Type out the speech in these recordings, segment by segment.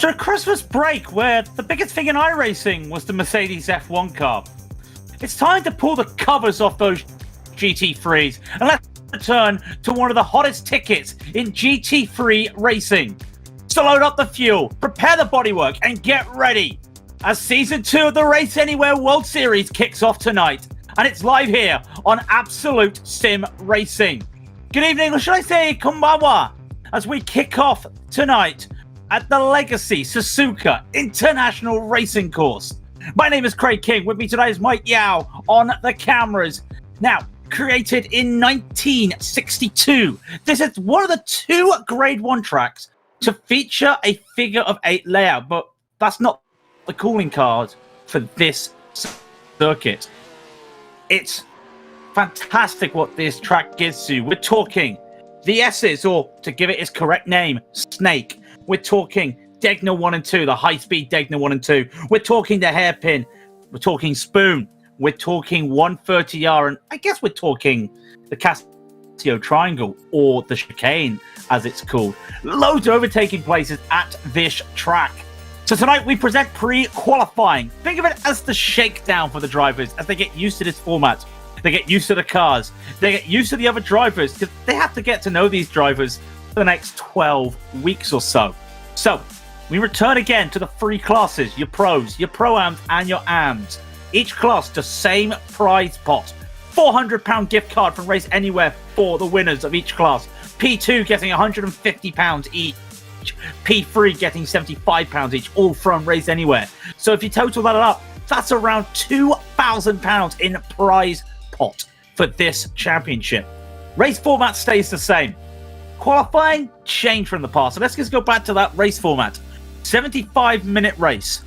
After a Christmas break where the biggest thing in iRacing was the Mercedes F1 car, it's time to pull the covers off those GT3s and let's return to one of the hottest tickets in GT3 racing. So load up the fuel, prepare the bodywork, and get ready as Season 2 of the Race Anywhere World Series kicks off tonight. And it's live here on Absolute Sim Racing. Good evening, or should I say konbanwa, as we kick off tonight at the Legacy Suzuka International Racing Course. My name is Craig King. With me today is Mike Yao on the cameras. Now, created in 1962, this is one of the two Grade 1 tracks to feature a figure of 8 layout, but that's not the calling card for this circuit. It's fantastic what this track gives you. We're talking the S's, or to give it its correct name, Snake. We're talking Degner 1 and 2, the high-speed Degner 1 and 2. We're talking the hairpin. We're talking Spoon. We're talking 130R, and I guess we're talking the Casio Triangle, or the Chicane, as it's called. Loads of overtaking places at this track. So tonight we present pre-qualifying. Think of it as the shakedown for the drivers as they get used to this format. They get used to the cars. They get used to the other drivers because they have to get to know these drivers for the next 12 weeks or so. So we return again to the three classes, your pros, your pro-ams, and your ams. Each class the same prize pot. £400 gift card from Race Anywhere for the winners of each class. P2 getting £150 each. P3 getting £75 each, all from Race Anywhere. So if you total that up, that's around £2,000 in prize pot for this championship. Race format stays the same. Qualifying changed from the past. So let's just go back to that race format. 75-minute race.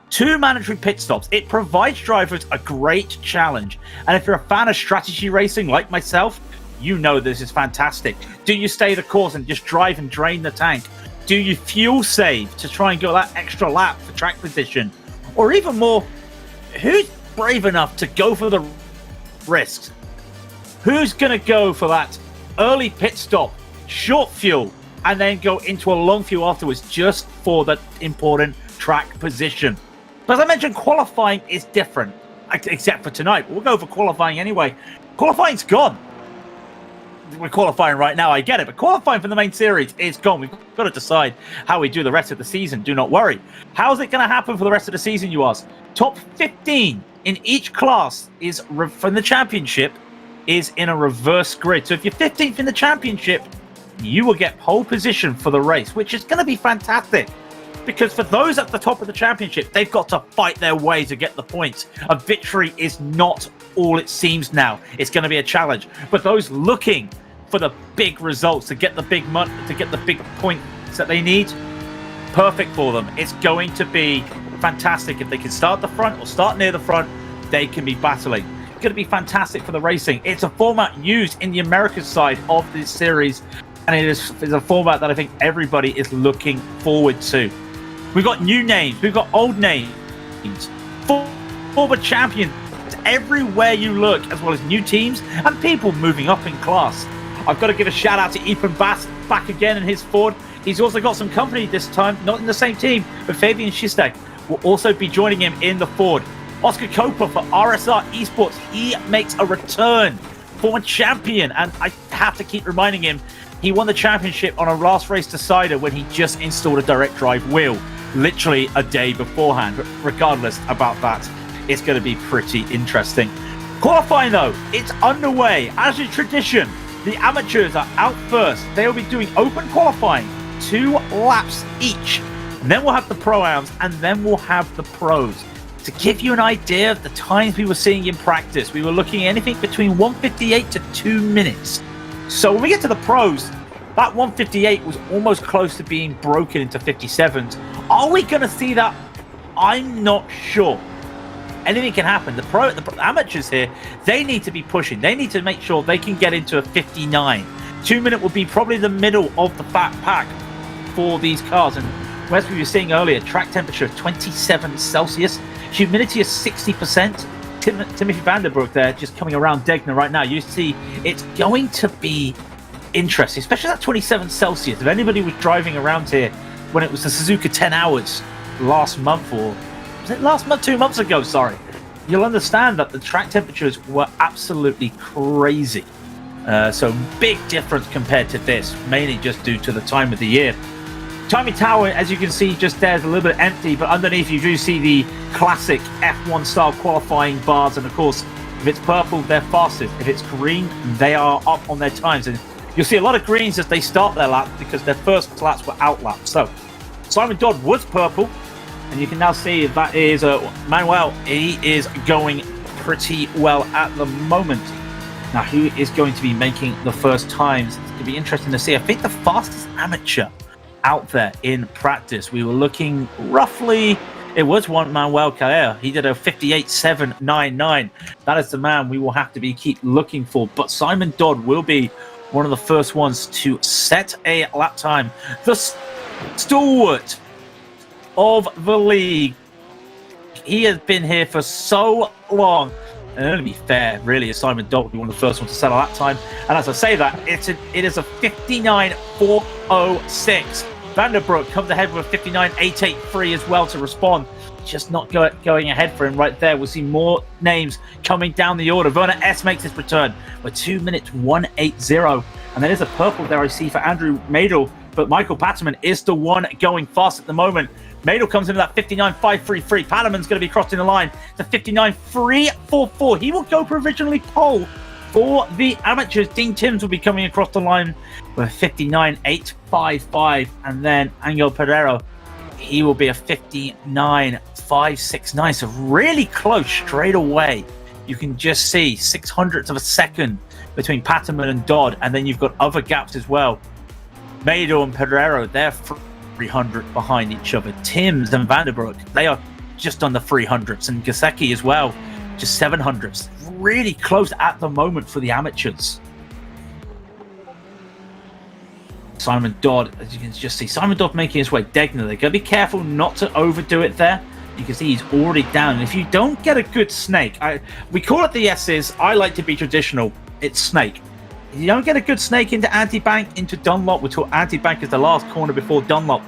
2 mandatory pit stops. It provides drivers a great challenge. And if you're a fan of strategy racing like myself, you know this is fantastic. Do you stay the course and just drive and drain the tank? Do you fuel save to try and go that extra lap for track position? Or even more, who's brave enough to go for the risks? Who's going to go for that early pit stop, short fuel, and then go into a long fuel afterwards just for that important track position? But as I mentioned, qualifying is different, except for tonight. We'll go for qualifying anyway. Qualifying's gone. We're qualifying right now, I get it, but qualifying for the main series is gone. We've got to decide how we do the rest of the season. Do not worry. How's it going to happen for the rest of the season, you ask? Top 15 in each class is from the championship is in a reverse grid. So if you're 15th in the championship, you will get pole position for the race, which is going to be fantastic. Because for those at the top of the championship, they've got to fight their way to get the points. A victory is not all it seems now. It's going to be a challenge. But those looking for the big results, to get the big money, to get the big points that they need, perfect for them. It's going to be fantastic. If they can start the front or start near the front, they can be battling. It's going to be fantastic for the racing. It's a format used in the Americas side of this series, and it's a format that I think everybody is looking forward to. We've got new names. We've got old names. Former champions everywhere you look, as well as new teams and people moving up in class. I've got to give a shout out to Ethan Bass, back again in his Ford. He's also got some company this time, not in the same team, but Fabian Shistek will also be joining him in the Ford. Oscar Copa for RSR Esports. He makes a return. Former champion, and I have to keep reminding him, he won the championship on a last race decider when he just installed a direct drive wheel, literally a day beforehand. But regardless about that, it's going to be pretty interesting. Qualifying though, it's underway. As is tradition, the amateurs are out first. They will be doing open qualifying, 2 laps each. And then we'll have the pro-ams, and then we'll have the pros. To give you an idea of the times we were seeing in practice, we were looking at anything between 1:58 to 2 minutes. So when we get to the pros, that 1:58 was almost close to being broken into 57s. Are we going to see that? I'm not sure. Anything can happen. The amateurs here, they need to be pushing. They need to make sure they can get into a 59. 2 minute will be probably the middle of the fat pack for these cars. And as we were seeing earlier, track temperature of 27 Celsius, humidity of 60%. Timothy Vanderbroek there, just coming around Degner right now. You see, it's going to be interesting, especially that 27 Celsius. If anybody was driving around here when it was the Suzuka 10 hours last month, or was it last month? 2 months ago, sorry. You'll understand that the track temperatures were absolutely crazy. So big difference compared to this, mainly just due to the time of the year. Timing Tower, as you can see just there, is a little bit empty, but underneath you do see the classic F1 style qualifying bars, and of course, if it's purple, they're fastest. If it's green, they are up on their times. And you'll see a lot of greens as they start their lap because their first laps were out laps. So Simon Dodd was purple, and you can now see that is Manuel. He is going pretty well at the moment. Now, who is going to be making the first times? It's going to be interesting to see. I think the fastest amateur out there in practice, we were looking roughly, it was one Manuel Calera. He did a 58.799. That is the man we will have to keep looking for. But Simon Dodd will be one of the first ones to set a lap time. The stalwart of the league. He has been here for so long. And to be fair, really, Simon Dodd will be one of the first ones to set a lap time. And as I say that, it is a 59.406. Vanderbroek comes ahead with a 59.883 as well to respond. Just not going ahead for him right there. We'll see more names coming down the order. Werner S makes his return with 2 minutes 180. And there is a purple there I see for Andrew Madel. But Michael Patterman is the one going fast at the moment. Madel comes in with that 59.533. Patterman's going to be crossing the line to 59.344. He will go provisionally pole for the amateurs. Dean Timms will be coming across the line with 59.855. And then Angel Pereiro, he will be a 59.569. So really close straight away. You can just see 600ths of a second between Patterman and Dodd. And then you've got other gaps as well. Madel and Pereiro, they're 300 behind each other. Timms and Vanderbroek, they are just on the 300ths. And Gasecki as well, just 700ths. Really close at the moment for the amateurs. Simon Dodd, as you can just see, Simon Dodd making his way. Degner, they're going to be careful not to overdo it there. You can see he's already down. And if you don't get a good snake, we call it the S's. I like to be traditional. It's snake. If you don't get a good snake into anti-bank, into Dunlop, we talk anti-bank is the last corner before Dunlop,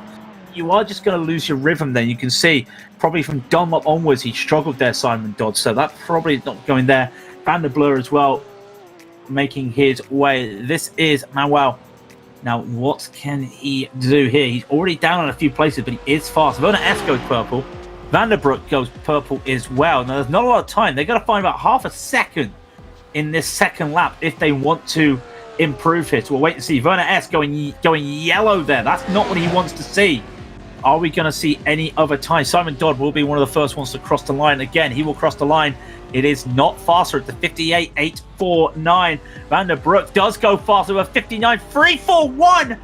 you are just going to lose your rhythm then. You can see probably from Dunlop onwards, he struggled there, Simon Dodd. So that's probably not going there. Van der Blur as well, making his way. This is Manuel. Now, what can he do here? He's already down in a few places, but he is fast. Werner S goes purple. Vanderbroek goes purple as well. Now, there's not a lot of time. They've got to find about half a second in this second lap if they want to improve here. So we'll wait and see. Werner S going yellow there. That's not what he wants to see. Are we going to see any other time? Simon Dodd will be one of the first ones to cross the line. Again, he will cross the line. It is not faster at the 58.849. Vanderbroek does go faster with a 59.341.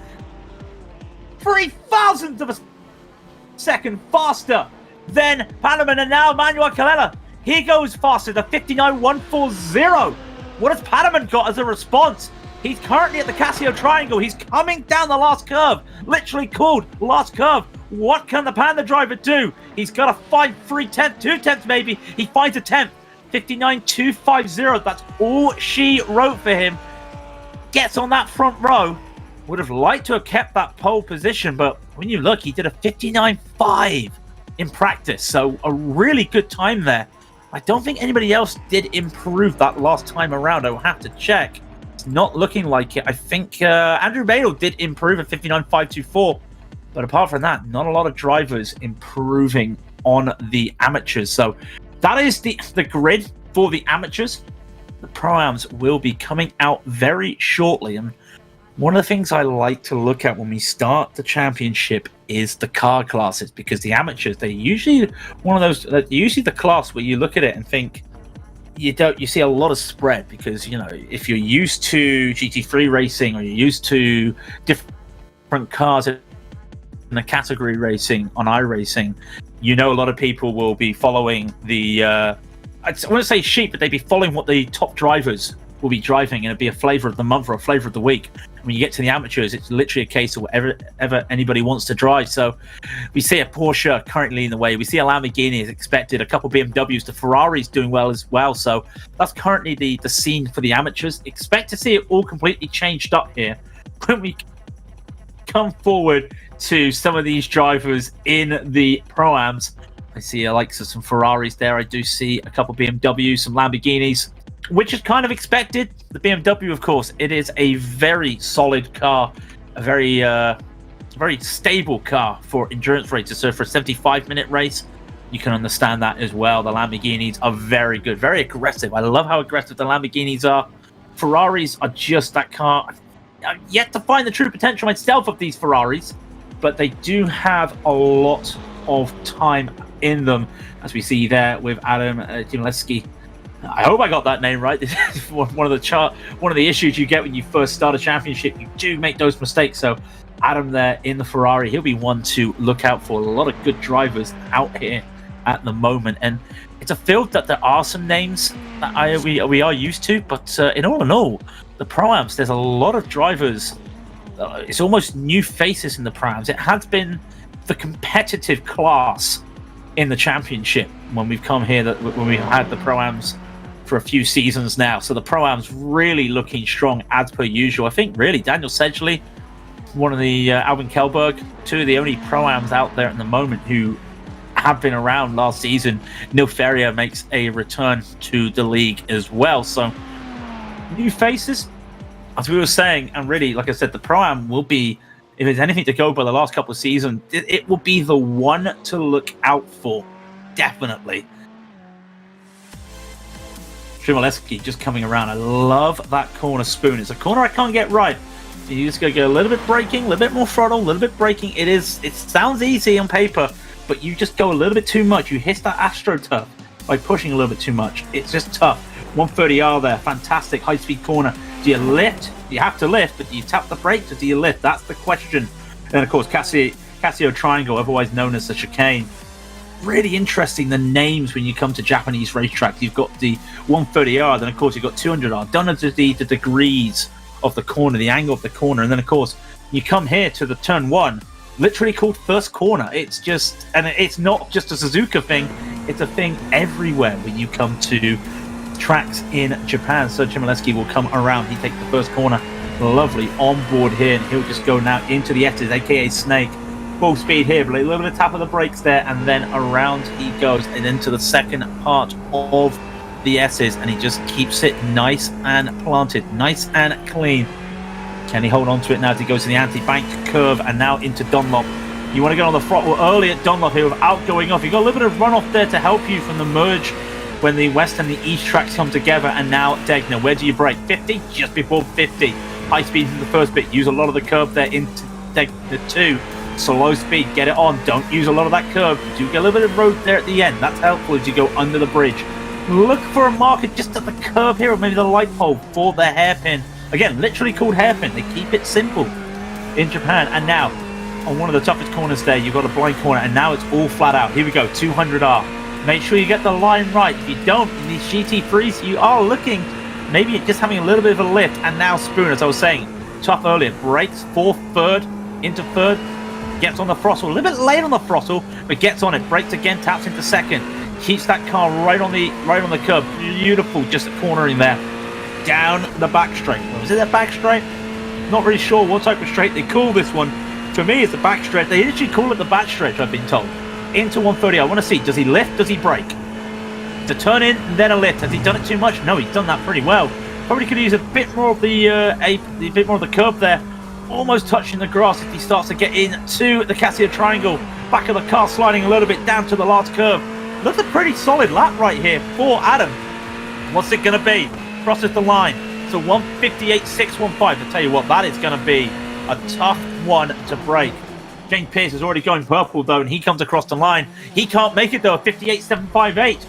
3,000ths of a second faster than Panama. And now Manuel Calera. He goes faster, the 59.140. What has Patterman got as a response? He's currently at the Casio Triangle. He's coming down the last curve. Literally called last curve. What can the Panda driver do? He's got a 5.3 2/10 maybe. He finds a 10th. 59.250. That's all she wrote for him. Gets on that front row. Would have liked to have kept that pole position, but when you look, he did a 59.5 in practice. So a really good time there. I don't think anybody else did improve that last time around. I will have to check. It's not looking like it. I think Andrew Madel did improve at 59.524. But apart from that, not a lot of drivers improving on the amateurs. So that is the grid for the amateurs. The pro-ams will be coming out very shortly. And one of the things I like to look at when we start the championship is the car classes, because the amateurs, they're usually one of those, usually the class where you look at it and think you see a lot of spread, because, you know, if you're used to GT3 racing or you're used to different cars in the category racing on iRacing, you know, a lot of people will be following the I wouldn't say sheep, but they'd be following what the top drivers will be driving, and it'd be a flavor of the month or a flavor of the week. When you get to the amateurs, it's literally a case of whatever anybody wants to drive. So we see a Porsche currently in the way. We see a Lamborghini as expected, a couple BMWs, the Ferraris doing well as well. So that's currently the scene for the amateurs. Expect to see it all completely changed up here when we come forward to some of these drivers in the Pro-Ams. I see likes of some Ferraris there. I do see a couple BMWs, some Lamborghinis, which is kind of expected. The BMW, of course, it is a very solid car, a very stable car for endurance races. So for a 75-minute race, you can understand that as well. The Lamborghinis are very good, very aggressive. I love how aggressive the Lamborghinis are. Ferraris are just that car. I've yet to find the true potential myself of these Ferraris, but they do have a lot of time in them, as we see there with Adam Chmielewski. I hope I got that name right. This is one of the issues you get when you first start a championship. You do make those mistakes. So Adam there in the Ferrari, he'll be one to look out for. A lot of good drivers out here at the moment, and it's a field that there are some names that we are used to, but in all, the Pro-Ams, there's a lot of drivers. It's almost new faces in the Pro-Ams. It has been the competitive class in the championship when we've come here, when we've had the Pro-Ams for a few seasons now. So the Pro-Ams really looking strong as per usual. I think really Daniel Sedgley, one of the Albin Kellberg, two of the only Pro-Ams out there at the moment who have been around last season. Neil Ferrier makes a return to the league as well. So new faces, as we were saying, and really, like I said, the Pro-Am will be, if there's anything to go by the last couple of seasons, it will be the one to look out for, definitely. Chmielewski just coming around. I love that corner spoon. It's a corner I can't get right. So you just gotta get a little bit braking, a little bit more throttle, a little bit braking. It sounds easy on paper, but you just go a little bit too much. You hit that AstroTurf by pushing a little bit too much. It's just tough. 130R there, fantastic high-speed corner. Do you lift? You have to lift, but do you tap the brakes or do you lift? That's the question. And of course, Casio Triangle, otherwise known as the chicane. Really interesting, the names when you come to Japanese racetracks. You've got the 130R, then of course you've got 200R, done to the degrees of the corner, the angle of the corner, and then of course you come here to the turn one, literally called first corner. It's just, and it's not just a Suzuka thing, it's a thing everywhere when you come to tracks in Japan. So Chmielewski will come around, he takes the first corner, lovely on board here, and he'll just go now into the S's, aka Snake. Full speed here, but a little bit of tap of the brakes there, and then around he goes and into the second part of the S's, and he just keeps it nice and planted, nice and clean. Can he hold on to it now as he goes to the anti-bank curve and now into Dunlop? You want to get on the throttle early at Dunlop here without going off. You've got a little bit of runoff there to help you from the merge when the west and the east tracks come together. And now Degner, where do you brake? 50? Just before 50. High speed in the first bit. Use a lot of the curve there into Degner 2. Slow speed, get it on. Don't use a lot of that curve. You do get a little bit of road there at the end. That's helpful as you go under the bridge. Look for a marker just at the curve here, or maybe the light pole for the hairpin. Again, literally called hairpin. They keep it simple in Japan. And now, on one of the toughest corners there, you've got a blind corner, and now it's all flat out. Here we go, 200R. Make sure you get the line right. If you don't, in these GT3s, you are looking, maybe just having a little bit of a lift. And now Spoon, as I was saying, tough earlier. Brakes, fourth, third, into third. Gets on the throttle, a little bit late on the throttle, but gets on it. Brakes again, taps into second. Keeps that car right on the curb. Beautiful, just cornering there. Down the back straight. Was it a back straight? Not really sure what type of straight they call this one. For me, it's the back straight. They literally call it the back straight, I've been told. Into 130. I want to see, does he lift? Does he brake? To turn in, then a lift. Has he done it too much? No, he's done that pretty well. Probably could use a bit more of the curb there. Almost touching the grass if he starts to get into the Casio Triangle. Back of the car sliding a little bit down to the last curve. Looks a pretty solid lap right here for Adam. What's it going to be? Crosses the line. So 158.615. I tell you what, that is going to be a tough one to break. James Pierce is already going purple though, and he comes across the line. He can't make it though. 58.758.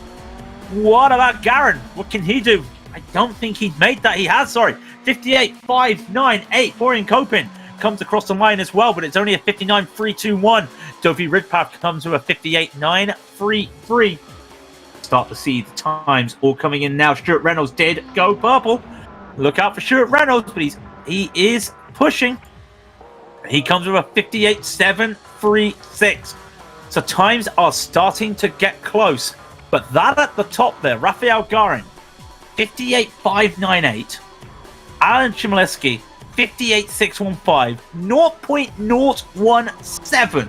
What about Garen? What can he do? I don't think he's made that. He has, sorry. 58.598. Florian Copin comes across the line as well, but it's only a 59.321. Dovi Ridpath comes to a 58.933. Start to see the times all coming in now. Stuart Reynolds did go purple. Look out for Stuart Reynolds, but he is pushing. He comes with a 58.736. So times are starting to get close. But that at the top there, Rafael Garin, 58.598. Alan Chmielewski, 58.615, 0.017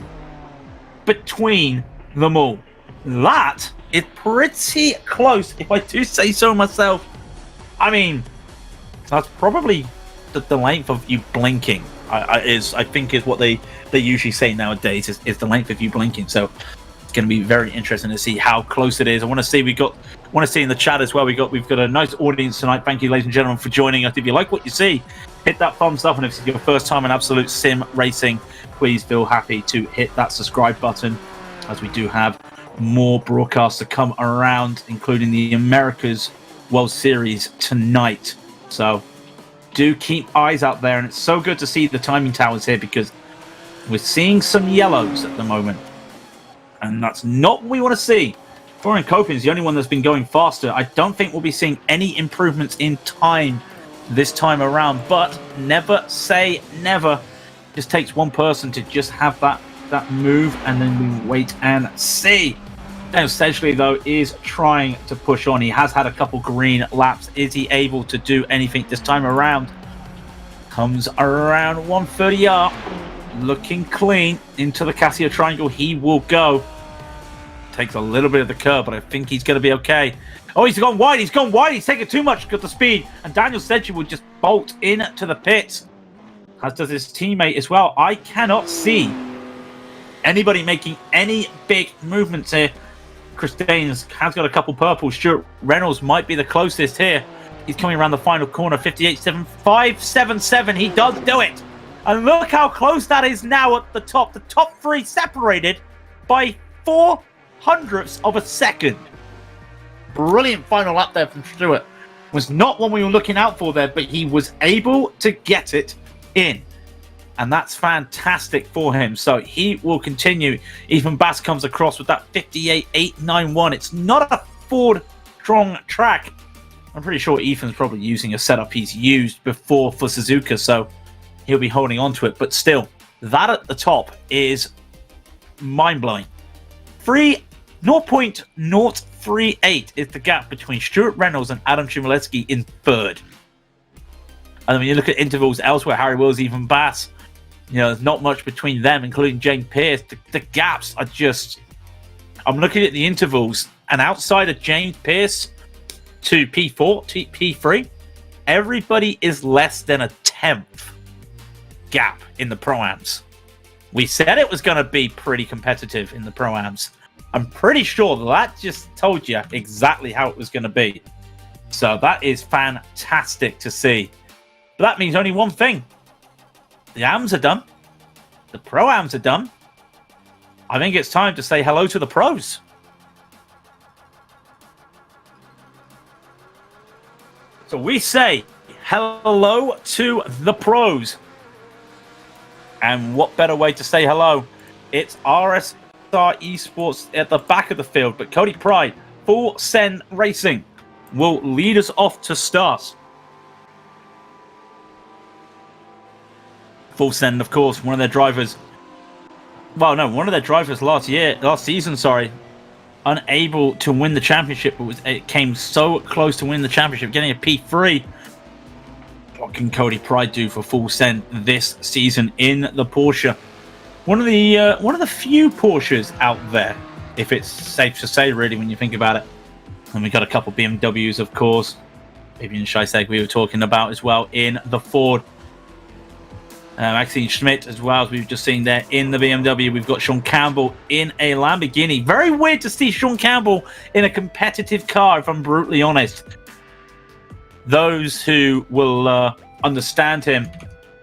between them all. That is pretty close, if I do say so myself. I mean, that's probably the length of you blinking. I think is what they usually say nowadays is the length of you blinking. So it's going to be very interesting to see how close it is. I want to see in the chat as well. We've got a nice audience tonight. Thank you, ladies and gentlemen, for joining us. If you like what you see, hit that thumbs up, and if it's your first time in Absolute Sim Racing, please feel happy to hit that subscribe button, as we do have more broadcasts to come around, including the America's World Series tonight. So do keep eyes out there, and it's so good to see the timing towers here because we're seeing some yellows at the moment, and that's not what we want to see. Florian Copin's the only one that's been going faster. I don't think we'll be seeing any improvements in time this time around, but never say never. Just takes one person to just have that move, and then we wait and see. Daniel Sedgley, though, is trying to push on. He has had a couple green laps. Is he able to do anything this time around? Comes around 130R, looking clean into the Casio Triangle. He will go. Takes a little bit of the curve, but I think he's going to be okay. Oh, he's gone wide. He's taking too much. Got the speed. And Daniel Sedgley will just bolt into the pits, as does his teammate as well. I cannot see anybody making any big movements here. Chris Danes has got a couple purples. Stuart Reynolds might be the closest here. He's coming around the final corner. 58.7577. He does do it. And look how close that is now at the top. The top three separated by 0.04 of a second. Brilliant final lap there from Stuart. Was not one we were looking out for there, but he was able to get it in. And that's fantastic for him. So he will continue. Ethan Bass comes across with that 58.891. It's not a Ford strong track. I'm pretty sure Ethan's probably using a setup he's used before for Suzuka, so he'll be holding on to it. But still, that at the top is mind-blowing. 0.038 is the gap between Stuart Reynolds and Adam Chmielewski in third. And then when you look at intervals elsewhere, Harry Wills, Ethan Bass, there's not much between them, including James Pearce. The gaps are just... I'm looking at the intervals, and outside of James Pearce to P4, P3, everybody is less than a 10th gap in the Pro-Ams. We said it was going to be pretty competitive in the Pro-Ams. I'm pretty sure that just told you exactly how it was going to be. So that is fantastic to see. But that means only one thing. The AMs are done. The Pro-Ams are done. I think it's time to say hello to the pros. So we say hello to the pros. And what better way to say hello? It's RSR Esports at the back of the field. But Cody Pride, Full Send Racing, will lead us off to start. Full Send, of course, one of their drivers. Well, no, one of their drivers last season, unable to win the championship, but it came so close to winning the championship, getting a P3. What can Cody Pride do for Full Send this season in the Porsche? One of the few Porsches out there, if it's safe to say, really, when you think about it. And we got a couple BMWs, of course. Fabian Scheisseg we were talking about as well in the Ford. Maxine Schmidt as well, as we've just seen there in the BMW. We've got Sean Campbell in a Lamborghini. Very weird to see Sean Campbell in a competitive car, if I'm brutally honest. Those who will understand him,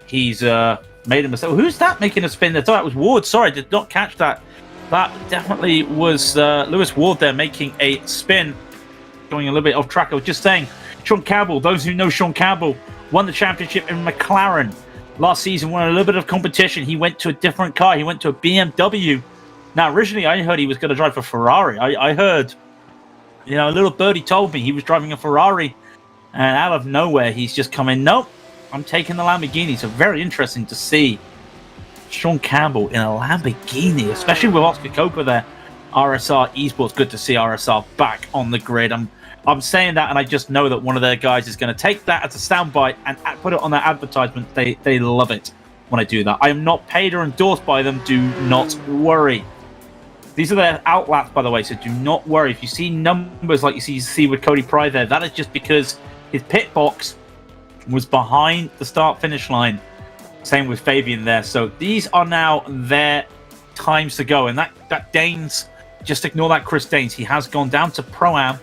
he's made a mistake. Who's that making a spin there? Oh, that was Ward. Sorry, I did not catch that. That definitely was Lewis Ward there making a spin. Going a little bit off track. I was just saying, Sean Campbell, those who know Sean Campbell, won the championship in McLaren. Last season, won a little bit of competition. He went to a different car. He went to a BMW. Now, originally, I heard he was going to drive for Ferrari. I heard, a little birdie told me he was driving a Ferrari. And out of nowhere, he's just come in. Nope, I'm taking the Lamborghini. So very interesting to see Sean Campbell in a Lamborghini, especially with Oscar Copa there. RSR Esports, good to see RSR back on the grid. I'm I'm saying that, and I just know that one of their guys is going to take that as a soundbite and put it on their advertisement. They love it when I do that. I am not paid or endorsed by them. Do not worry. These are their outlets, by the way, so do not worry. If you see numbers like you see with Cody Pride there, that is just because his pit box was behind the start-finish line. Same with Fabian there. So these are now their times to go. And that Danes, just ignore that Chris Danes. He has gone down to Pro-Am.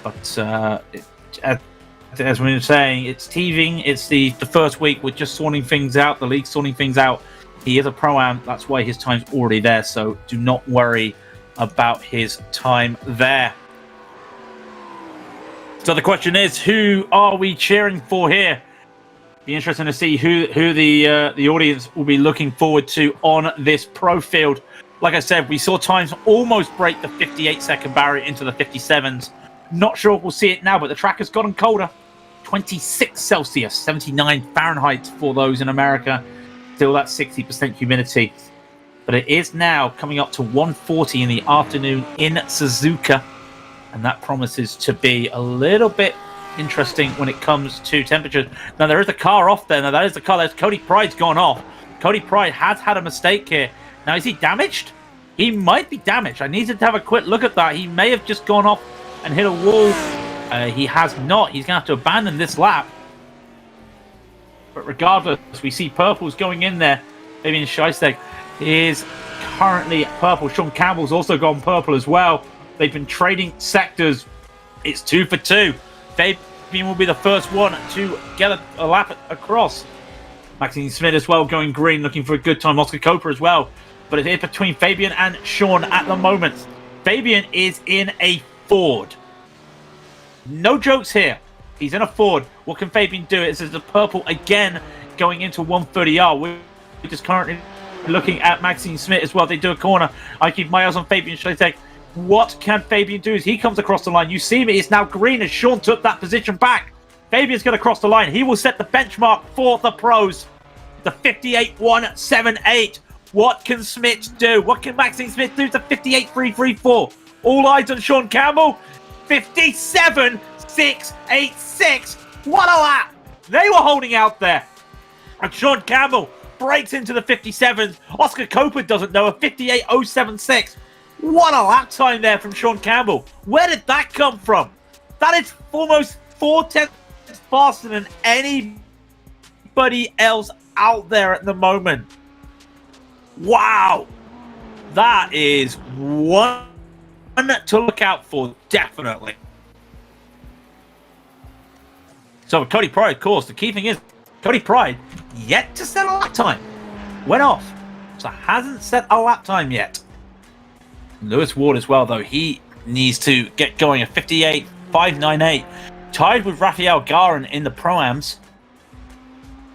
But as we were saying, it's teething. It's the first week. We're just sorting things out. The league's sorting things out. He is a Pro-Am. That's why his time's already there. So do not worry about his time there. So the question is, who are we cheering for here? Be interesting to see who the audience will be looking forward to on this pro field. Like I said, we saw times almost break the 58-second barrier into the 57s. Not sure if we'll see it now, but the track has gotten colder. 26 Celsius, 79 Fahrenheit for those in America. Still that 60% humidity. But it is now coming up to 1:40 in the afternoon in Suzuka. And that promises to be a little bit interesting when it comes to temperatures. Now, there is a car off there. Now, that is the car. There's Cody Pride's gone off. Cody Pride has had a mistake here. Now, is he damaged? He might be damaged. I needed to have a quick look at that. He may have just gone off and hit a wall. He has not. He's going to have to abandon this lap. But regardless, we see purple's going in there. Fabian Scheistek is currently purple. Sean Campbell's also gone purple as well. They've been trading sectors. It's 2 for 2. Fabian will be the first one to get a lap across. Maxine Smith as well going green, looking for a good time. Oscar Copa as well. But it is between Fabian and Sean at the moment. Fabian is in a Ford. No jokes here. He's in a Ford. What can Fabian do? It's the purple again going into 130R. We're just currently looking at Maxine Smith as well. They do a corner. I keep my eyes on Fabian Scheistek. What can Fabian do as he comes across the line? You see me. It's now green as Sean took that position back. Fabian's going to cross the line. He will set the benchmark for the pros. The 58.178. What can Smith do? What can Maxine Smith do to 58.334? All eyes on Sean Campbell. 57.686. What a lap! They were holding out there. And Sean Campbell breaks into the 57s. Oscar Copa doesn't know a 58.076. What a lap time there from Sean Campbell. Where did that come from? That is almost 4/10 faster than anybody else out there at the moment. Wow. That is one to look out for, definitely. So Cody Pride, of course, the key thing is Cody Pride yet to set a lap time. Went off. So hasn't set a lap time yet. Lewis Ward as well, though. He needs to get going at 58.598. Tied with Rafael Garin in the Pro-Ams.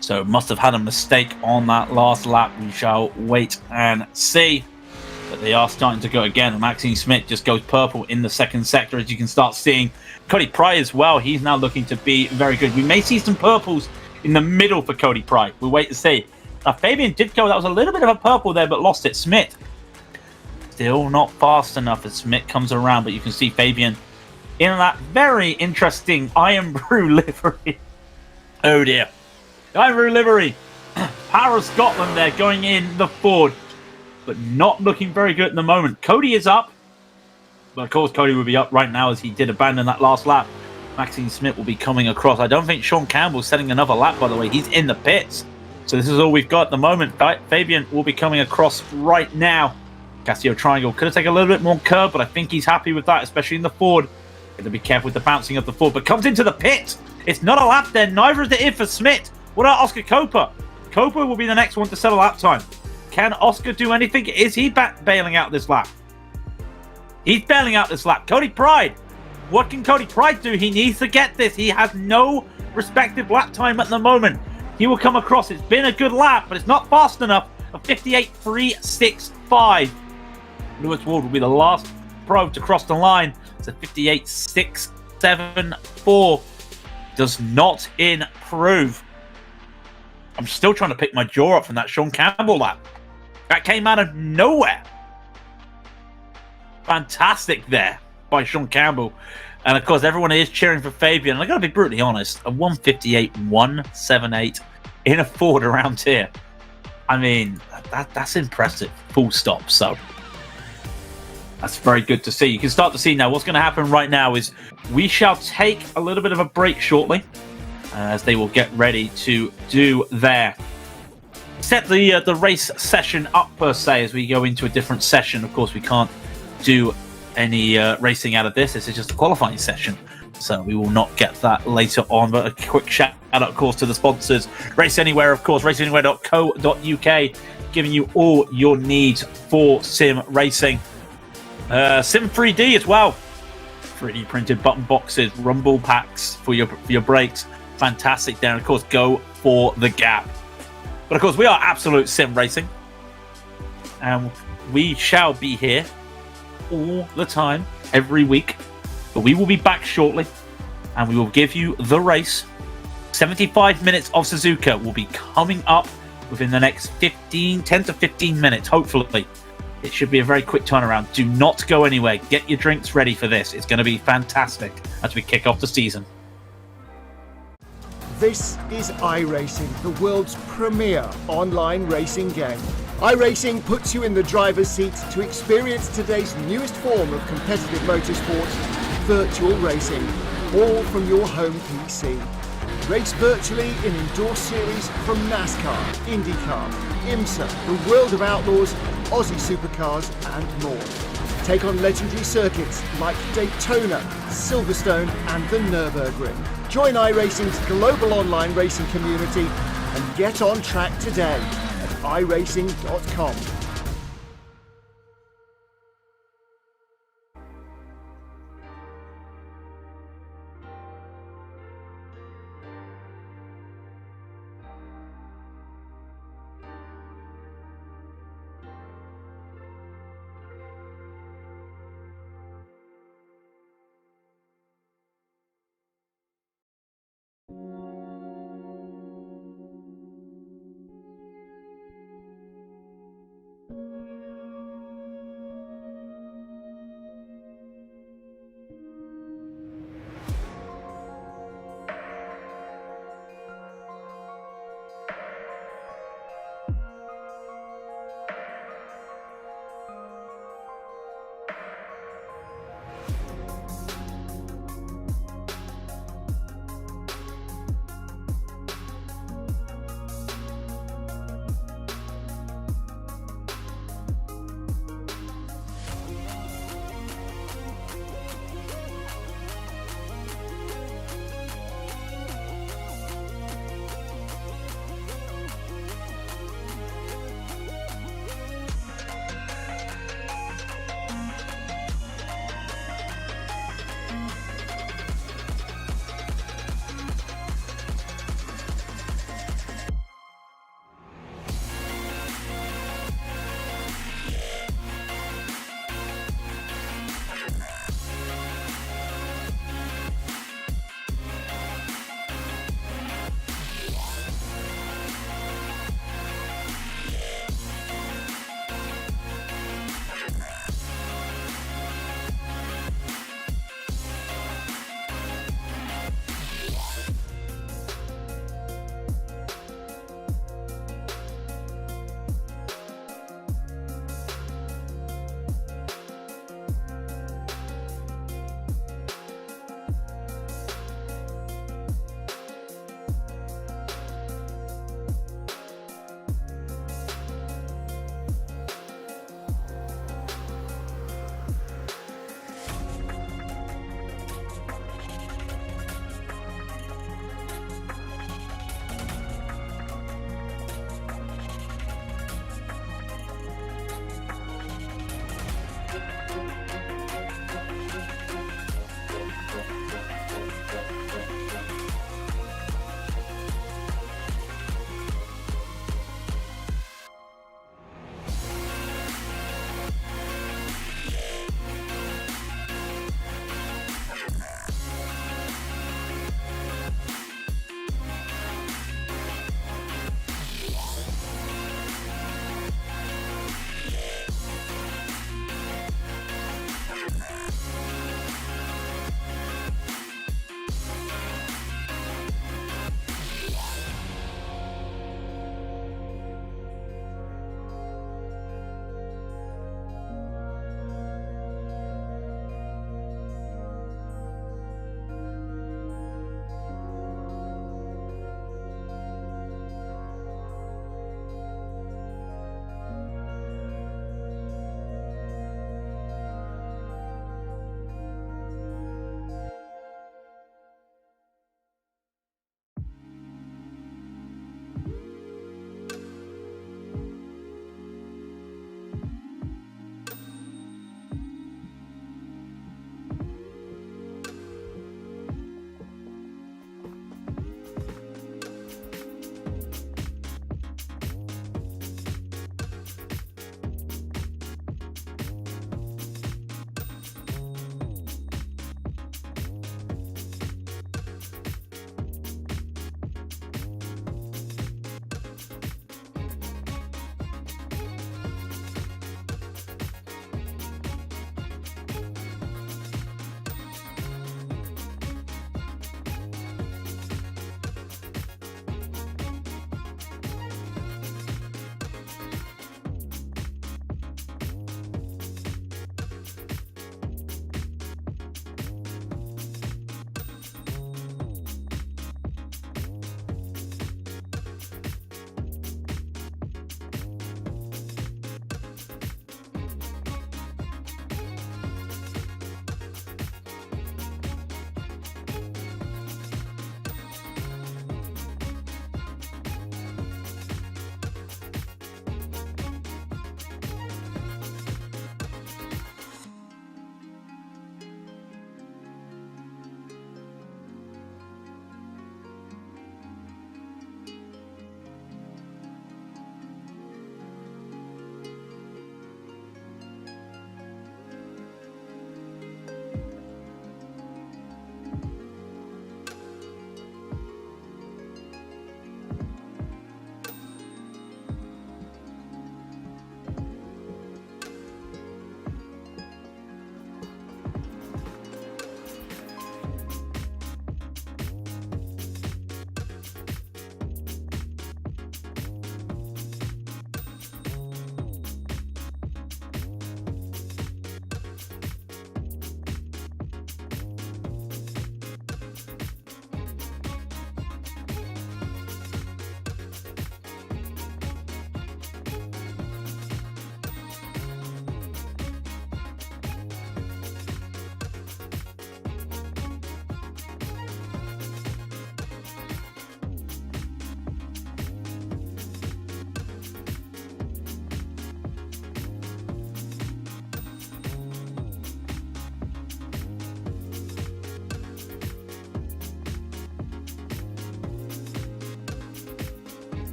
So must have had a mistake on that last lap. We shall wait and see. But they are starting to go again. Maxine Smith just goes purple in the second sector, as you can start seeing. Cody Pride as well. He's now looking to be very good. We may see some purples in the middle for Cody Pride. We'll wait to see. Now, Fabian did go. That was a little bit of a purple there, but lost it. Smith still not fast enough as Smith comes around. But you can see Fabian in that very interesting Iron Brew livery. Oh, dear. Iron Brew livery. Power of Scotland there going in the Ford. But not looking very good at the moment. Cody is up. But of course, Cody will be up right now as he did abandon that last lap. Maxine Smith will be coming across. I don't think Sean Campbell's setting another lap, by the way. He's in the pits. So this is all we've got at the moment. Fabian will be coming across right now. Casio Triangle could have taken a little bit more curve, but I think he's happy with that, especially in the Ford. Got to be careful with the bouncing of the Ford, but comes into the pit. It's not a lap there. Neither is it for Smith. What about Oscar Copa? Copa will be the next one to set a lap time. Can Oscar do anything? Is he bailing out this lap? He's bailing out this lap. Cody Pride. What can Cody Pride do? He needs to get this. He has no respective lap time at the moment. He will come across. It's been a good lap, but it's not fast enough. A 58.365. Lewis Ward will be the last pro to cross the line. It's a 58.674. Does not improve. I'm still trying to pick my jaw up from that Sean Campbell lap. That came out of nowhere. Fantastic there by Sean Campbell. And of course, everyone is cheering for Fabian. And I got to be brutally honest, a 158.178 in a Ford around here. I mean, that's impressive. Full stop. So that's very good to see. You can start to see now what's going to happen right now is we shall take a little bit of a break shortly as they will get ready to do their set the race session up per se as we go into a different session. Of course, we can't do any racing out of this. This is just a qualifying session, so we will not get that later on. But a quick shout out, of course, to the sponsors: Race Anywhere, of course, raceanywhere.co.uk, giving you all your needs for sim racing. Sim 3D as well, 3D printed button boxes, rumble packs for your brakes, fantastic there. And of course, go for the gap. But of course, we are Absolute Sim Racing, and we shall be here all the time, every week. But we will be back shortly, and we will give you the race. 75 minutes of Suzuka will be coming up within the next 10 to 15 minutes, hopefully. It should be a very quick turnaround. Do not go anywhere. Get your drinks ready for this. It's going to be fantastic as we kick off the season. This is iRacing, the world's premier online racing game. iRacing puts you in the driver's seat to experience today's newest form of competitive motorsport, virtual racing, all from your home PC. Race virtually in indoor series from NASCAR, IndyCar, IMSA, the World of Outlaws, Aussie Supercars and more. Take on legendary circuits like Daytona, Silverstone and the Nürburgring. Join iRacing's global online racing community and get on track today at iRacing.com.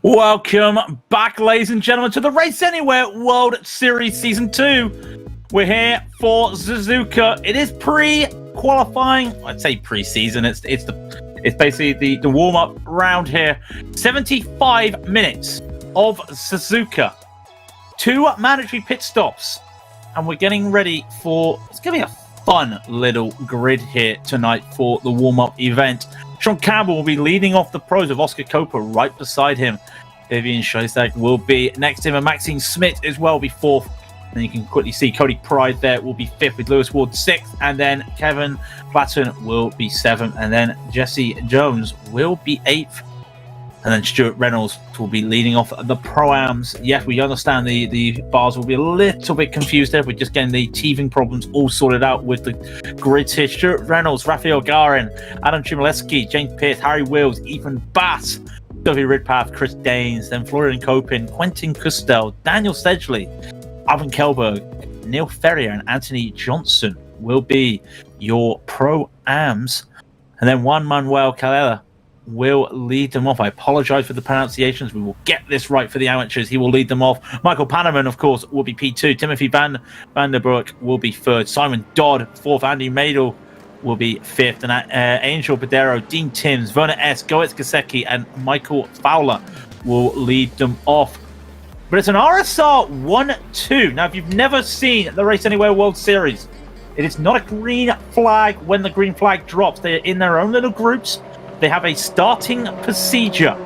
Welcome back, ladies and gentlemen, to the Race Anywhere World Series Season 2. We're here for Suzuka. It is pre-qualifying. I'd say pre-season. It's basically the warm-up round here. 75 minutes of Suzuka. 2 mandatory pit stops. And we're getting ready for... It's going to be a fun little grid here tonight for the warm-up event. Sean Campbell will be leading off the pros with Oscar Copa right beside him. Vivian Shostak will be next to him, and Maxine Smith as well will be 4th. And you can quickly see Cody Pride there will be 5th with Lewis Ward 6th. And then Kevin Platten will be 7th. And then Jesse Jones will be 8th. And then Stuart Reynolds will be leading off the Pro-Ams. Yes, we understand the bars will be a little bit confused there. We're just getting the teething problems all sorted out with the grids here. Stuart Reynolds, Raphael Garin, Adam Chmielewski, James Pierce, Harry Wills, Ethan Bass, Sophie Ridpath, Chris Daines, then Florian Copin, Quentin Custel, Daniel Sedgley, Alvin Kelberg, Neil Ferrier, and Anthony Johnson will be your Pro-Ams. And then Juan Manuel Calella will lead them off. I apologize for the pronunciations. We will get this right for the amateurs. He will lead them off. Michael Pannerman, of course, will be P2. Timothy Van der Broek will be 3rd. Simon Dodd, 4th. Andy Madel will be 5th. And Angel Padero, Dean Timms, Werner S., Goetz Gasecki, and Michael Fowler will lead them off. But it's an RSR 1-2. Now, if you've never seen the Race Anywhere World Series, it is not a green flag when the green flag drops. They are in their own little groups. They have a starting procedure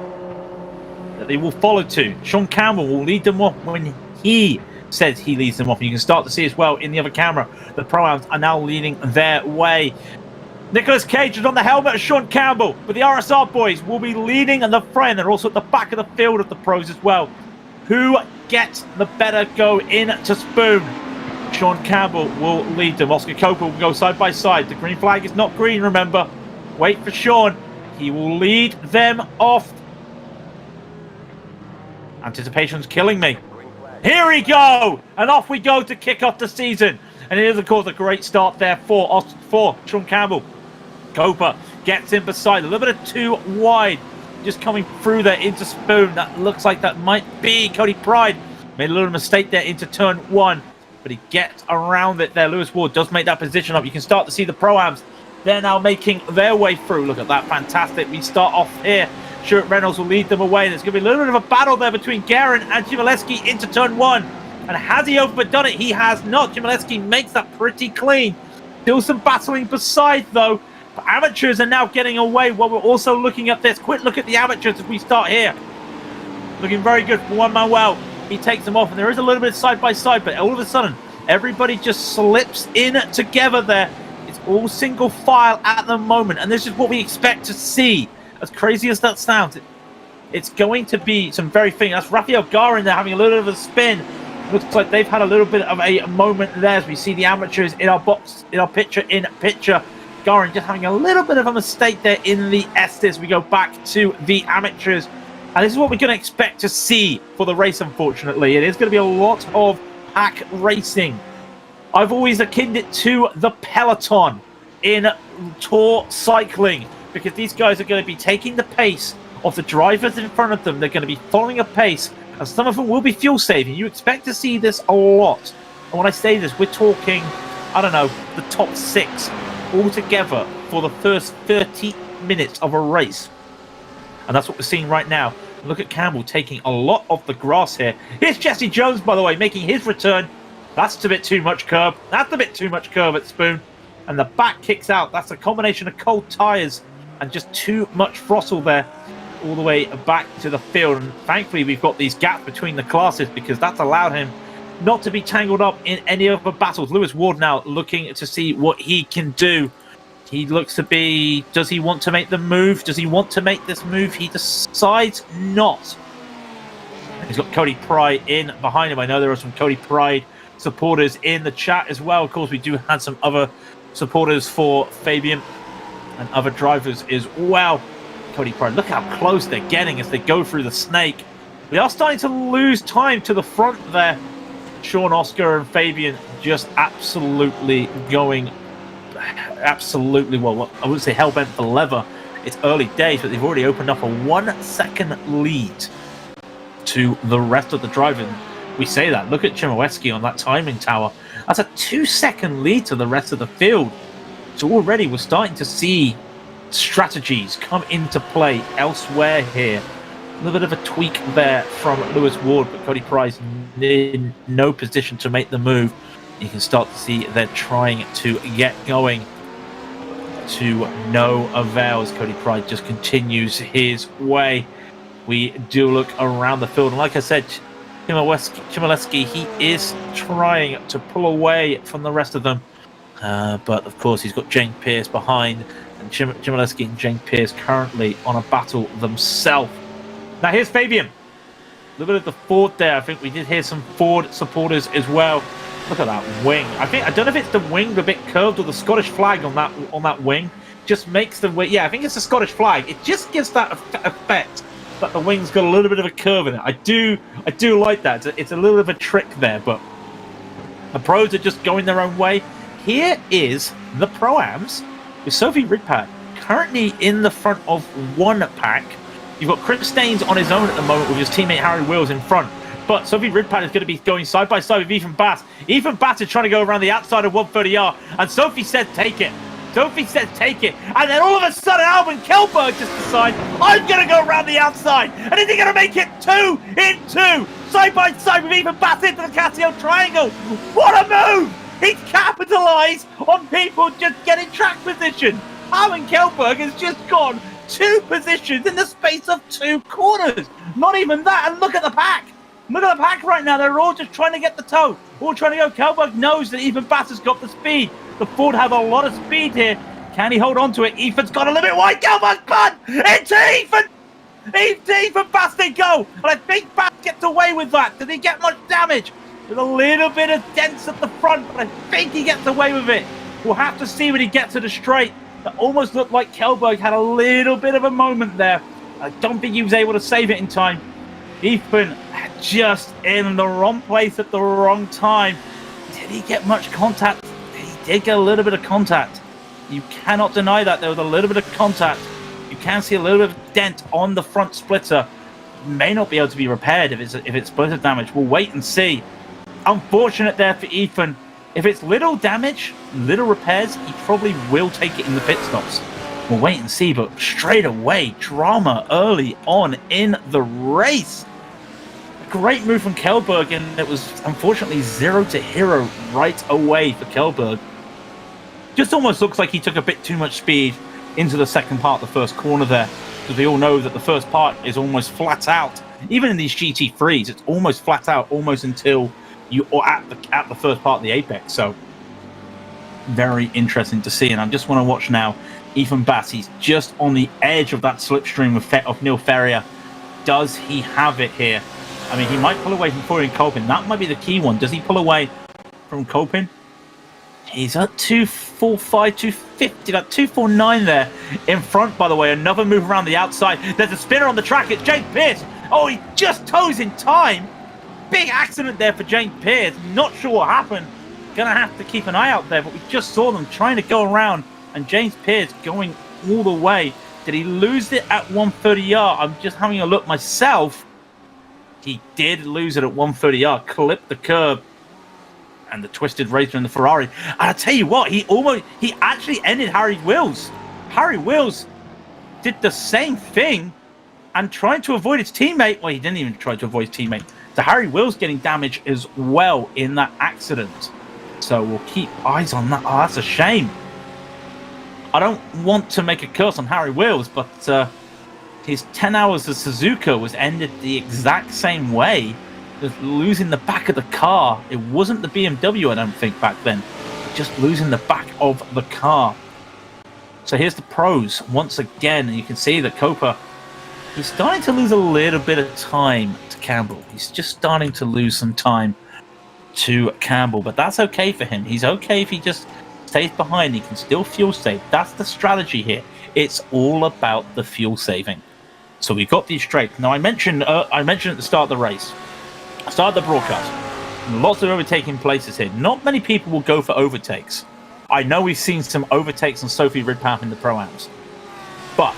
that they will follow to. Sean Campbell will lead them off when he says he leads them off. And you can start to see as well in the other camera, the Pro-Ams are now leading their way. Nicholas Cage is on the helmet of Sean Campbell, but the RSR boys will be leading the front. They're also at the back of the field of the pros as well. Who gets the better go into Spoon? Sean Campbell will lead them. Oscar Copa will go side by side. The green flag is not green, remember. Wait for Sean. He will lead them off. Anticipation's killing me. Here we go! And off we go to kick off the season. And it is, of course, a great start there for Sean Campbell. Copa gets in beside. A little bit of 2 wide. Just coming through there into Spoon. That looks like that might be Cody Pride. Made a little mistake there into turn 1. But he gets around it there. Lewis Ward does make that position up. You can start to see the Pro-Ams. They're now making their way through. Look at that. Fantastic. We start off here. Stuart Reynolds will lead them away. There's going to be a little bit of a battle there between Garin and Chmielewski into turn 1. And has he overdone it? He has not. Chmielewski makes that pretty clean. Still some battling beside, though. But amateurs are now getting away while we're also looking at this. Quick look at the amateurs as we start here. Looking very good for Juan Manuel. He takes them off. And there is a little bit of side-by-side. But all of a sudden, everybody just slips in together there. It's all single file at the moment, and this is what we expect to see. As crazy as that sounds, it's going to be some very things. That's Raphael Garin there having a little bit of a spin. Looks like they've had a little bit of a moment there as we see the amateurs in our box, in our picture. Garin just having a little bit of a mistake there in the Estes. We go back to the amateurs, and this is what we're going to expect to see for the race, unfortunately. It is going to be a lot of pack racing. I've always akined it to the peloton in tour cycling, because these guys are going to be taking the pace of the drivers in front of them. They're going to be following a pace, and some of them will be fuel saving. You expect to see this a lot. And when I say this, we're talking, I don't know, the top 6 altogether for the first 30 minutes of a race. And that's what we're seeing right now. Look at Campbell taking a lot of the grass here. Here's Jesse Jones, by the way, making his return. That's a bit too much curb. That's a bit too much curb at Spoon. And the back kicks out. That's a combination of cold tyres and just too much throttle there all the way back to the field. And thankfully, we've got these gaps between the classes, because that's allowed him not to be tangled up in any of the battles. Lewis Ward now looking to see what he can do. He looks to be... Does he want to make the move? Does he want to make this move? He decides not. He's got Cody Pride in behind him. I know there are some Cody Pride supporters in the chat as well. Of course, we do have some other supporters for Fabian and other drivers as well. Cody Pride, look how close they're getting as they go through the snake. We are starting to lose time to the front there. Sean, Oscar, and Fabian just absolutely going, well, I wouldn't say hell-bent for leather. It's early days, but they've already opened up a 1 second lead to the rest of the drivers. We say that. Look at Chimoweski on that timing tower. That's a 2-second lead to the rest of the field. So already we're starting to see strategies come into play elsewhere here. A little bit of a tweak there from Lewis Ward, but Cody Price in no position to make the move. You can start to see they're trying to get going to no avail as Cody Price just continues his way. We do look around the field, and like I said, Chmielewski, he is trying to pull away from the rest of them. But of course, he's got James Pierce behind, and Chmielewski and James Pierce currently on a battle themselves. Now here's Fabian. A little bit of the Ford there. I think we did hear some Ford supporters as well. Look at that wing. I don't know if it's the wing a bit curved or the Scottish flag on that wing. Just makes the wing. Yeah, I think it's the Scottish flag. It just gives that effect that the wing's got a little bit of a curve in it. I do like that. It's a little bit of a trick there, but the pros are just going their own way. Here is the Pro-Ams with Sophie Ridpad currently in the front of one pack. You've got Chris Staines on his own at the moment with his teammate Harry Wills in front. But Sophie Ridpad is going to be going side by side with Ethan Bass. Ethan Bass is trying to go around the outside of 130R, and Sophie said take it. Sophie said take it. And then all of a sudden, Alvin Kjellberg just decides, I'm going to go around the outside. And is he going to make it 2 in 2? Side by side with Ethan Bass into the Casio triangle. What a move! He's capitalised on people just getting track position. Alvin Kjellberg has just gone 2 positions in the space of 2 corners. Not even that. And look at the pack. Look at the pack right now. They're all just trying to get the toe. All trying to go. Kjellberg knows that Ethan Bass has got the speed. The Ford have a lot of speed here. Can he hold on to it? Ethan's got a little bit wide. Kjellberg's bun into Ethan. Ethan Bass they go. And I think Bass gets away with that. Did he get much damage? There's a little bit of dents at the front, but I think he gets away with it. We'll have to see when he gets to the straight. It almost looked like Kjellberg had a little bit of a moment there. I don't think he was able to save it in time. Ethan just in the wrong place at the wrong time. Did he get much contact? He did get a little bit of contact. You cannot deny that. There was a little bit of contact. You can see a little bit of dent on the front splitter. May not be able to be repaired if it's splitter damage. We'll wait and see. Unfortunate there for Ethan. If it's little damage, little repairs, he probably will take it in the pit stops. We'll wait and see, but straight away, drama early on in the race. A great move from Kjellberg, and it was unfortunately 0 to hero right away for Kjellberg. Just almost looks like he took a bit too much speed into the second part, the first corner there, because we all know that the first part is almost flat out. Even in these GT3s, it's almost flat out, almost until you are at the first part of the apex. So very interesting to see, and I just want to watch now Ethan Bass. He's just on the edge of that slipstream of Neil Ferrier. Does he have it here? I mean, he might pull away from Florian Kolpin. That might be the key one. Does he pull away from Kolpin? He's at 245, 250, about 249 there in front, by the way. Another move around the outside. There's a spinner on the track. It's James Pierce. Oh, he just toes in time. Big accident there for James Pierce. Not sure what happened. Gonna have to keep an eye out there, but we just saw them trying to go around, and James Pierce going all the way. Did he lose it at 130R? I'm just having a look myself. He did lose it at 130R, clipped the curb, and the twisted razor in the Ferrari. And I tell you what, he actually ended Harry Wills. Harry Wills did the same thing and tried to avoid his teammate. Well, he didn't even try to avoid his teammate. So Harry Wills getting damage as well in that accident. So we'll keep eyes on that. Oh, that's a shame. I don't want to make a curse on Harry Wills, but his 10 hours of Suzuka was ended the exact same way, just losing the back of the car. It wasn't the BMW, I don't think, back then. Just losing the back of the car. So here's the pros once again, and you can see that Copa, he's starting to lose a little bit of time to Campbell. He's just starting to lose some time to Campbell, but that's okay for him. He's okay if he just stays behind. He can still fuel save. That's the strategy here. It's all about the fuel saving. So we've got these straight. Now I mentioned at the start of the race, start of the broadcast, lots of overtaking places here. Not many people will go for overtakes. I know we've seen some overtakes on Sophie Ridpath in the Pro-Ams, but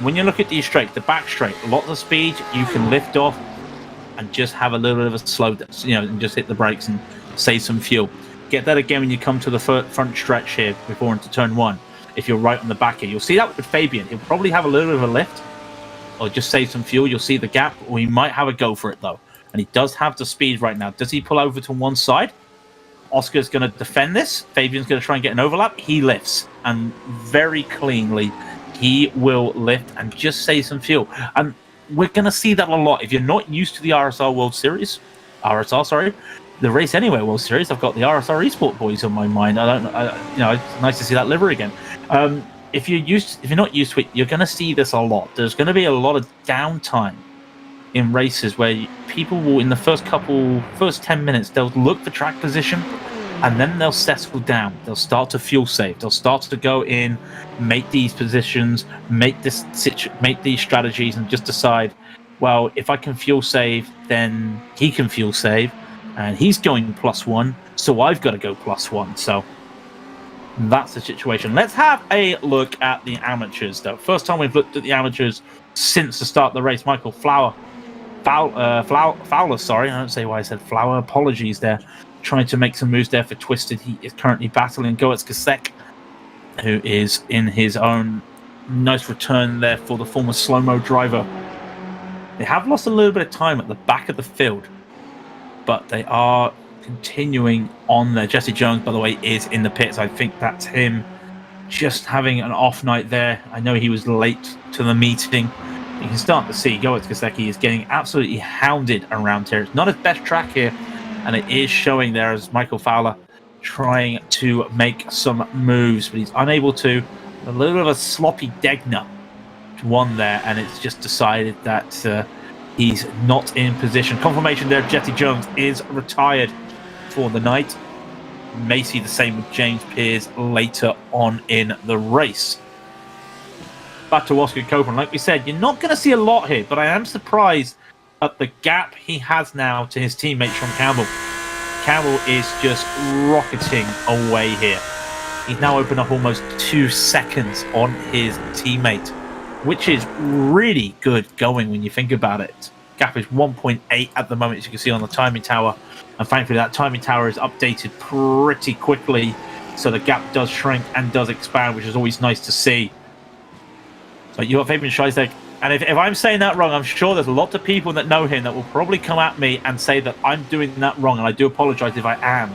when you look at these straight, the back straight, lots of speed, you can lift off. and just have a little bit of a slow, and just hit the brakes and save some fuel. Get that again when you come to the front stretch here before into turn 1. If you're right on the back here, you'll see that with Fabian. He'll probably have a little bit of a lift or just save some fuel. You'll see the gap, or he might have a go for it though. And he does have the speed right now. Does he pull over to one side? Oscar's going to defend this. Fabian's going to try and get an overlap. He lifts, and very cleanly he will lift and just save some fuel. And we're going to see that a lot. If you're not used to the the Race Anywhere World Series, I've got the RSR Esport boys on my mind. It's nice to see that livery again. If you're not used to it, you're going to see this a lot. There's going to be a lot of downtime in races where people will, in the first 10 minutes, they'll look for track position, and then they'll settle down. They'll start to fuel save. They'll start to go in, make these positions, make these strategies, and just decide, well, if I can fuel save, then he can fuel save, and he's going +1, so I've got to go +1. So that's the situation. Let's have a look at the amateurs, though. First time we've looked at the amateurs since the start of the race. Michael Fowler, sorry, I don't say why I said Flower. Apologies there. Trying to make some moves there for Twisted. He is currently battling Goetz Gasek, who is in his own nice return there for the former slow-mo driver. They have lost a little bit of time at the back of the field, but they are continuing on there. Jesse Jones, by the way, is in the pits. I think that's him just having an off night there. I know he was late to the meeting. You can start to see Goetz Gasecki is getting absolutely hounded around here. It's not his best track here, and it is showing there as Michael Fowler trying to make some moves, but he's unable to. A little bit of a sloppy Degner one there, and it's just decided that he's not in position. Confirmation there, Jesse Jones is retired for the night. May see the same with James Pearce later on in the race. Back to Oscar Copeland. Like we said, you're not going to see a lot here, but I am surprised at the gap he has now to his teammate Sean Campbell. Campbell is just rocketing away here. He's now opened up almost 2 seconds on his teammate, which is really good going when you think about it. Gap is 1.8 at the moment, as you can see on the timing tower. And thankfully, that timing tower is updated pretty quickly, so the gap does shrink and does expand, which is always nice to see. But you have Fabian Scheistek, and if I'm saying that wrong, I'm sure there's lots of people that know him that will probably come at me and say that I'm doing that wrong, and I do apologize if I am.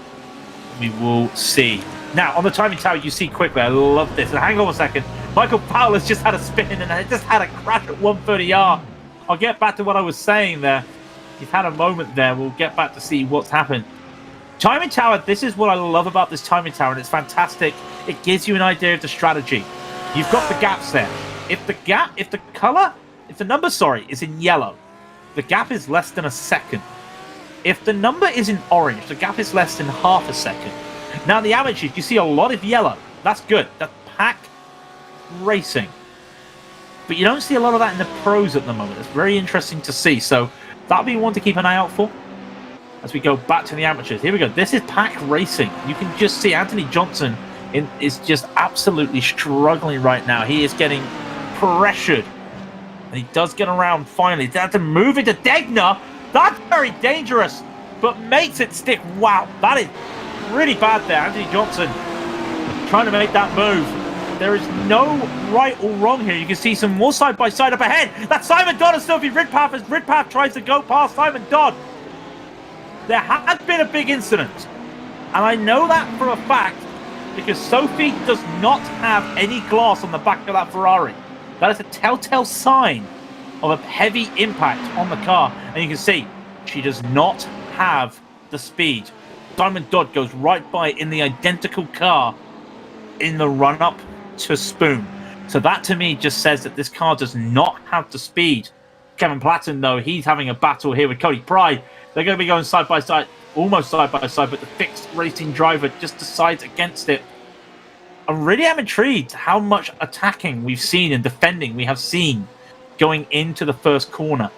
We will see. Now, on the timing tower, you see quickly, I love this. And hang on a second. Michael Fowler's just had a spin and it just had a crash at 130R. I'll get back to what I was saying there. He's had a moment there. We'll get back to see what's happened. Timing tower, this is what I love about this timing tower, and it's fantastic. It gives you an idea of the strategy. You've got the gaps there. If the number is in yellow, the gap is less than a second. If the number is in orange, the gap is less than half a second. Now, the amateurs, you see a lot of yellow. That's good. That's pack racing. But you don't see a lot of that in the pros at the moment. It's very interesting to see. So that'll be one to keep an eye out for as we go back to the amateurs. Here we go. This is pack racing. You can just see Anthony Johnson is just absolutely struggling right now. He is getting pressured. And he does get around finally. They have to move into Degner. That's very dangerous, but makes it stick. Wow, that is really bad there. Anthony Johnson trying to make that move. There is no right or wrong here. You can see some more side-by-side up ahead. That's Simon Dodd and Sophie Ridpath as Ridpath tries to go past Simon Dodd. There has been a big incident, and I know that for a fact because Sophie does not have any glass on the back of that Ferrari. That is a telltale sign of a heavy impact on the car, and you can see she does not have the speed. Simon Dodd goes right by in the identical car in the run-up to Spoon. So that to me just says that this car does not have the speed. Kevin Platten, though, he's having a battle here with Cody Pry. They're going to be going side by side, almost side by side, but the fixed racing driver just decides against it. I really am intrigued how much attacking we've seen and defending we have seen going into the first corner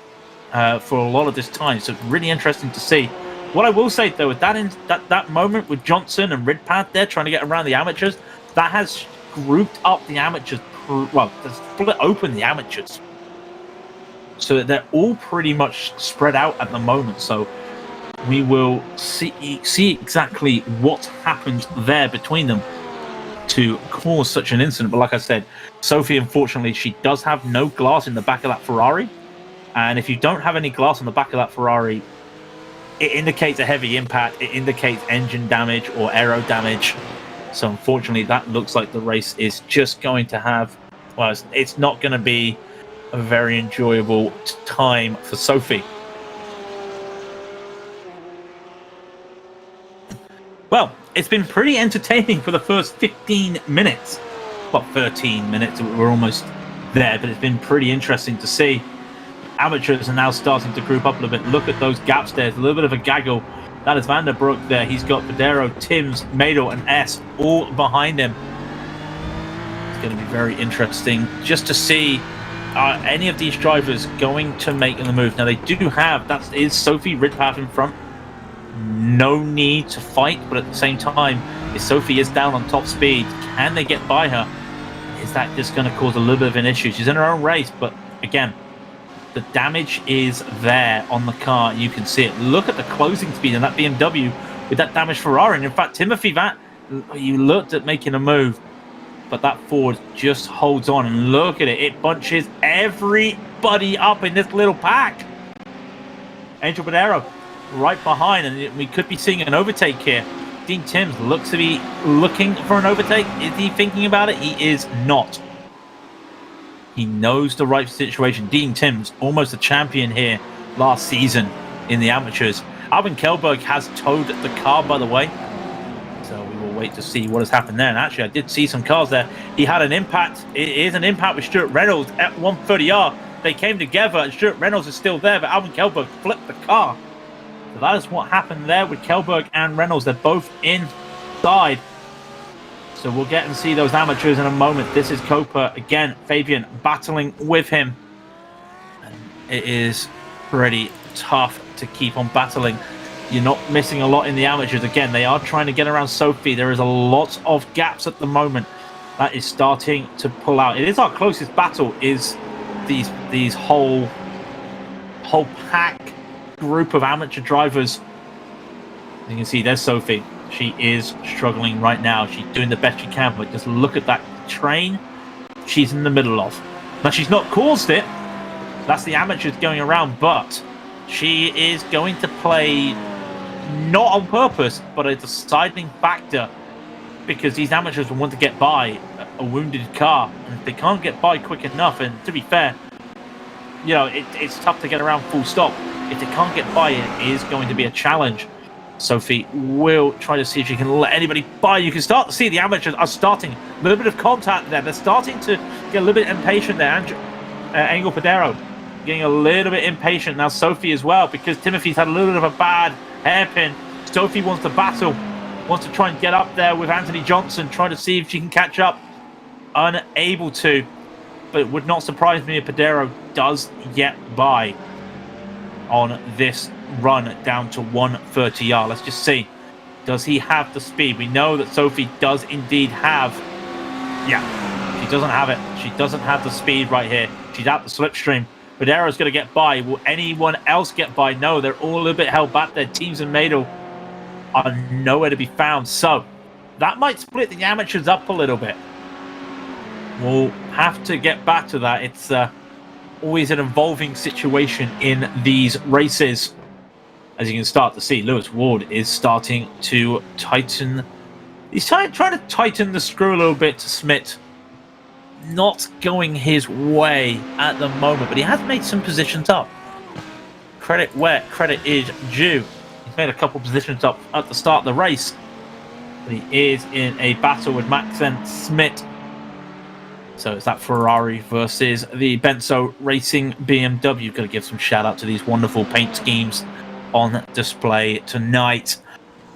for a lot of this time. So it's really interesting to see. What I will say, though, with that moment with Johnson and Ridpath there trying to get around the amateurs, that has grouped up the amateurs, has split open the amateurs. So they're all pretty much spread out at the moment. So we will see exactly what happened there between them to cause such an incident. But like I said, Sophie, unfortunately, she does have no glass in the back of that Ferrari. And if you don't have any glass on the back of that Ferrari, it indicates a heavy impact. It indicates engine damage or aero damage. So unfortunately, that looks like the race is just going to have, well, it's not going to be a very enjoyable time for Sophie. Well, it's been pretty entertaining for the first 15 minutes. Well, 13 minutes, we're almost there, but it's been pretty interesting to see. Amateurs are now starting to group up a little bit. Look at those gaps there. There's a little bit of a gaggle. That is Vanderbroek there. He's got Padero, Timms, Madel, and S all behind him. It's going to be very interesting just to see any of these drivers going to make the move. Now, they do have, that is Sophie Ridpath in front. No need to fight, but at the same time, if Sophie is down on top speed, can they get by her? Is that just going to cause a little bit of an issue? She's in her own race, but again, the damage is there on the car. You can see it. Look at the closing speed in that BMW with that damaged Ferrari. And in fact, Timothy, that you looked at making a move, but that Ford just holds on. And look at it. It bunches everybody up in this little pack. Angel Padero right behind, and we could be seeing an overtake here. Dean Timms looks to be looking for an overtake. Is he thinking about it? He is not. He knows the right situation. Dean Timms, almost a champion here last season in the amateurs. Alvin Kelberg has towed the car, by the way. So we will wait to see what has happened there. And actually, I did see some cars there. He had an impact. It is an impact with Stuart Reynolds at 130R. They came together, and Stuart Reynolds is still there, but Alvin Kelberg flipped the car. So that is what happened there with Kelberg and Reynolds. They're both inside. So we'll get and see those amateurs in a moment. This is Copa again. Fabian battling with him. And it is pretty tough to keep on battling. You're not missing a lot in the amateurs. Again, they are trying to get around Sophie. There is a lot of gaps at the moment. That is starting to pull out. It is our closest battle. Is these whole pack group of amateur drivers. You can see there's Sophie. She is struggling right now. She's doing the best she can, but just look at that train she's in the middle of. Now, she's not caused it. That's the amateurs going around, but she is going to play not on purpose, but a deciding factor, because these amateurs will want to get by a wounded car, and if they can't get by quick enough, and to be fair, you know, it's tough to get around full stop. If they can't get by, it is going to be a challenge. Sophie will try to see if she can let anybody by. You can start to see the amateurs are starting a little bit of contact there. They're starting to get a little bit impatient there. Angel Padero getting a little bit impatient now. Sophie as well, because Timothy's had a little bit of a bad hairpin. Sophie wants to battle, wants to try and get up there with Anthony Johnson, trying to see if she can catch up. Unable to, but it would not surprise me if Padero does get by on this run down to 130R. Let's just see. Does he have the speed? We know that Sophie does indeed have... Yeah, she doesn't have it. She doesn't have the speed right here. She's out the slipstream. Padero's going to get by. Will anyone else get by? No, they're all a little bit held back. Their teams and Madel are nowhere to be found. So that might split the amateurs up a little bit. We'll have to get back to that. It's always an evolving situation in these races. As you can start to see, Lewis Ward is starting to tighten. He's trying to tighten the screw a little bit to Smith. Not going his way at the moment, but he has made some positions up. Credit where credit is due. He's made a couple positions up at the start of the race. But he is in a battle with Maxen Smith. So it's that Ferrari versus the Benzo Racing BMW. Got to give some shout out to these wonderful paint schemes on display tonight.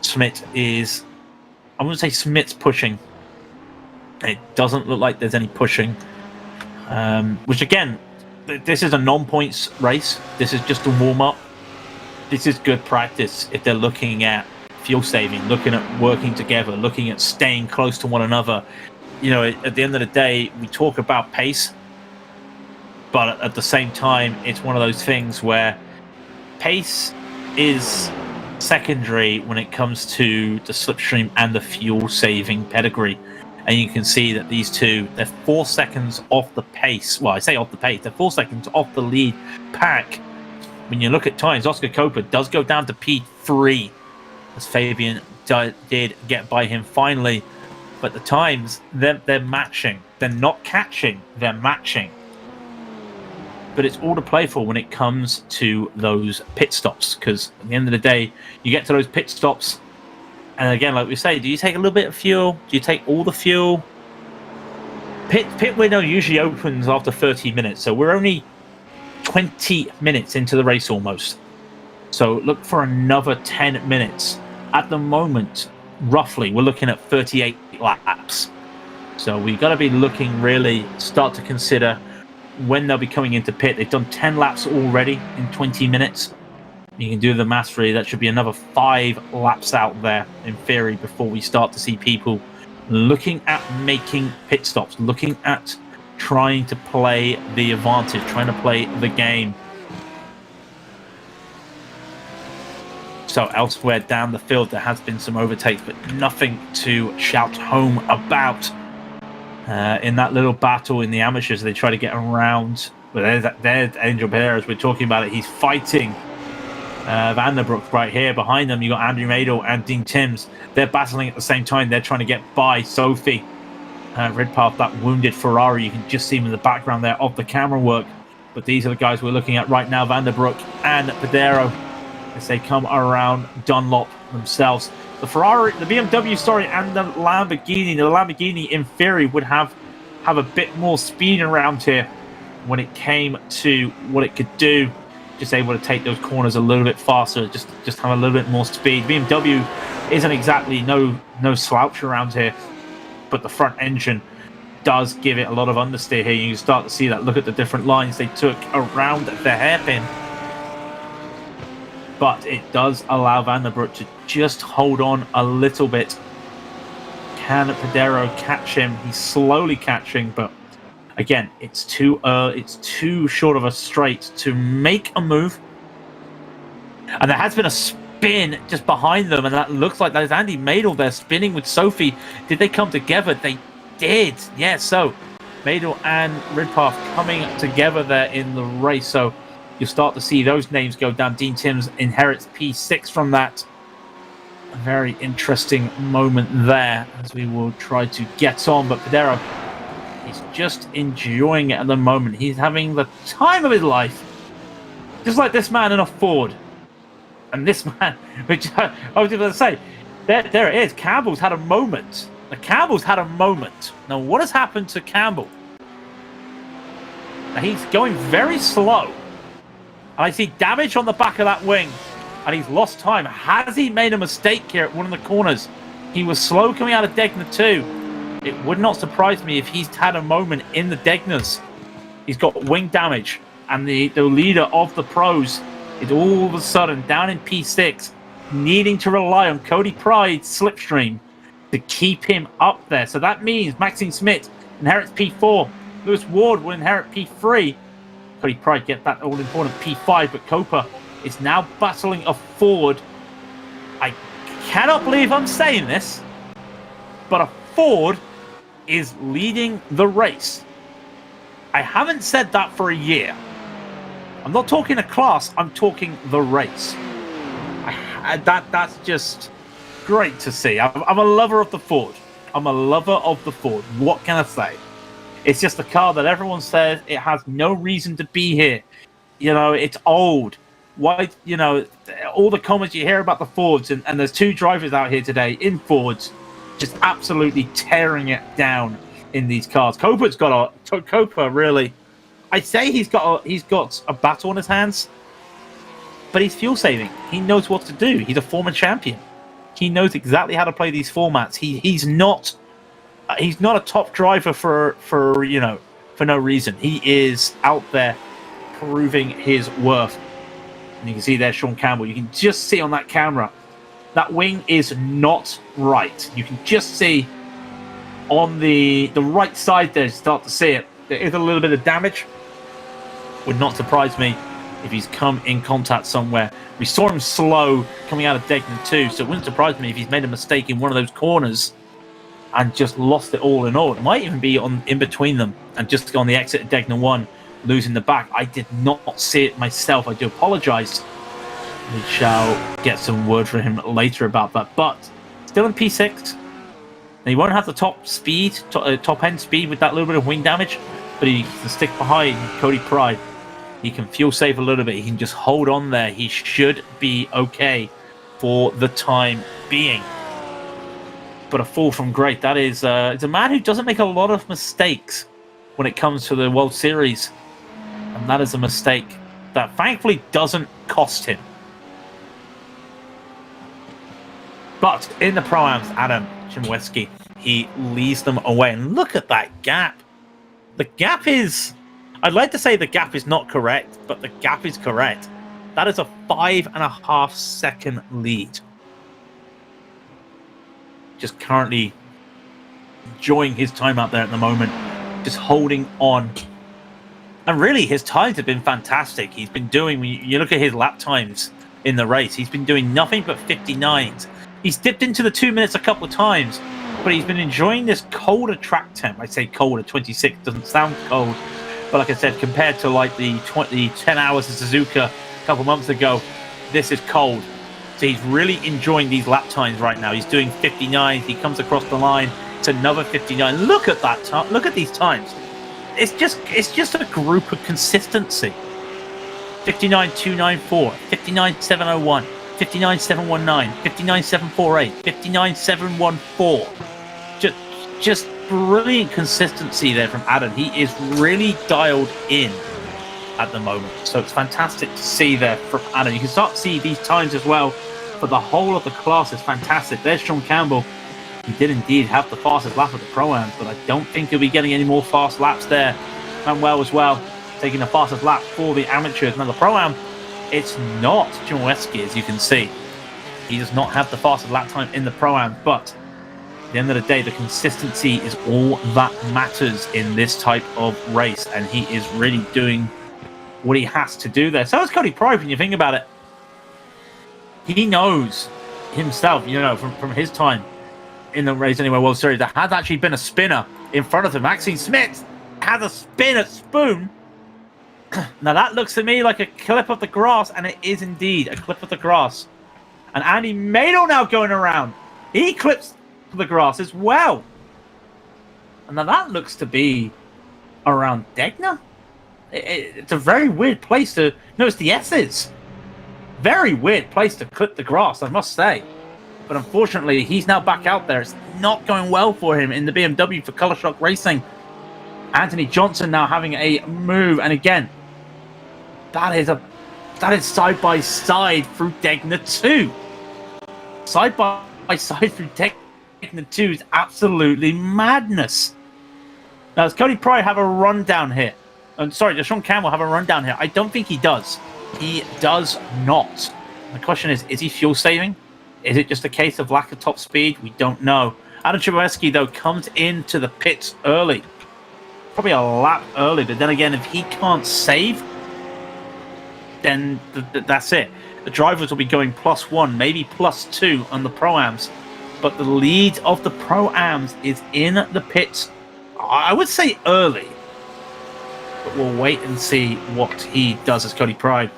Smith is, I wouldn't say Smith's pushing. It doesn't look like there's any pushing. Which again, this is a non-points race. This is just a warm-up. This is good practice if they're looking at fuel saving, looking at working together, looking at staying close to one another. You know, at the end of the day, we talk about pace. But at the same time, it's one of those things where pace is secondary when it comes to the slipstream and the fuel saving pedigree. And you can see that these two, they're 4 seconds off the pace. Well, I say off the pace, they're 4 seconds off the lead pack. When you look at times, Oscar Copa does go down to P3, as Fabian did get by him finally. But the times, they're matching. They're not catching, they're matching. But it's all to play for when it comes to those pit stops, because at the end of the day, you get to those pit stops, and again, like we say, do you take a little bit of fuel? Do you take all the fuel? Pit window usually opens after 30 minutes, so we're only 20 minutes into the race almost. So look for another 10 minutes. At the moment, roughly, we're looking at 38 laps. So we've got to be looking really, start to consider when they'll be coming into pit. They've done 10 laps already in 20 minutes. You can do the maths really. That should be another 5 laps out there in theory before we start to see people looking at making pit stops, looking at trying to play the advantage, trying to play the game. So elsewhere down the field, there has been some overtakes, but nothing to shout home about. In that little battle in the amateurs, they try to get around. But there's Angel Perez. We're talking about it. He's fighting Vanderbroek right here. Behind them, you got Andrew Madel and Dean Timms. They're battling at the same time. They're trying to get by Sophie Ridpath, that wounded Ferrari. You can just see him in the background there of the camera work. But these are the guys we're looking at right now, Vanderbroek and Pedero, as they come around Dunlop themselves. The Ferrari, the BMW, sorry, and the Lamborghini in theory would have a bit more speed around here when it came to what it could do. Just able to take those corners a little bit faster, just have a little bit more speed. BMW isn't exactly no slouch around here, but the front engine does give it a lot of understeer here. You can start to see that. Look at the different lines they took around the hairpin. But it does allow Vanderbroek to just hold on a little bit. Can Pedero catch him? He's slowly catching, but again, it's too short of a straight to make a move. And there has been a spin just behind them, and that looks like there's Andy Madel there spinning with Sophie. Did they come together? They did. Yeah, so Madel and Ridpath coming together there in the race. So you'll start to see those names go down. Dean Timms inherits P6 from that. A very interesting moment there as we will try to get on. But Pedero, he's just enjoying it at the moment. He's having the time of his life. Just like this man in a Ford. And this man, which I was going to say, there it is. Campbell's had a moment. Campbell's had a moment. Now, what has happened to Campbell? Now, he's going very slow. And I see damage on the back of that wing. And he's lost time. Has he made a mistake here at one of the corners? He was slow coming out of Degner 2. It would not surprise me if he's had a moment in the Degners. He's got wing damage. And the leader of the pros is all of a sudden down in P6, needing to rely on Cody Pride's slipstream to keep him up there. So that means Maxine Smith inherits P4. Lewis Ward will inherit P3. Cody Pride get that all-important P5, but Copa is now battling a Ford. I cannot believe I'm saying this, but a Ford is leading the race. I haven't said that for a year. I'm not talking a class, I'm talking the race. That's just great to see. I'm a lover of the Ford. I'm a lover of the Ford. What can I say? It's just a car that everyone says it has no reason to be here. You know, it's old. Why, you know, all the comments you hear about the Fords, and there's 2 drivers out here today in Fords just absolutely tearing it down in these cars. Copa really, I'd say he's got a battle on his hands, but he's fuel saving. He knows what to do. He's a former champion. He knows exactly how to play these formats. He's not a top driver for no reason. He is out there proving his worth. And you can see there Sean Campbell. You can just see on that camera that wing is not right. You can just see on the right side there, start to see it. There is a little bit of damage. Would not surprise me if he's come in contact somewhere. We saw him slow coming out of Degner 2, so it wouldn't surprise me if he's made a mistake in one of those corners and just lost it all in all. It might even be on in between them and just on the exit of Degner 1, losing the back. I did not see it myself. I do apologise. We shall get some word from him later about that. But still in P6. And he won't have the top speed, top end speed with that little bit of wing damage, but he can stick behind Cody Pride. He can fuel save a little bit. He can just hold on there. He should be okay for the time being. But a fall from great. That is, it's a man who doesn't make a lot of mistakes when it comes to the World Series. And that is a mistake that thankfully doesn't cost him. But in the Pro-Ams, Adam Chimweski, he leads them away. And look at that gap. The gap is... I'd like to say the gap is not correct, but the gap is correct. That is a 5.5 second lead. Just currently enjoying his time out there at the moment. Just holding on. And really, his times have been fantastic. He's been doing, when you look at his lap times in the race, he's been doing nothing but 59s. He's dipped into the 2 minutes a couple of times, but he's been enjoying this colder track temp. I say colder, 26 doesn't sound cold. But like I said, compared to like the 10 hours of Suzuka a couple months ago, this is cold. So he's really enjoying these lap times right now. He's doing 59s. He comes across the line. It's another 59. Look at that. Look at these times. It's just a group of consistency. 59.294, 59.701, 59.719, 59.748, 59.714. Just brilliant consistency there from Adam. He is really dialed in at the moment. So it's fantastic to see there from Adam. You can start to see these times as well for the whole of the class is fantastic. There's Sean Campbell. He did indeed have the fastest lap of the Pro-Ams, but I don't think he'll be getting any more fast laps there. Manuel as well, taking the fastest lap for the amateurs. Now the Pro-Am, it's not Chimweski, as you can see. He does not have the fastest lap time in the Pro-Am, but at the end of the day, the consistency is all that matters in this type of race, and he is really doing what he has to do there. So is Cody Pride, when you think about it. He knows himself, you know, from his time in the Race Anywhere World Series, there has actually been a spinner in front of him. Maxine Smith has a spin at Spoon. Now that looks to me like a clip of the grass, and it is indeed a clip of the grass. And Andy Madel now going around. He clips the grass as well. And now that looks to be around Degner. It's a very weird place to notice the S's. Very weird place to clip the grass, I must say. But unfortunately, he's now back out there. It's not going well for him in the BMW for Color Shock Racing. Anthony Johnson now having a move, and again, that is side by side through Degner 2. Side by side through Degner 2 is absolutely madness. Now, does Cody Pride have a rundown here? I'm sorry, does Sean Campbell have a rundown here? I don't think he does. He does not. The question is he fuel saving? Is it just a case of lack of top speed? We don't know. Adam Chimweski, though, comes into the pits early. Probably a lap early, but then again, if he can't save, then that's it. The drivers will be going +1, maybe +2 on the Pro-Ams. But the lead of the Pro-Ams is in the pits, I would say early. But we'll wait and see what he does as Cody Pride.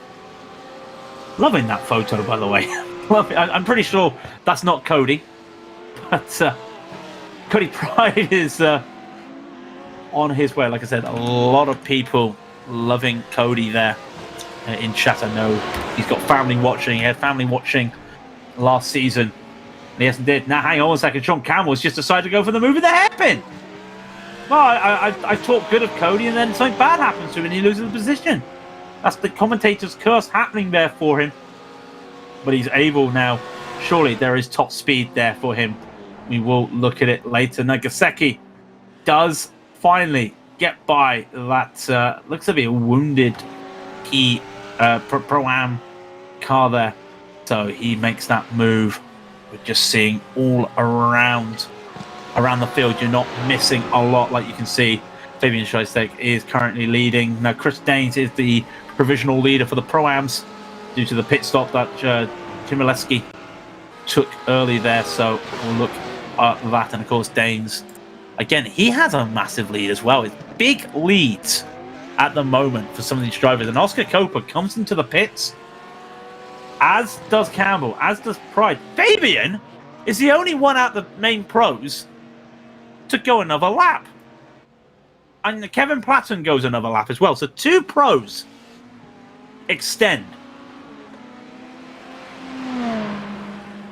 Loving that photo, by the way. I'm pretty sure that's not Cody. But Cody Pride is on his way. Like I said, a lot of people loving Cody there in chat. I know he's got family watching. He had family watching last season. And yes, indeed. Now, hang on a second. Sean Campbell's just decided to go for the move of the hairpin. Well, I talk good of Cody, and then something bad happens to him, and he loses the position. That's the commentator's curse happening there for him. But he's able now. Surely there is top speed there for him. We will look at it later. Nagasaki does finally get by that. Looks to be a wounded Pro-Am car there. So he makes that move. We're just seeing all around the field. You're not missing a lot, like you can see. Fabian Scheistek is currently leading. Now, Chris Danes is the provisional leader for the Pro-Ams due to the pit stop that Chmielewski took early there. So we'll look at that. And, of course, Danes, again, he has a massive lead as well. It's big leads at the moment for some of these drivers. And Oscar Copa comes into the pits, as does Campbell, as does Pride. Fabian is the only one out the main pros to go another lap. And Kevin Platten goes another lap as well. So 2 pros extend.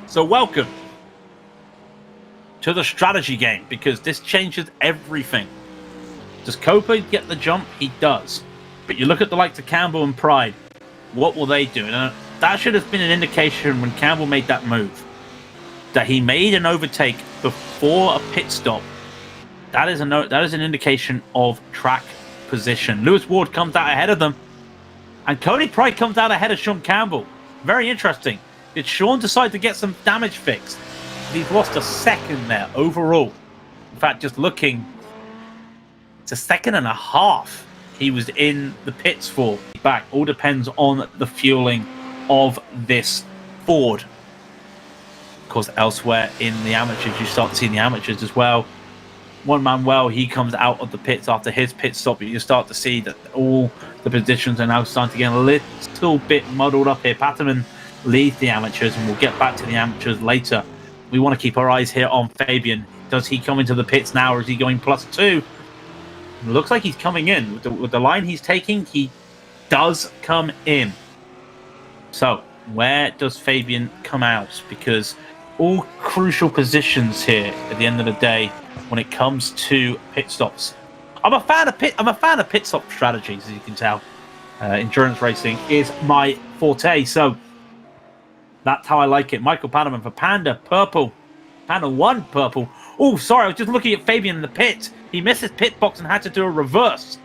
So welcome to the strategy game, because this changes everything. Does Copa get the jump? He does. But you look at the likes of Campbell and Pride. What will they do? And that should have been an indication when Campbell made that move, that he made an overtake before a pit stop. That is an indication of track position. Lewis Ward comes out ahead of them, and Cody Pride comes out ahead of Sean Campbell. Very interesting. Did Sean decide to get some damage fixed? He's lost a second there overall. In fact, just looking, it's a second and a half he was in the pits for. Back, all depends on the fueling of this Ford. Of course, elsewhere in the amateurs, you start to see the amateurs as well. One Manuel, he comes out of the pits after his pit stop. You start to see that all the positions are now starting to get a little bit muddled up here. Patterman leads the amateurs, and we'll get back to the amateurs later. We want to keep our eyes here on Fabian. Does he come into the pits now, or is he going +2? It looks like he's coming in. With the line he's taking, he does come in. So, where does Fabian come out? Because all crucial positions here at the end of the day when it comes to pit stops. I'm a fan of pit stop strategies, as you can tell. Endurance racing is my forte, so that's how I like it. Michael Pannerman for Panda Purple. Panda 1 Purple. Oh, sorry, I was just looking at Fabian in the pit. He missed his pit box and had to do a reverse.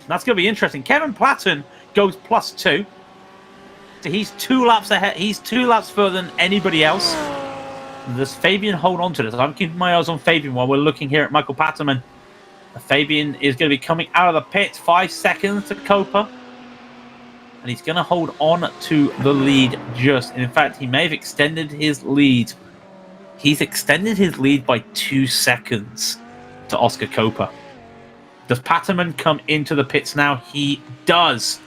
That's going to be interesting. Kevin Platten goes +2. So he's 2 laps ahead. He's 2 laps further than anybody else. Does Fabian hold on to this? I'm keeping my eyes on Fabian while we're looking here at Michael Patterman. Fabian is going to be coming out of the pits. 5 seconds to Copa. And he's going to hold on to the lead just. And in fact, he may have extended his lead. He's extended his lead by 2 seconds to Oscar Copa. Does Patterman come into the pits now? He does.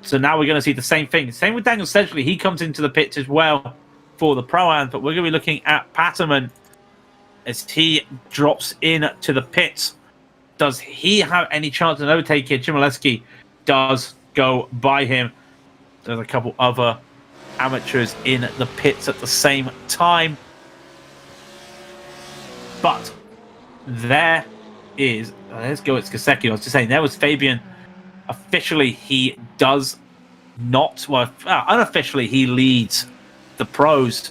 So now we're going to see the same thing. Same with Daniel Sedgley. He comes into the pits as well for the Pro-Am, but we're going to be looking at Patterman as he drops into the pits. Does he have any chance of an overtake here? Chmielewski does go by him. There's a couple other amateurs in the pits at the same time. But there is, let's go, it's Kaseki. I was just saying, there was Fabian. Officially, he does not, well, unofficially, he leads the pros,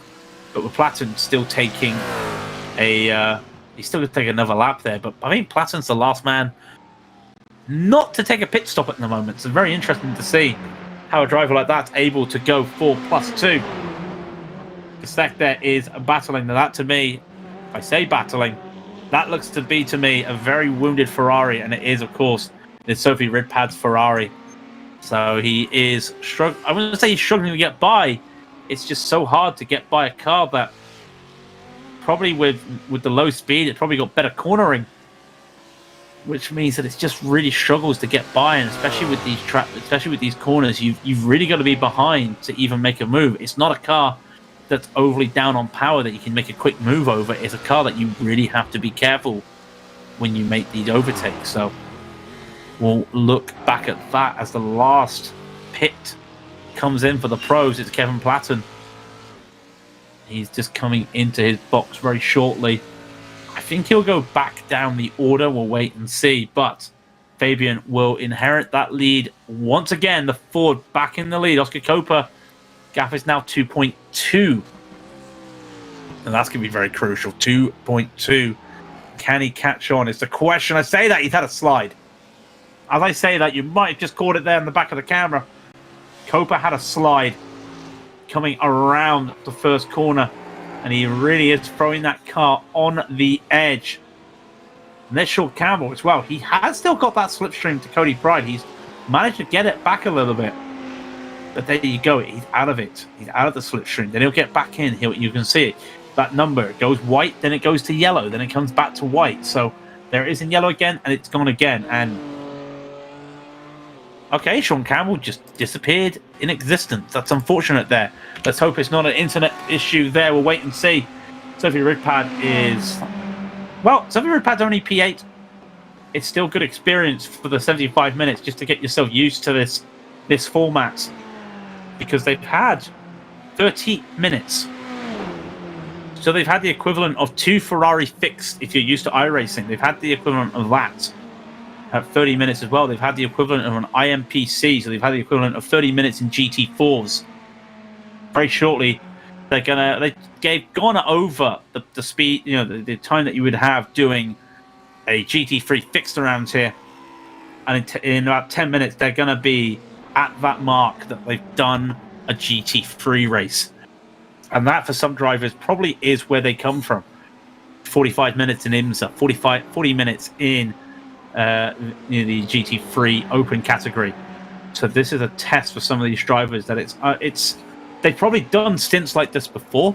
but with Platten still taking he's still going to take another lap there. But I mean, Platten's the last man not to take a pit stop at the moment. So very interesting to see how a driver like that's able to go for +2. Kasek there is battling. Now that, to me, if I say battling, that looks to be, to me, a very wounded Ferrari, and it is, of course, the Sophie Ridpad's Ferrari. So he is struggling. I wouldn't say he's struggling to get by. It's just so hard to get by a car that probably with the low speed, it probably got better cornering, which means that it just really struggles to get by. And especially with these corners, you've really got to be behind to even make a move. It's not a car that's overly down on power that you can make a quick move over. It's a car that you really have to be careful when you make these overtakes. So we'll look back at that as the last pit comes in for the pros. It's Kevin Platten. He's just coming into his box very shortly. I think he'll go back down the order. We'll wait and see. But Fabian will inherit that lead once again. The Ford back in the lead. Oscar Copa gap is now 2.2. And that's going to be very crucial. 2.2. Can he catch on? It's the question. I say that he's had a slide. As I say that, you might have just caught it there in the back of the camera. Copa had a slide coming around the first corner, and he really is throwing that car on the edge. And there's Sean Campbell as well. He has still got that slipstream to Cody Pride. He's managed to get it back a little bit. But there you go. He's out of it. He's out of the slipstream. Then he'll get back in. You can see it. That number goes white, then it goes to yellow, then it comes back to white. So there it is in yellow again, and it's gone again. And okay, Sean Campbell just disappeared in existence. That's unfortunate there. Let's hope it's not an internet issue there. We'll wait and see. Sophie Ridpad is... Well, Sophie Ridpad's only P8. It's still good experience for the 75 minutes just to get yourself used to this format. Because they've had 30 minutes. So they've had the equivalent of 2 Ferrari fixed if you're used to iRacing. They've had the equivalent of that at 30 minutes as well. They've had the equivalent of an IMPC, so they've had the equivalent of 30 minutes in GT4s. Very shortly, they've gone over the speed, the time that you would have doing a GT3 fixed around here. And in about 10 minutes, they're going to be at that mark that they've done a GT3 race. And that, for some drivers, probably is where they come from. 45 minutes in IMSA, 40 minutes in the GT3 open category. So this is a test for some of these drivers that they've probably done stints like this before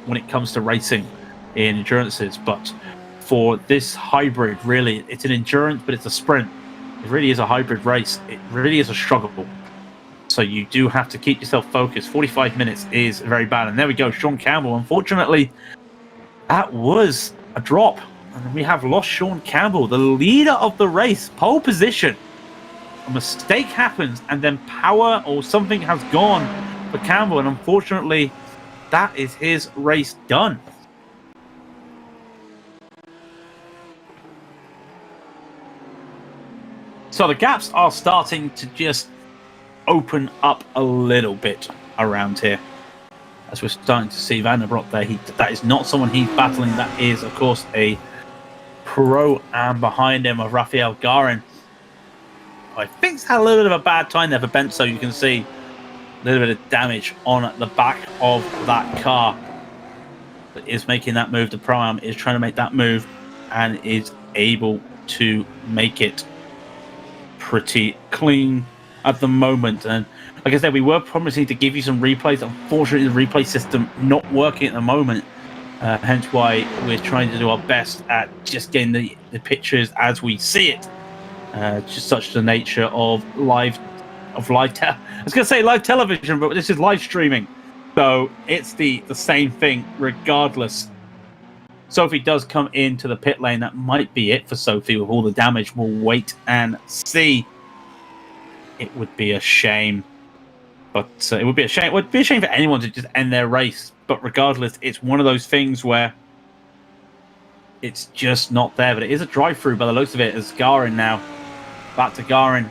when it comes to racing in endurances. But for this hybrid, really, it's an endurance, but it's a sprint. It really is a hybrid race. It really is a struggle. So you do have to keep yourself focused. 45 minutes is very bad. And there we go, Sean Campbell. Unfortunately, that was a drop. And we have lost Sean Campbell, the leader of the race. Pole position. A mistake happens, and then power or something has gone for Campbell. And unfortunately, that is his race done. So the gaps are starting to just open up a little bit around here, as we're starting to see Van der Broek there. That is not someone he's battling. That is, of course, a pro-am behind him of Rafael Garin. I think he's had a little bit of a bad time there for Benzo. You can see a little bit of damage on the back of that car. But is making that move. The pro-am is trying to make that move and is able to make it pretty clean at the moment. And like I said, we were promising to give you some replays. Unfortunately, the replay system not working at the moment, hence why we're trying to do our best at just getting the pictures as we see it. Just such the nature of live I was going to say live television, but this is live streaming, so it's the same thing regardless. Sophie does come into the pit lane. That might be it for Sophie with all the damage. We'll wait and see. It would be a shame. But it would be a shame. It would be a shame for anyone to just end their race. But regardless, it's one of those things where it's just not there. But it is a drive-through by the looks of it. As Garin now. Back to Garin.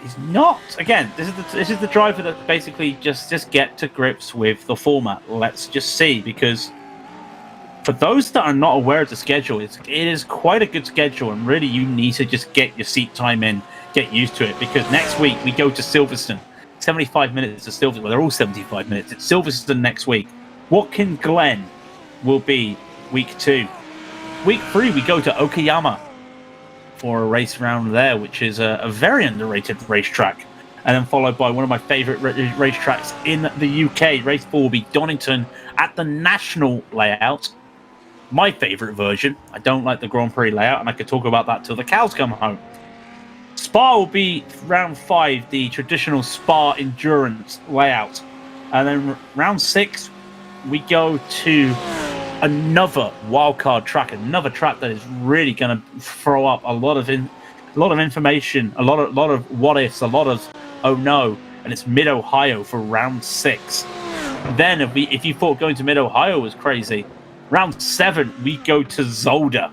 He's not. Again, this is the driver that basically just get to grips with the format. Let's just see. Because for those that are not aware of the schedule, it is quite a good schedule. And really, you need to just get your seat time in. Get used to it, because next week we go to Silverstone. 75 minutes to Silverstone. Well, they're all 75 minutes. It's Silverstone next week. Watkin Glen will be week 2. Week 3 we go to Okayama for a race round there, which is a very underrated racetrack. And then followed by one of my favourite racetracks in the UK. Race 4 will be Donington at the national layout. My favourite version. I don't like the Grand Prix layout, and I could talk about that till the cows come home. Spa will be round 5, the traditional Spa endurance layout. And then round 6, we go to another wildcard track, another track that is really going to throw up a lot of information, a lot of what ifs, a lot of oh no, and it's Mid Ohio for round 6. Then if you thought going to Mid Ohio was crazy, round 7 we go to Zolder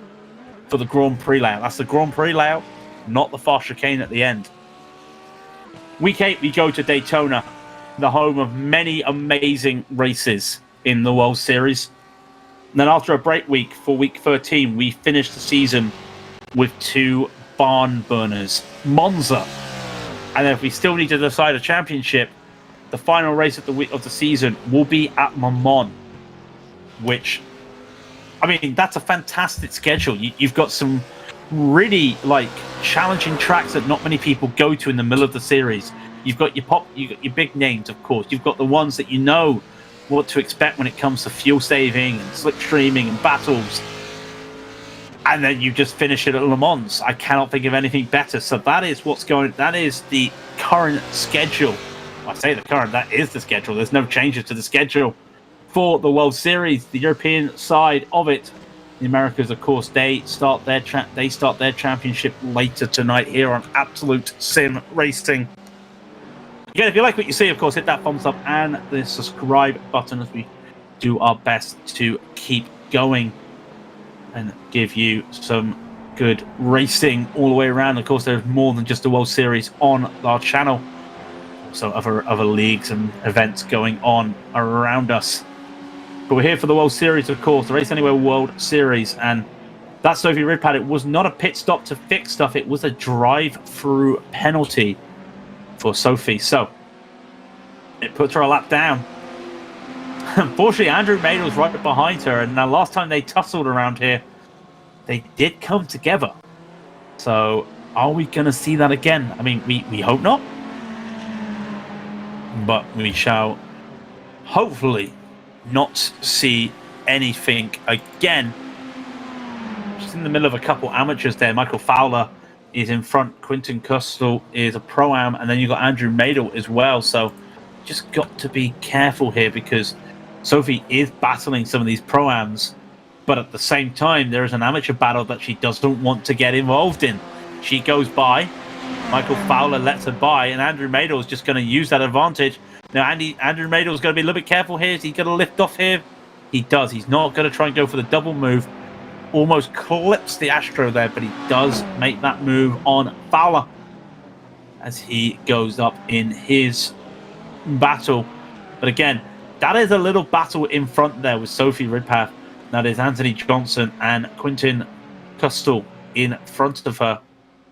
for the Grand Prix layout. That's the Grand Prix layout, not the fast chicane at the end. Week 8 we go to Daytona, the home of many amazing races in the World Series. And then after a break week for week 13, we finish the season with 2 barn burners. Monza. And then if we still need to decide a championship, the final race of the season will be at Le Mans, which I mean, that's a fantastic schedule. You've got some really challenging tracks that not many people go to in the middle of the series. You've got your big names, of course. You've got the ones that you know what to expect when it comes to fuel saving and slipstreaming and battles. And then you just finish it at Le Mans. I cannot think of anything better. So that is that is the current schedule. I say the current, that is the schedule. There's no changes to the schedule for the World Series. The European side of it, the Americas, of course, they start their championship later tonight here on Absolute Sim Racing. Again, if you like what you see, of course, hit that thumbs up and the subscribe button as we do our best to keep going and give you some good racing all the way around. Of course, there's more than just the World Series on our channel. Also, other leagues and events going on around us. But we're here for the World Series, of course, the Race Anywhere World Series. And that Sophie Ridpad, it was not a pit stop to fix stuff. It was a drive-through penalty for Sophie. So it puts her a lap down. Unfortunately, Andrew Maidel was right behind her. And the last time they tussled around here, they did come together. So are we going to see that again? I mean, we hope not. But we shall hopefully not see anything again. Just in the middle of a couple amateurs there. Michael Fowler is in front. Quinton Custel is a pro-am. And then you've got Andrew Maidel as well. So just got to be careful here because Sophie is battling some of these pro-ams. But at the same time, there is an amateur battle that she doesn't want to get involved in. She goes by. Michael Fowler lets her by. And Andrew Maidel is just going to use that advantage. Now, Andrew Maidel is going to be a little bit careful here. Is he going to lift off here? He does. He's not going to try and go for the double move. Almost clips the Astro there, but he does make that move on Fowler as he goes up in his battle. But again, that is a little battle in front there with Sophie Ridpath. That is Anthony Johnson and Quinton Custel in front of her.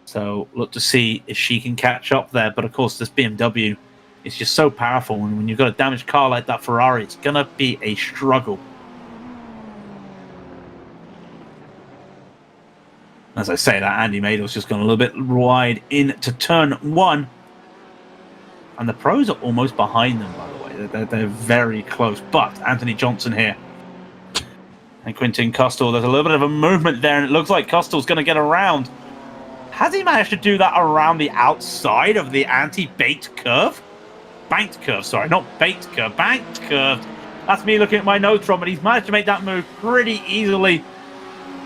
So look to see if she can catch up there. But of course, this BMW is just so powerful. And when you've got a damaged car like that Ferrari, it's going to be a struggle. As I say that, Andy Maidel's just gone a little bit wide into turn one. And the pros are almost behind them, by the way. They're very close. But Anthony Johnson here. And Quinton Custel, there's a little bit of a movement there. And it looks like Custel's going to get around. Has he managed to do that around the outside of the anti-banked curve? Banked curve, sorry. Not baked curve. Banked curve. That's me looking at my notes wrong. But he's managed to make that move pretty easily.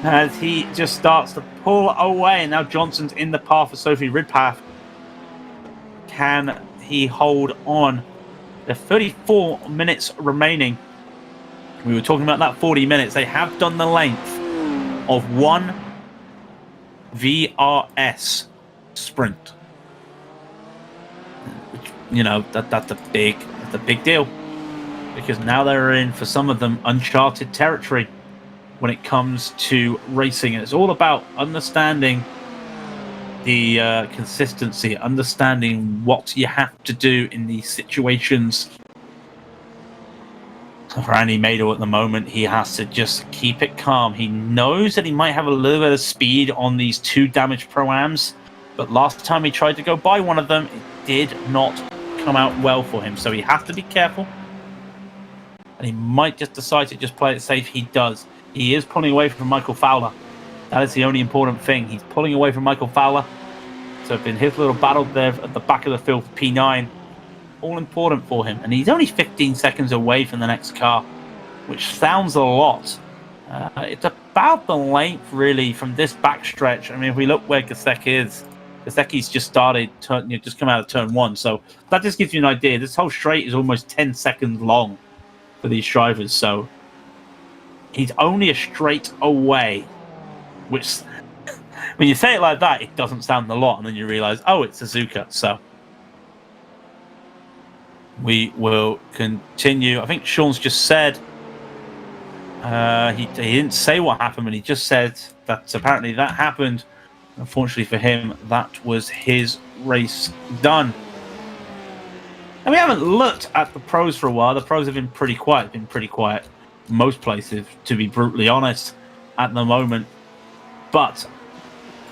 As he just starts to pull away. And now Johnson's in the path of Sophie Ridpath. Can he hold on? There are 34 minutes remaining. We were talking about that 40 minutes. They have done the length of one VRS sprint. Which, you know, that's a big deal. Because now they're in, for some of them, uncharted territory when it comes to racing. And it's all about understanding the consistency, understanding what you have to do in these situations. For Andy Maidel at the moment, he has to just keep it calm. He knows that he might have a little bit of speed on these two damaged Pro-Ams, but last time he tried to go by one of them, it did not come out well for him. So he has to be careful. And he might just decide to just play it safe. He does. He is pulling away from Michael Fowler. That is the only important thing. He's pulling away from Michael Fowler. So in his little battle there at the back of the field for P9, all important for him. And he's only 15 seconds away from the next car, which sounds a lot. It's about the length, really, from this backstretch. I mean, if we look where Gasek is, Gaseki's just just come out of turn one. So that just gives you an idea. This whole straight is almost 10 seconds long for these drivers. So he's only a straight away, which, when you say it like that, it doesn't sound a lot. And then you realize, oh, it's Suzuka. So we will continue. I think Sean's just said, he didn't say what happened, but he just said that apparently that happened. Unfortunately for him, that was his race done. And we haven't looked at the pros for a while. The pros have been pretty quiet. most places, to be brutally honest, at the moment. But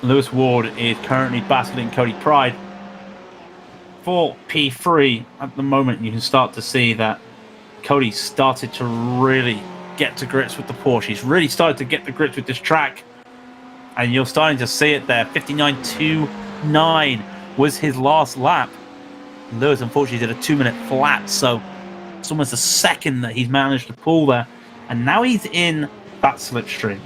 Lewis Ward is currently battling Cody Pride for P3 at the moment. You can start to see that Cody started to really get to grips with the Porsche. He's really started to get to grips with this track. And you're starting to see it there. 59.29 was his last lap. Lewis, unfortunately, did a 2-minute flat. So it's almost a second that he's managed to pull there. And now he's in that slipstream.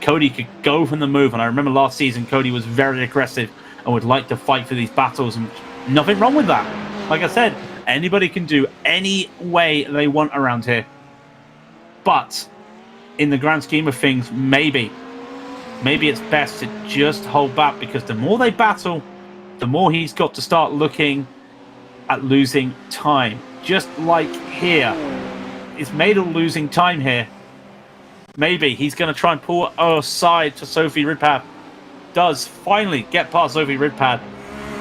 Cody could go from the move. And I remember last season, Cody was very aggressive and would like to fight for these battles. And nothing wrong with that. Like I said, anybody can do any way they want around here. But in the grand scheme of things, maybe it's best to just hold back, because the more they battle, the more he's got to start looking at losing time. Just like here. It's Madel losing time here. Maybe he's going to try and pull aside to Sophie Ridpad. Does finally get past Sophie Ridpad.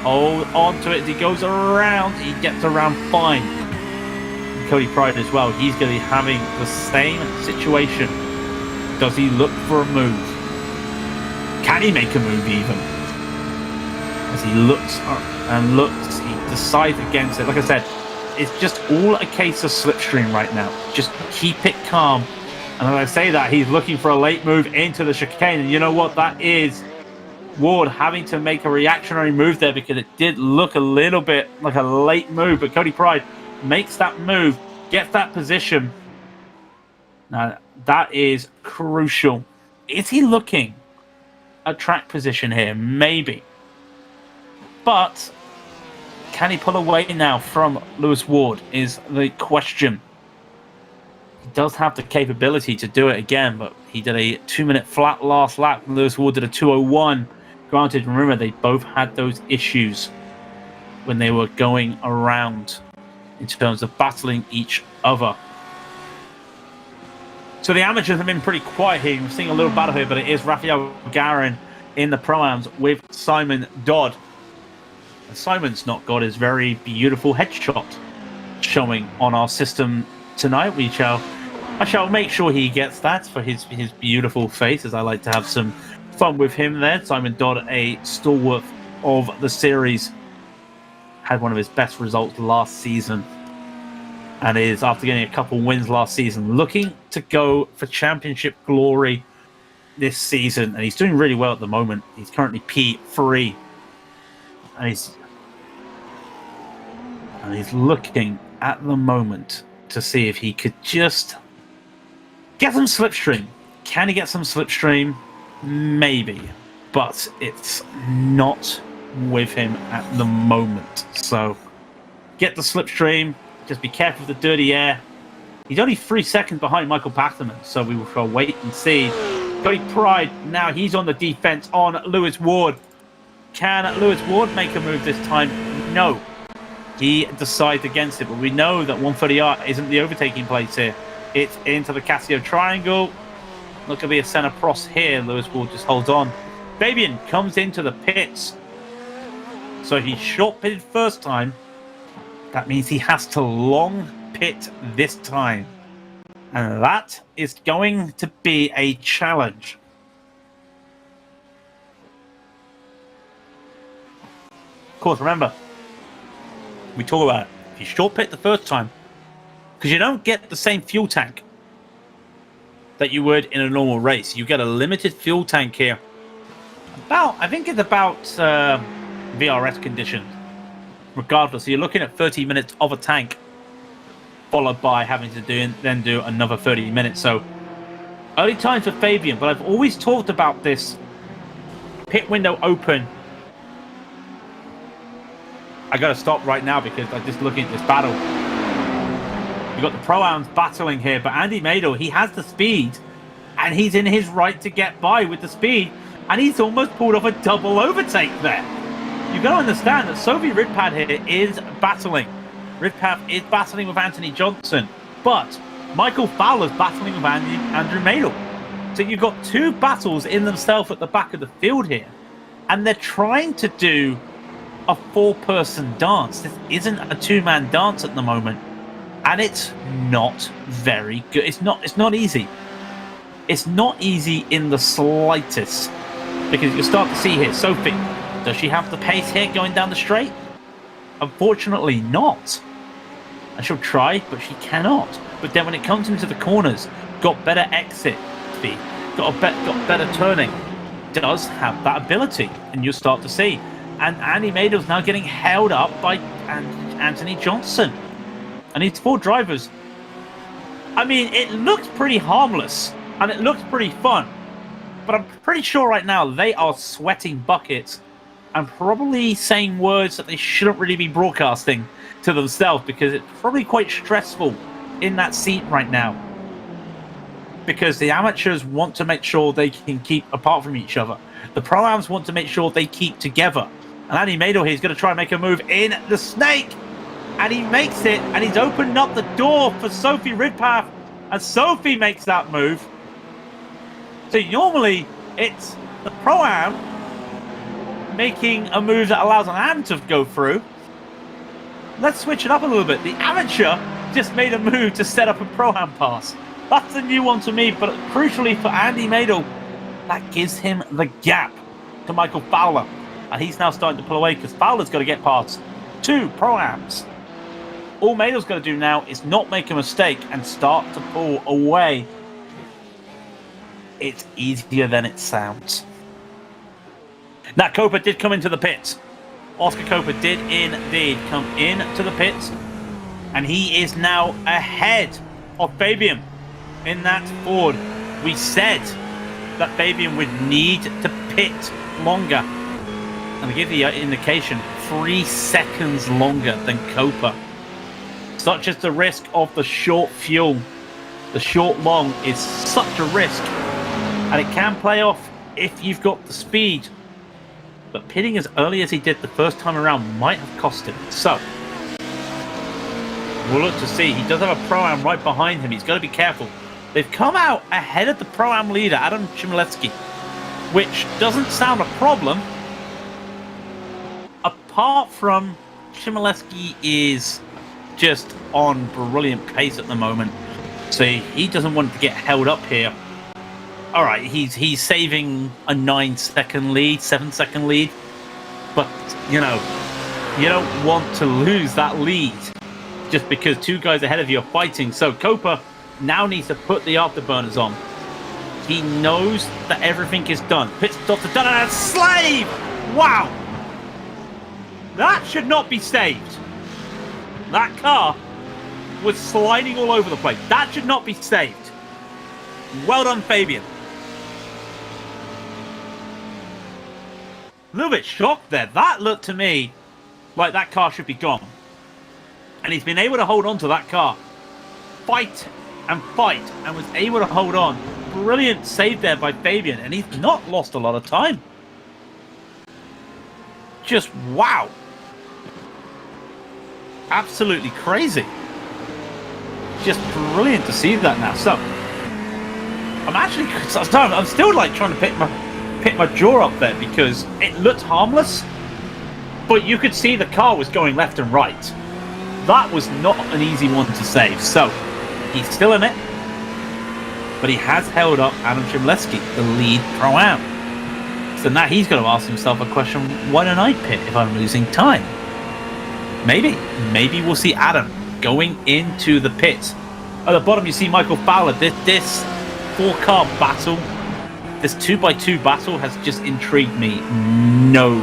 Hold on to it as he goes around. He gets around fine. And Cody Pride as well. He's going to be having the same situation. Does he look for a move? Can he make a move even? As he looks and looks, he decides against it. Like I said, it's just all a case of slipstream right now. Just keep it calm. And as I say that, he's looking for a late move into the chicane. And you know what? That is Ward having to make a reactionary move there, because it did look a little bit like a late move. But Cody Pride makes that move, gets that position. Now, that is crucial. Is he looking at track position here? Maybe. But can he pull away now from Lewis Ward is the question. He does have the capability to do it again, but he did a 2-minute flat last lap. Lewis Ward did a 2:01. Granted, remember, they both had those issues when they were going around in terms of battling each other. So the amateurs have been pretty quiet here. We're seeing a little battle here, but it is Rafael Garin in the Pro-Ams with Simon Dodd. And Simon's not got his very beautiful headshot showing on our system tonight. I shall make sure he gets that for his beautiful face, as I like to have some fun with him there. Simon Dodd, a stalwart of the series, had one of his best results last season, and is, after getting a couple wins last season, looking to go for championship glory this season. And he's doing really well at the moment. He's currently P3, and he's looking at the moment to see if he could just get some slipstream. Can he get some slipstream? Maybe, but it's not with him at the moment. So get the slipstream. Just be careful with the dirty air. He's only 3 seconds behind Michael Patterman, so we will wait and see. Cody Pride, now he's on the defense on Lewis Ward. Can Lewis Ward make a move this time? No. He decides against it, but we know that 130R isn't the overtaking place here. It's into the Casio triangle. Not going to be a center cross here. Lewis Ward just holds on. Fabian comes into the pits. So he short pitted first time. That means he has to long pit this time. And that is going to be a challenge. Of course, remember, we talk about it. If you short pit the first time, because you don't get the same fuel tank that you would in a normal race. You get a limited fuel tank here. I think it's about VRS conditions. Regardless, so you're looking at 30 minutes of a tank, followed by having to do another 30 minutes. So early times for Fabian, but I've always talked about this pit window open. I got to stop right now because I'm just looking at this battle. You've got the Pro-Ams battling here, but Andy Madel, he has the speed, and he's in his right to get by with the speed, and he's almost pulled off a double overtake there. You've got to understand that Sophie Ridpad here is battling. Ridpad is battling with Anthony Johnson, but Michael Fowler's battling with Andrew Madel. So you've got two battles in themselves at the back of the field here, and they're trying to do a four-person dance. This isn't a two-man dance at the moment. And it's not very good. It's not easy. It's not easy in the slightest. Because you start to see here, Sophie, does she have the pace here going down the straight? Unfortunately not. And she'll try, but she cannot. But then when it comes into the corners, got better exit speed, got better turning, does have that ability. And you'll start to see. And Andy Mado's now getting held up by Anthony Johnson. And these 4 drivers, I mean, it looks pretty harmless. And it looks pretty fun. But I'm pretty sure right now they are sweating buckets and probably saying words that they shouldn't really be broadcasting to themselves, because it's probably quite stressful in that seat right now. Because the amateurs want to make sure they can keep apart from each other. The pro-ams want to make sure they keep together. And Andy Mado here is going to try and make a move in the snake. And he makes it. And he's opened up the door for Sophie Ridpath. And Sophie makes that move. So normally it's the pro-am making a move that allows an am to go through. Let's switch it up a little bit. The amateur just made a move to set up a pro-am pass. That's a new one to me, but crucially for Andy Mado, that gives him the gap to Michael Fowler. And he's now starting to pull away because Fowler's got to get past 2 pro-ams. All Mado's got to do now is not make a mistake and start to pull away. It's easier than it sounds. Now, Copa did come into the pits. Oscar Copa did indeed come into the pits. And he is now ahead of Fabian in that Ford. We said that Fabian would need to pit longer. And to give the indication, 3 seconds longer than Copa. Such as the risk of the short fuel. The short long is such a risk. And it can play off if you've got the speed. But pitting as early as he did the first time around might have cost him. So, we'll look to see. He does have a pro-am right behind him. He's got to be careful. They've come out ahead of the pro-am leader, Adam Chmielewski, which doesn't sound a problem. Apart from Chmielewski is just on brilliant pace at the moment. So he doesn't want to get held up here. All right, he's saving a 9-second lead, 7-second lead. But, you know, you don't want to lose that lead just because 2 guys ahead of you are fighting. So Copa now needs to put the afterburners on. He knows that everything is done. Pit stops are done, and a slave! Wow! That should not be saved. That car was sliding all over the place. That should not be saved. Well done, Fabian. A little bit shocked there. That looked to me like that car should be gone. And he's been able to hold on to that car. Fight and was able to hold on. Brilliant save there by Fabian. And he's not lost a lot of time. Just wow. Absolutely crazy. Just brilliant to see that now. So, I'm still like trying to pick my jaw up there because it looked harmless, but you could see the car was going left and right. That was not an easy one to save. So he's still in it, but he has held up Adam Chmielewski, the lead pro-am. So now he's got to ask himself a question: why don't I pit if I'm losing time? Maybe we'll see Adam going into the pits. At the bottom, you see Michael Fowler. This 4-car battle, this 2x2 battle has just intrigued me. No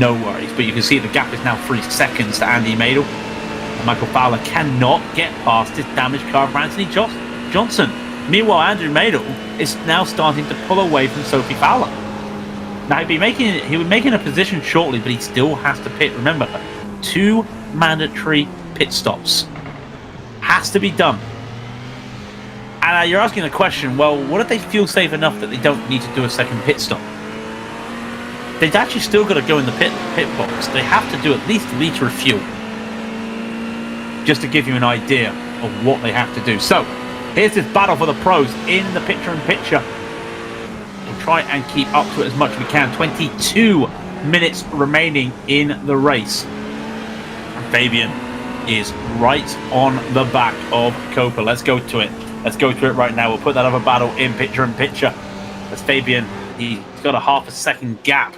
worries. But you can see the gap is now 3 seconds to Andy Madel. And Michael Fowler cannot get past this damaged car of Anthony Johnson. Meanwhile, Andrew Madel is now starting to pull away from Sophie Fowler. Now he'll be making a position shortly, but he still has to pit. Remember, 2 mandatory pit stops. Has to be done. And you're asking the question, well, what if they feel safe enough that they don't need to do a second pit stop? They've actually still got to go in the pit box. They have to do at least a litre of fuel. Just to give you an idea of what they have to do. So, here's this battle for the pros in the picture-in-picture. We'll try and keep up to it as much as we can. 22 minutes remaining in the race. And Fabian is right on the back of Copa. Let's go to it. Let's go to it right now. We'll put that other battle in picture. As Fabian, he's got a half a second gap.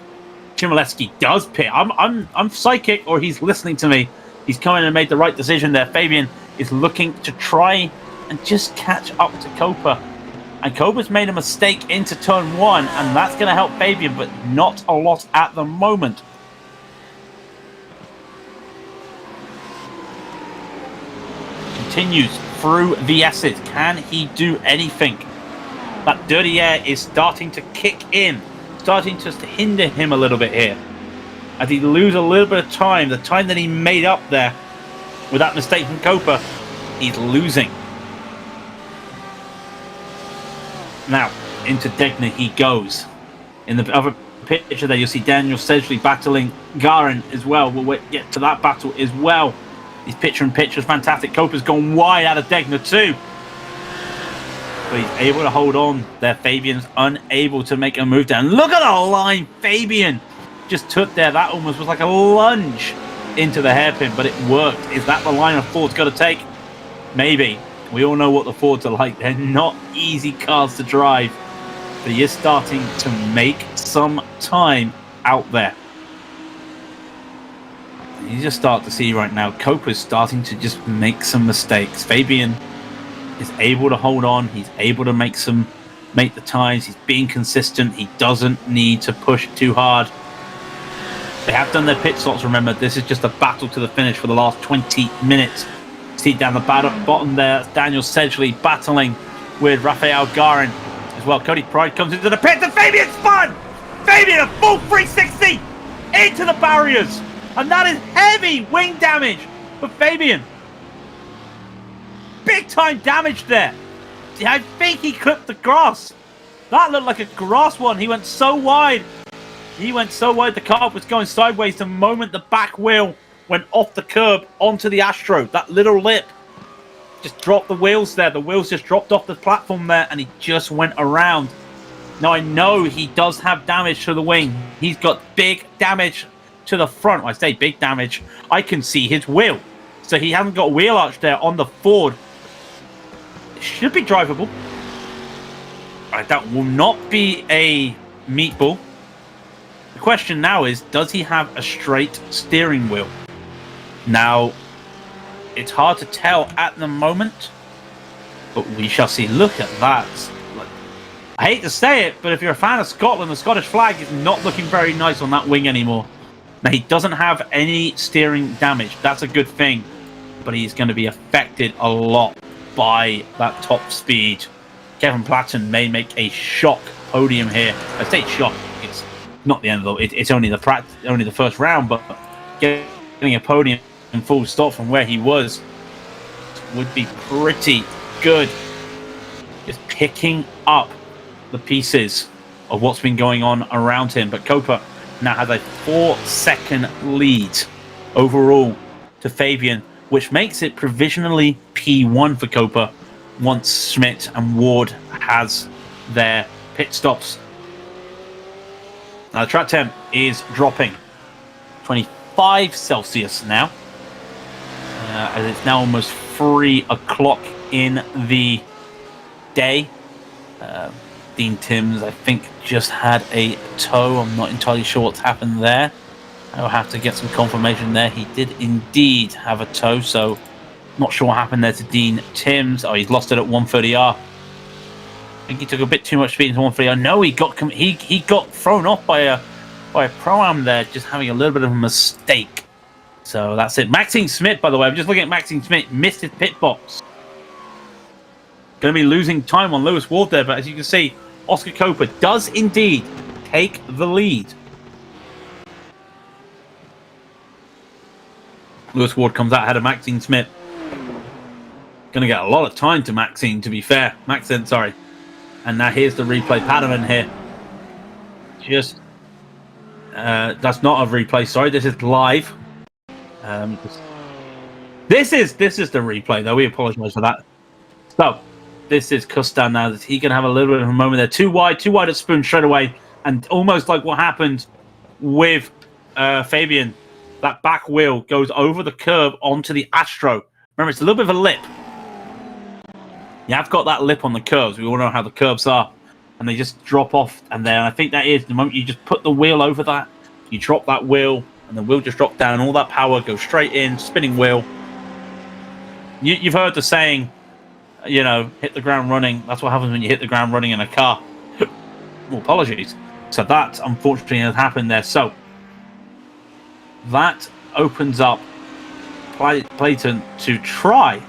Chmielewski does pit. I'm psychic, or he's listening to me. He's come in and made the right decision there. Fabian is looking to try and just catch up to Copa. And Copa's made a mistake into turn 1, and that's going to help Fabian, but not a lot at the moment. Continues through the S's. Can he do anything? That dirty air is starting to kick in, starting to hinder him a little bit here. As he loses a little bit of time, the time that he made up there with that mistake from Copa, he's losing. Now, into Degner he goes. In the other picture there, you'll see Daniel Sedgley battling Garin as well. We'll get to that battle as well. These picture is fantastic. Copa's gone wide out of Degner too. But he's able to hold on there. Fabian's unable to make a move down. Look at the line Fabian just took there. That almost was like a lunge into the hairpin, but it worked. Is that the line of Ford's got to take? Maybe. We all know what the Fords are like. They're not easy cars to drive. But he is starting to make some time out there. You just start to see right now, Copa's starting to just make some mistakes. Fabian is able to hold on. He's able to make the ties. He's being consistent. He doesn't need to push too hard. They have done their pit stops, remember. This is just a battle to the finish for the last 20 minutes. See down the bottom there, that's Daniel Sedgley battling with Rafael Garin as well. Cody Pride comes into the pit and Fabian spun! Fabian, a full 360 into the barriers! And that is heavy wing damage for Fabian. Big time damage there. I think he clipped the grass. That looked like a grass one. He went so wide. The car was going sideways the moment the back wheel went off the curb onto the Astro. That little lip just dropped the wheels there. The wheels just dropped off the platform there, and he just went around. Now, I know he does have damage to the wing. He's got big damage to the front. When I say big damage, I can see his wheel. So he hasn't got wheel arch there on the Ford. It should be drivable. That will not be a meatball. The question now is, does he have a straight steering wheel? Now, it's hard to tell at the moment, but we shall see. Look at that. I hate to say it, but if you're a fan of Scotland, the Scottish flag is not looking very nice on that wing anymore. Now, he doesn't have any steering damage. That's a good thing, but he's going to be affected a lot by that top speed. Kevin Platten may make a shock podium here. I say shock. It's not the end of it. It's only the first round, but getting a podium in full stop from where he was would be pretty good. Just picking up the pieces of what's been going on around him. But Copa now has a 4-second lead overall to Fabian, which makes it provisionally P1 for Copa once Schmidt and Ward has their pit stops. Now the track temp is dropping 25 Celsius now, as it's now almost 3 o'clock in the day. Dean Timms, I think, just had a tow. I'm not entirely sure what's happened there. I'll have to get some confirmation there. He did indeed have a tow, so not sure what happened there to Dean Timms. Oh, he's lost it at 130R. I think he took a bit too much speed into 130R. No, he got thrown off by a Pro-Am there, just having a little bit of a mistake. So that's it. Maxine Smith, by the way, I'm just looking at Maxine Smith, missed his pit box. Going to be losing time on Lewis Ward there, but as you can see, Oscar Copa does indeed take the lead. Lewis Ward comes out ahead of Maxine Smith. Going to get a lot of time to Maxine, to be fair. Maxine, sorry. And now here's the replay. Padawan here. Just... that's not a replay, sorry. This is live. This is the replay, though. We apologise for that. So, this is Kustan now. Is he going to have a little bit of a moment there? Too wide at Spoon straight away. And almost like what happened with Fabian. that back wheel goes over the curb onto the Astro. Remember, it's a little bit of a lip. You have got that lip on the curves. We all know how the curves are. And they just drop off. And then I think that is the moment you just put the wheel over that. You drop that wheel, and the wheel just drops down. All that power goes straight in, spinning wheel. You've heard the saying, you know, hit the ground running. That's what happens when you hit the ground running in a car. Well, apologies. So that, unfortunately, has happened there. So that opens up Clayton to try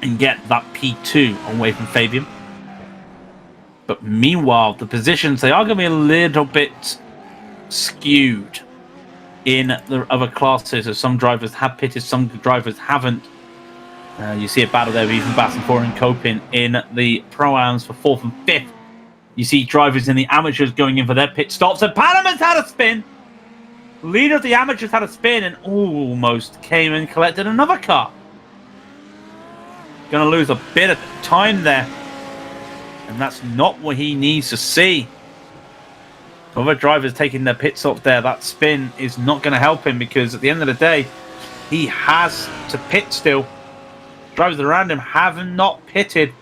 and get that P2 away from Fabian. But meanwhile, the positions, they are going to be a little bit skewed in the other classes, as some drivers have pitted, some drivers haven't. You see a battle there with Ethan Bass and Florian Kopin in the Pro-Ams for 4th and 5th. You see drivers in the amateurs going in for their pit stops, and Panama's had a spin. Leader of the amateurs had a spin and almost came and collected another car. Going to lose a bit of time there. And that's not what he needs to see. Other drivers taking their pit stop there. That spin is not going to help him, because at the end of the day, he has to pit still. Drivers around him have not pitted.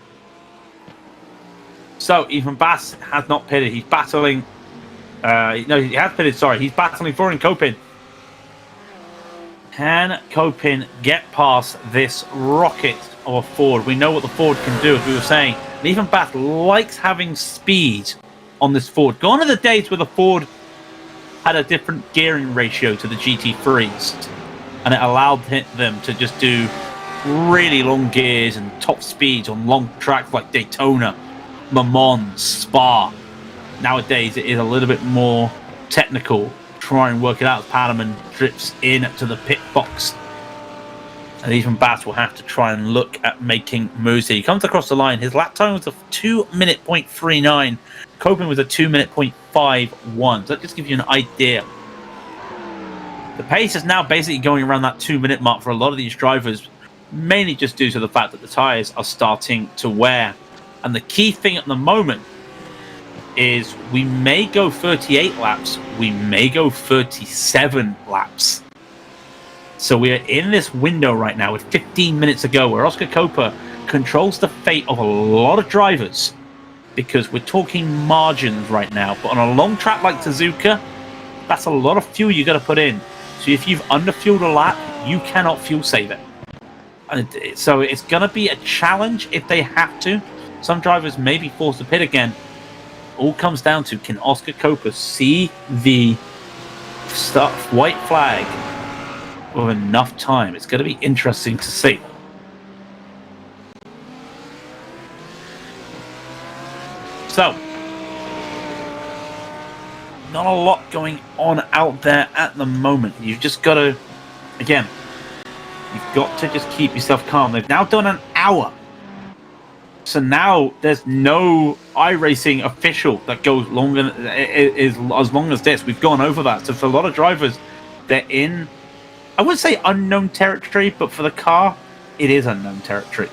So Ethan Bass has not pitted. He's battling. No, he has pitted. Sorry, he's battling Florian Kopin. Can Kopin get past this rocket of a Ford? We know what the Ford can do, as we were saying. And Ethan Bass likes having speed on this Ford. Gone are the days where the Ford had a different gearing ratio to the GT3s, and it allowed them to just do really long gears and top speeds on long tracks like Daytona, Le Mans, Spa. Nowadays, it is a little bit more technical. Try and work it out as Padaman drifts into the pit box. And even Bass will have to try and look at making moves here. He comes across the line. His lap time was a 2:39. Kopin was a 2:51. So that just gives you an idea. The pace is now basically going around that 2-minute mark for a lot of these drivers, mainly just due to the fact that the tyres are starting to wear. And the key thing at the moment is we may go 38 laps, we may go 37 laps. So we are in this window right now with 15 minutes to go, where Oscar Copa controls the fate of a lot of drivers, because we're talking margins right now. But on a long track like Suzuka, that's a lot of fuel you got to put in. So if you've underfueled a lap, you cannot fuel save it. And so it's going to be a challenge if they have to. Some drivers may be forced to pit again. All comes down to, can Oscar Copa see the white flag with enough time? It's going to be interesting to see. So, not a lot going on out there at the moment. You've just got to, again, you've got to just keep yourself calm. They've now done an hour. So now there's no iRacing official that goes longer, is as long as this. We've gone over that. So for a lot of drivers, they're in, I wouldn't say unknown territory, but for the car, it is unknown territory.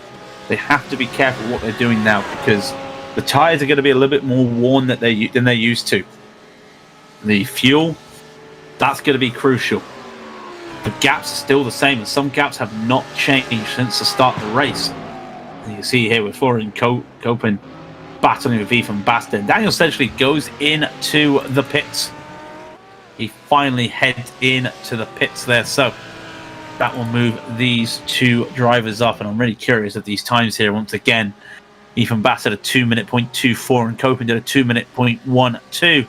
They have to be careful what they're doing now, because the tires are going to be a little bit more worn than they're used to. The fuel, that's going to be crucial. The gaps are still the same, and some gaps have not changed since the start of the race. And you see here with Florian Kopin battling with Ethan Baston. Daniel essentially goes into the pits. He finally heads into the pits there, so that will move these two drivers up. And I'm really curious of these times here. Once again, Ethan Bass at a 2:24 and Kopin did a 2:12.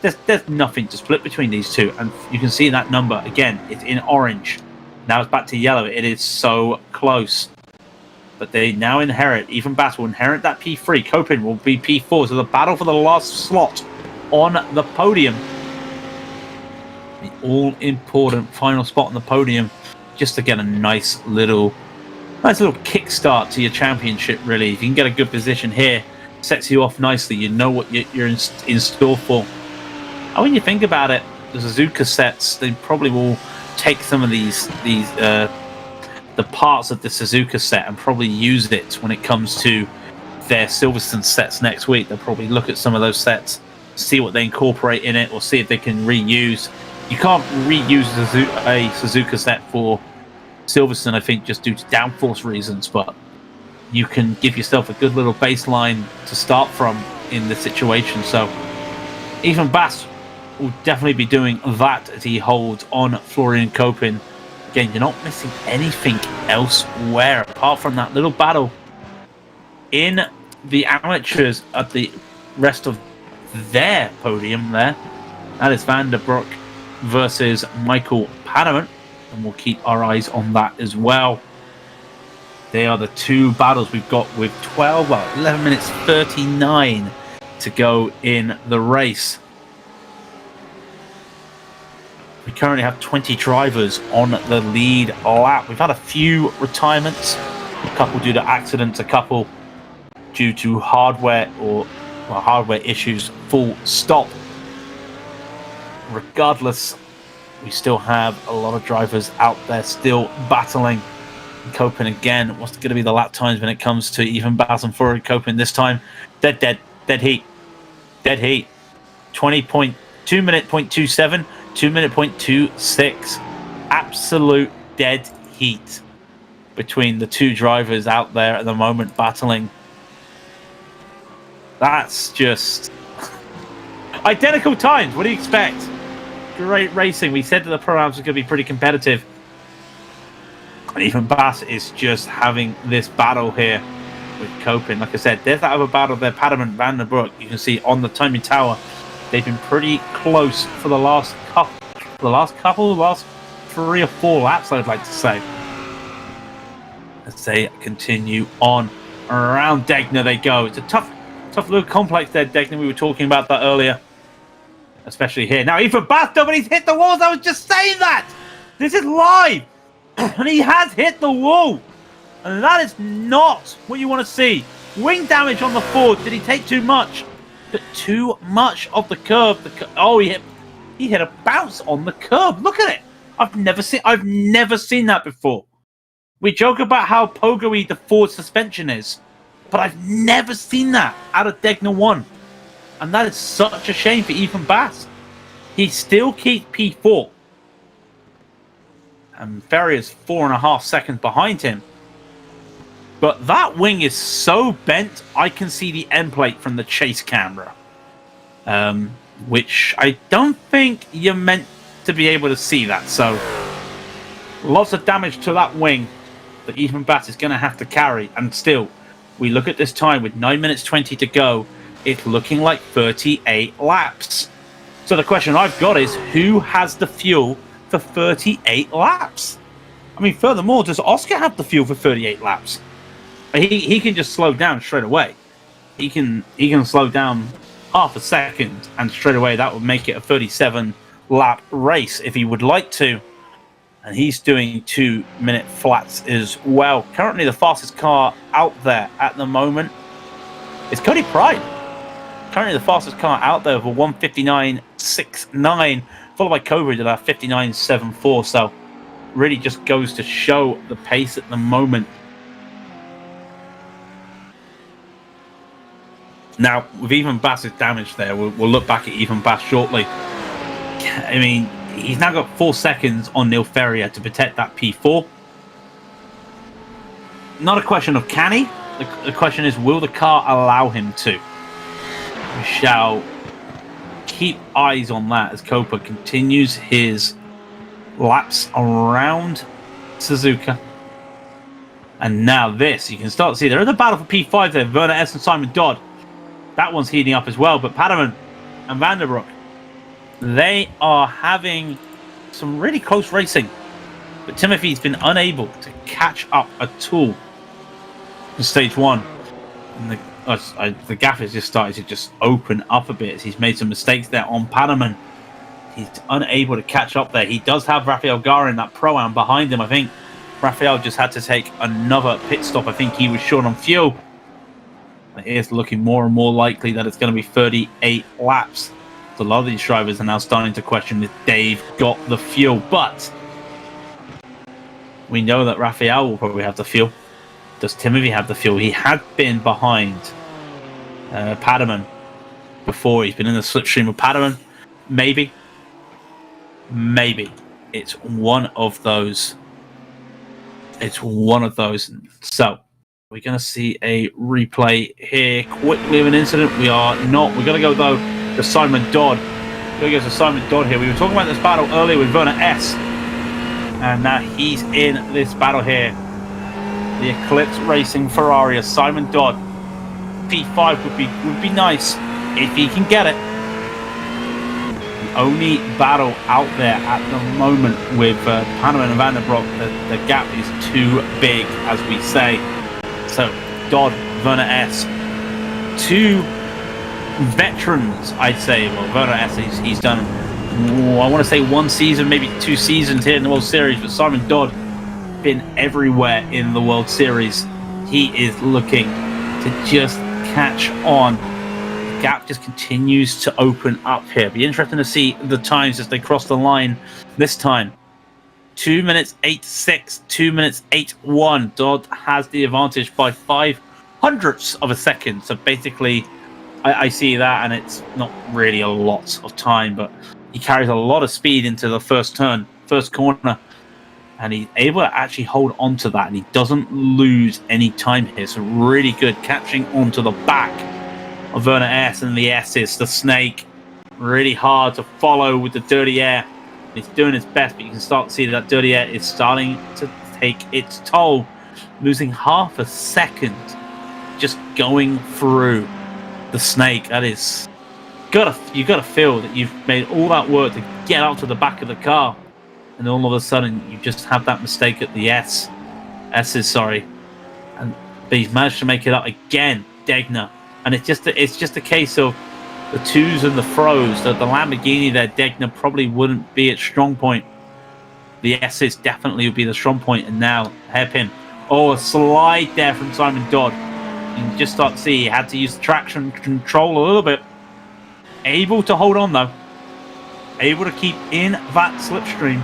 There's nothing to split between these two, and you can see that number again. It's in orange. Now it's back to yellow. It is so close. But they now inherit. Ethan Bass will inherit that P3. Kopin will be P4. So the battle for the last slot on the podium. The all-important final spot on the podium, just to get a nice little kickstart to your championship, really. If you can get a good position here, sets you off nicely. You know what you're in store for. And when you think about it, the Suzuka sets, they probably will take some of the parts of the Suzuka set and probably use it when it comes to their Silverstone sets next week. They'll probably look at some of those sets, see what they incorporate in it, or see if they can reuse. You can't reuse a Suzuka set for Silverstone, I think, just due to downforce reasons, but you can give yourself a good little baseline to start from in this situation. So Ethan Bass will definitely be doing that as he holds on Florian Kopin. Again, you're not missing anything elsewhere apart from that little battle in the amateurs at the rest of their podium there. That is Van der Broek versus Michael Paterman, and we'll keep our eyes on that as well. They are the two battles we've got with 11 minutes 39 to go in the race. We currently have 20 drivers on the lead lap. We've had a few retirements, a couple due to accidents, a couple due to hardware issues, full stop. Regardless, we still have a lot of drivers out there still battling. Kopin again, what's going to be the lap times when it comes to even Bass and Florian Kopin this time? Dead heat. 2 minute 0.27, 2 minute 0.26. Absolute dead heat between the two drivers out there at the moment battling. That's just identical times. What do you expect? Great racing. We said that the pro-ams were going to be pretty competitive. And even Bass is just having this battle here with Kopin. Like I said, there's that other battle there, Paterman, Van der Broek. You can see on the timing tower, they've been pretty close for the last 3 or 4 laps, I'd like to say. As they continue on around Degner they go. It's a tough little complex there, Degner. We were talking about that earlier. Especially here. Now, even Bass, nobody's hit the walls. I was just saying that. This is live. And he has hit the wall. And that is not what you want to see. Wing damage on the Ford. Did he take too much? But too much of the curve. He hit a bounce on the curb. Look at it. I've never seen that before. We joke about how pogo-y the Ford suspension is, but I've never seen that out of Degner 1. And that is such a shame for Ethan Bass. He still keeps P4. And Ferrier's 4.5 seconds behind him. But that wing is so bent, I can see the end plate from the chase camera. Which I don't think you're meant to be able to see that. So, lots of damage to that wing that Ethan Bass is going to have to carry. And still, we look at this time with 9 minutes 20 to go. It's looking like 38 laps. So the question I've got is, who has the fuel for 38 laps? I mean, furthermore, does Oscar have the fuel for 38 laps? He can just slow down straight away. He can slow down half a second, and straight away that would make it a 37 lap race if he would like to. And he's doing 2 minute flats as well. Currently the fastest car out there at the moment is Cody Pride. Currently the fastest car out there with a 1:59.69, followed by Cobra at a 59.74. So really just goes to show the pace at the moment. Now, with Ethan Bass's damage there, we'll look back at Ethan Bass shortly. I mean, he's now got 4 seconds on Neil Ferrier to protect that P4. Not a question of can he? The question is, will the car allow him to? We shall keep eyes on that as Copa continues his laps around Suzuka. And now this, you can start to see there is a battle for P5 there. Werner S and Simon Dodd. That one's heating up as well. But Paterman and Van der Broek, they are having some really close racing. But Timothy's been unable to catch up at all in stage 1. And the gap has just started to just open up a bit as he's made some mistakes there on Paterman. He's unable to catch up there. He does have Rafael Garin, that Pro-Am, behind him. I think Rafael just had to take another pit stop. I think he was short on fuel. It is looking more and more likely that it's going to be 38 laps. So a lot of these drivers are now starting to question if they've got the fuel. But we know that Rafael will probably have the fuel. Does Timothy have the fuel? He had been behind Paterman before. He's been in the slipstream of Paterman. Maybe maybe it's one of those. It's one of those. So we're going to see a replay here quickly of an incident. We are not. We're going to go, though, to Simon Dodd. We're going to go to Simon Dodd here. We were talking about this battle earlier with Werner S. And now he's in this battle here. The Eclipse Racing Ferrari. Simon Dodd. P5 would be nice if he can get it. The only battle out there at the moment with Panama and Van der Broek, the gap is too big, as we say. So Dodd, Werner S, two veterans, I'd say. Well, Werner S, he's done, I want to say 1 season, maybe 2 seasons here in the World Series, but Simon Dodd been everywhere in the World Series. He is looking to just catch on. The gap just continues to open up here. Be interesting to see the times as they cross the line this time. 2 minutes 8.6, 2 minutes 8.1. Dodd has the advantage by 0.05 of a second. So basically, I see that, and it's not really a lot of time, but he carries a lot of speed into the first turn, first corner, and he's able to actually hold on to that, and he doesn't lose any time here. So really good catching onto the back of Werner S, and the S is the snake. Really hard to follow with the dirty air. He's doing his best, but you can start to see that dirty air is starting to take its toll. Losing half a second just going through the snake. That is, you gotta feel that you've made all that work to get up to the back of the car, and all of a sudden you just have that mistake at the S's, sorry, but he's managed to make it up again, Degner, and it's just a case of the twos and the throws. The Lamborghini there, Degner probably wouldn't be its strong point. The S's definitely would be the strong point, and now hairpin. Oh, a slide there from Simon Dodd. You can just start to see he had to use the traction control a little bit. Able to hold on, though. Able to keep in that slipstream.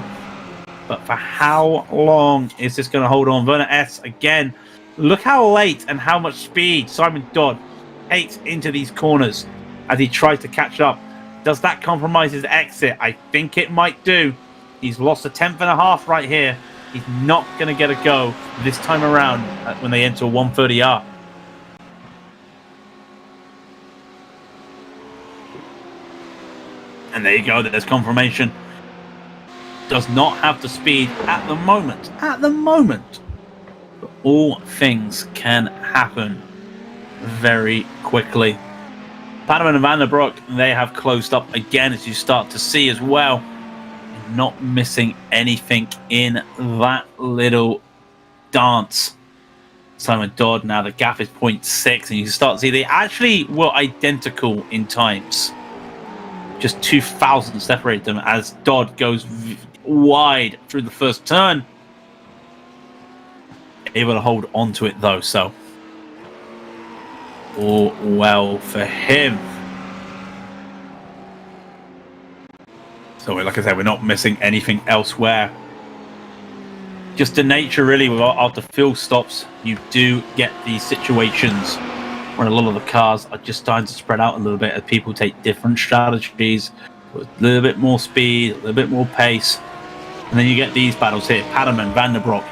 But for how long is this going to hold on? Werner S again. Look how late and how much speed Simon Dodd takes into these corners as he tries to catch up. Does that compromise his exit? I think it might do. He's lost a 10.5 right here. He's not going to get a go this time around when they enter 130R. And there you go, there's confirmation. Does not have the speed at the moment. At the moment. But all things can happen very quickly. Panama and Van der Broek, they have closed up again, as you start to see as well. Not missing anything in that little dance. Simon Dodd, now the gap is 0.6, and you can start to see they actually were identical in times. Just 2,000 separate them as Dodd goes wide through the first turn. Able to hold on to it though, so all well for him. So like I said, we're not missing anything elsewhere. Just the nature really, after fuel stops, you do get these situations where a lot of the cars are just starting to spread out a little bit as people take different strategies, with a little bit more speed, a little bit more pace. And then you get these battles here, Paterman, Van der Broek,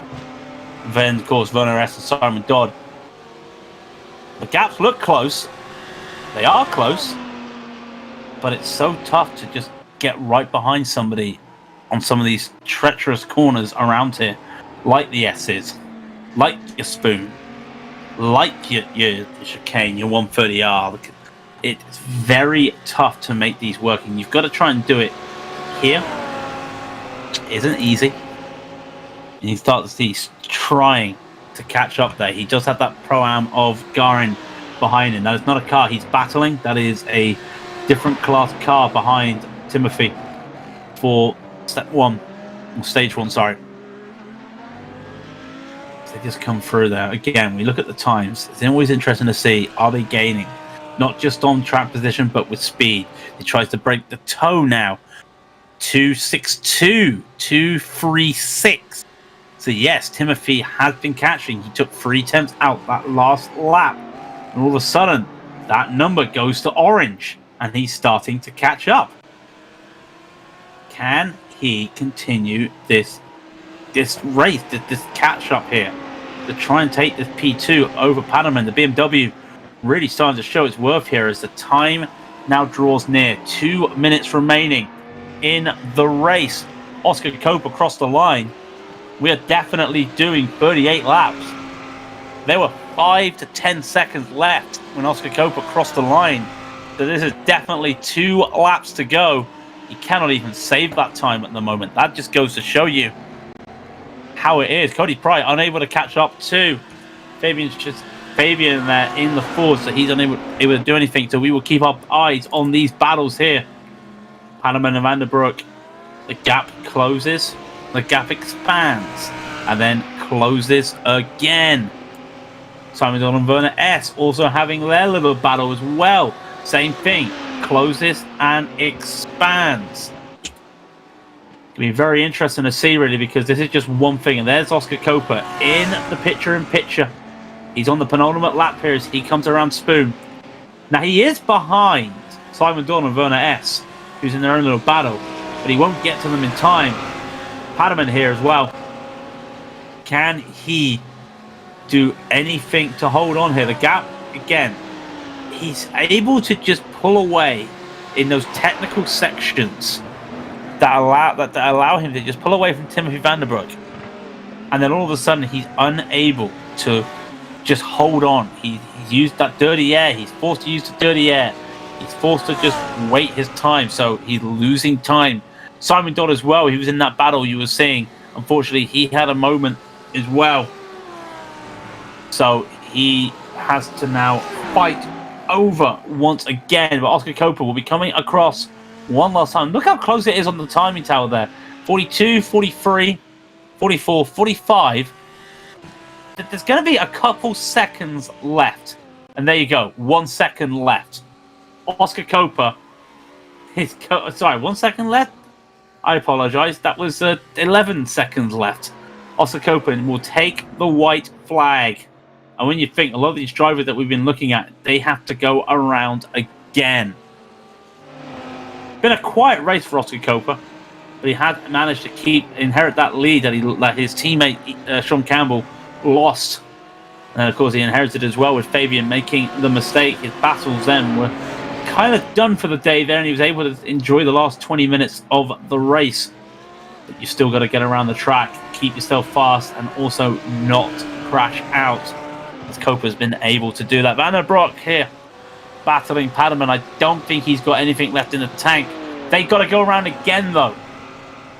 then of course Werner S and Simon Dodd. The gaps look close, they are close, but it's so tough to just get right behind somebody on some of these treacherous corners around here, like the S's, like your Spoon, like your chicane, your 130R. It's very tough to make these working. You've got to try and do it here. It isn't easy. And you start to see he's trying to catch up there. He does have that Pro-Am of Garin behind him. That is not a car he's battling. That is a different class car behind Timothy for step one, or stage one, sorry. They just come through there. Again, we look at the times. It's always interesting to see, are they gaining? Not just on track position, but with speed. He tries to break the toe now. 2.62, 2.36. So yes, Timothy has been catching. He took 3 attempts out that last lap. And all of a sudden, that number goes to orange. And he's starting to catch up. Can he continue this race, this catch up here, to try and take this P2 over Panama? The BMW really starting to show its worth here as the time now draws near. 2 minutes remaining in the race. Oscar Cope across the line. We are definitely doing 38 laps. There were 5 to 10 seconds left when Oscar Cope crossed the line. So this is definitely 2 laps to go. He cannot even save that time at the moment. That just goes to show you how it is. Cody Pry unable to catch up to Fabian there in the Ford, so he's unable to do anything. So we will keep our eyes on these battles here. Panama and Vanderbroek. The gap closes, the gap expands, and then closes again. Simon Donald and Werner S also having their little battle as well. Same thing, closes and expands. It'll be very interesting to see, really, because this is just one thing. And there's Oscar Coper in the picture-in-picture. He's on the penultimate lap here as he comes around Spoon. Now, he is behind Simon Dawn and Werner S, who's in their own little battle, but he won't get to them in time. Padaman here as well. Can he do anything to hold on here? The gap, again, he's able to just pull away in those technical sections that allow him to just pull away from Timothy Vanderbroek. And then all of a sudden, he's unable to just hold on. He's used that dirty air. He's forced to use the dirty air. He's forced to just wait his time. So he's losing time. Simon Dodd as well. He was in that battle you were seeing. Unfortunately, he had a moment as well. So he has to now fight over once again. But Oscar Coper will be coming across one last time. Look how close it is on the timing tower there. 42, 43, 44, 45. There's going to be a couple seconds left. And there you go. 1 second left. Oscar Coper is... Sorry, 1 second left? I apologize. That was 11 seconds left. Oscar Coper will take the white flag. And when you think a lot of these drivers that we've been looking at, they have to go around again. Been a quiet race for Oscar Coper, but he had managed to inherit that lead that his teammate Sean Campbell lost. And of course he inherited as well with Fabian making the mistake. His battles then were kind of done for the day there, and he was able to enjoy the last 20 minutes of the race. But you still got to get around the track, keep yourself fast, and also not crash out. As Coper's been able to do that. Vanderbroek here battling Padaman. I don't think he's got anything left in the tank. They got to go around again though.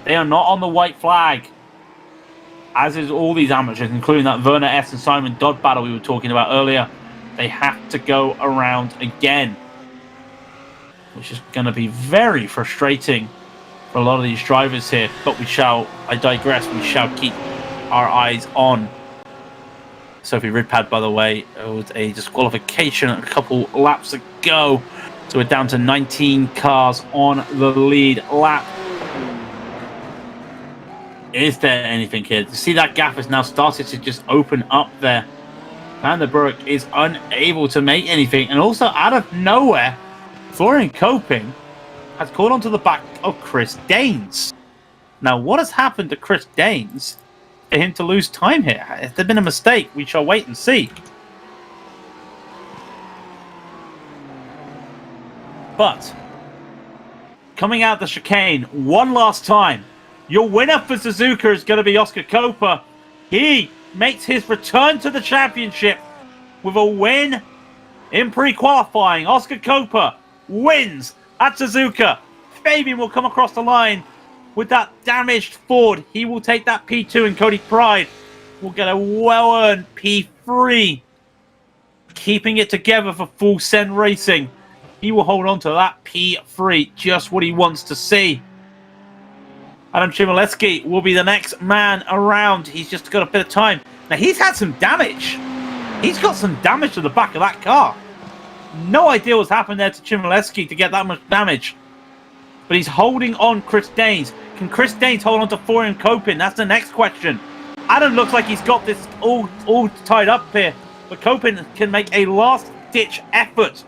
They are not on the white flag, as is all these amateurs, including that Werner S and Simon Dodd battle we were talking about earlier. They have to go around again, which is going to be very frustrating for a lot of these drivers here. But I digress, we shall keep our eyes on Sophie Ridpad, by the way. It was a disqualification a couple laps ago. So we're down to 19 cars on the lead lap. Is there anything here? To see that gap has now started to just open up there. Vanderbroek is unable to make anything. And also, out of nowhere, Florian Coping has caught onto the back of Chris Daines. Now, what has happened to Chris Daines for him to lose time here? Has there been a mistake? We shall wait and see. But, coming out the chicane one last time, your winner for Suzuka is going to be Oscar Coper. He makes his return to the championship with a win in pre-qualifying. Oscar Coper wins at Suzuka. Fabian will come across the line with that damaged Ford. He will take that P2, and Cody Pride will get a well-earned P3. Keeping it together for Full Send Racing. He will hold on to that P3, just what he wants to see. Adam Chmielewski will be the next man around. He's just got a bit of time. Now, he's had some damage. He's got some damage to the back of that car. No idea what's happened there to Chmielewski to get that much damage. But he's holding on Chris Daines. Can Chris Daines hold on to Florian Copin? That's the next question. Adam looks like he's got this all tied up here. But Copin can make a last-ditch effort.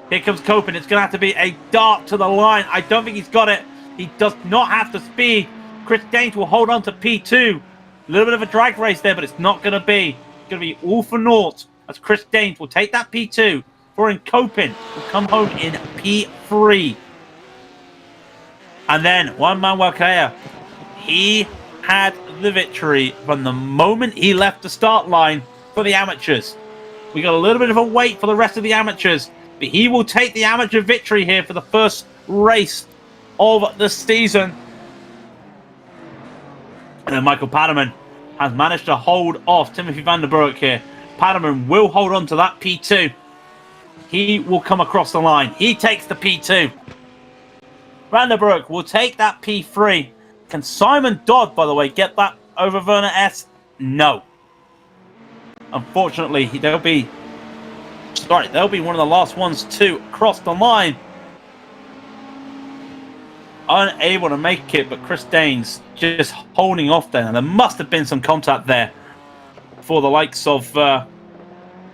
Here comes Copin. It's going to have to be a dart to the line. I don't think he's got it. He does not have the speed. Chris Danes will hold on to P2. A little bit of a drag race there, but it's not going to be. It's going to be all for naught as Chris Danes will take that P2. Florian Kopin will come home in P3. And then Juan Manuel Correa, he had the victory from the moment he left the start line for the amateurs. We got a little bit of a wait for the rest of the amateurs, but he will take the amateur victory here for the first race of the season. And then Michael Paterman has managed to hold off Timothy van der Broek here. Paterman will hold on to that P2. He will come across the line. He takes the P2. Van der Broek will take that P3. Can Simon Dodd, by the way, get that over Werner S? No. Unfortunately, they'll be one of the last ones to cross the line. Unable to make it, but Chris Danes just holding off there. And there must have been some contact there for the likes of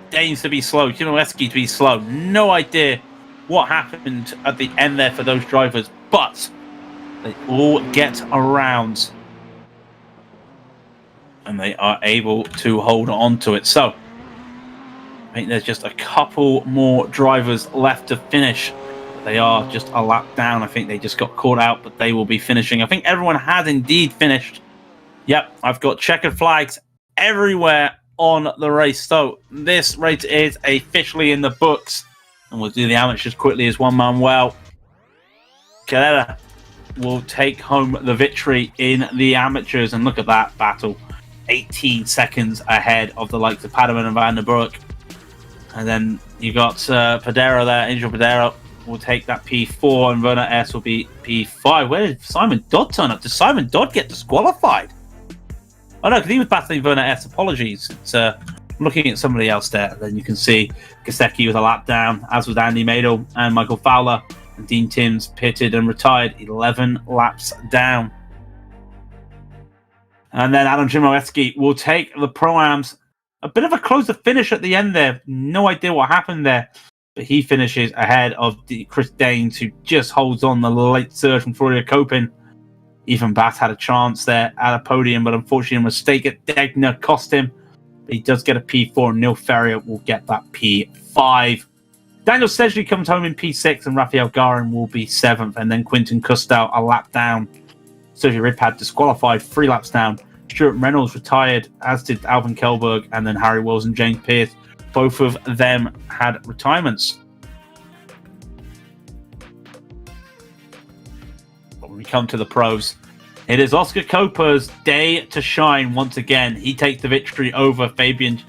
Danes to be slow, Chinoleski to be slow. No idea what happened at the end there for those drivers, but they all get around and they are able to hold on to it. So I think there's just a couple more drivers left to finish. They are just a lap down. I think they just got caught out, but they will be finishing. I think everyone has indeed finished. Yep, I've got checkered flags everywhere on the race. So this race is officially in the books. And we'll do the amateurs quickly as Juan Manuel Correa will take home the victory in the amateurs. And look at that battle. 18 seconds ahead of the likes of Paterman and Van der Broek. And then you got Padero there. Angel Padero will take that P4 and Werner S will be P5. Where did Simon Dodd turn up? Did Simon Dodd get disqualified? Oh no, because he was battling Werner S. Apologies. It's looking at somebody else there. Then you can see Gasecki was a lap down, as was Andy Madel and Michael Fowler. And Dean Timms pitted and retired 11 laps down. And then Adam Chimoleski will take the Pro-Ams. A bit of a closer finish at the end there. No idea what happened there. But he finishes ahead of Chris Danes, who just holds on the late surge from Florian Kopin. Ethan Bass had a chance there at a podium, but unfortunately a mistake at Degner cost him. But he does get a P4, and Neil Ferrier will get that P5. Daniel Sedgley comes home in P6, and Rafael Garin will be 7th, and then Quinton Custal a lap down. Sergio Ripad disqualified 3 laps down. Stuart Reynolds retired, as did Alvin Kelberg, and then Harry Wills and James Pearce. Both of them had retirements. But when we come to the pros, it is Oscar Coper's day to shine once again. He takes the victory over Fabian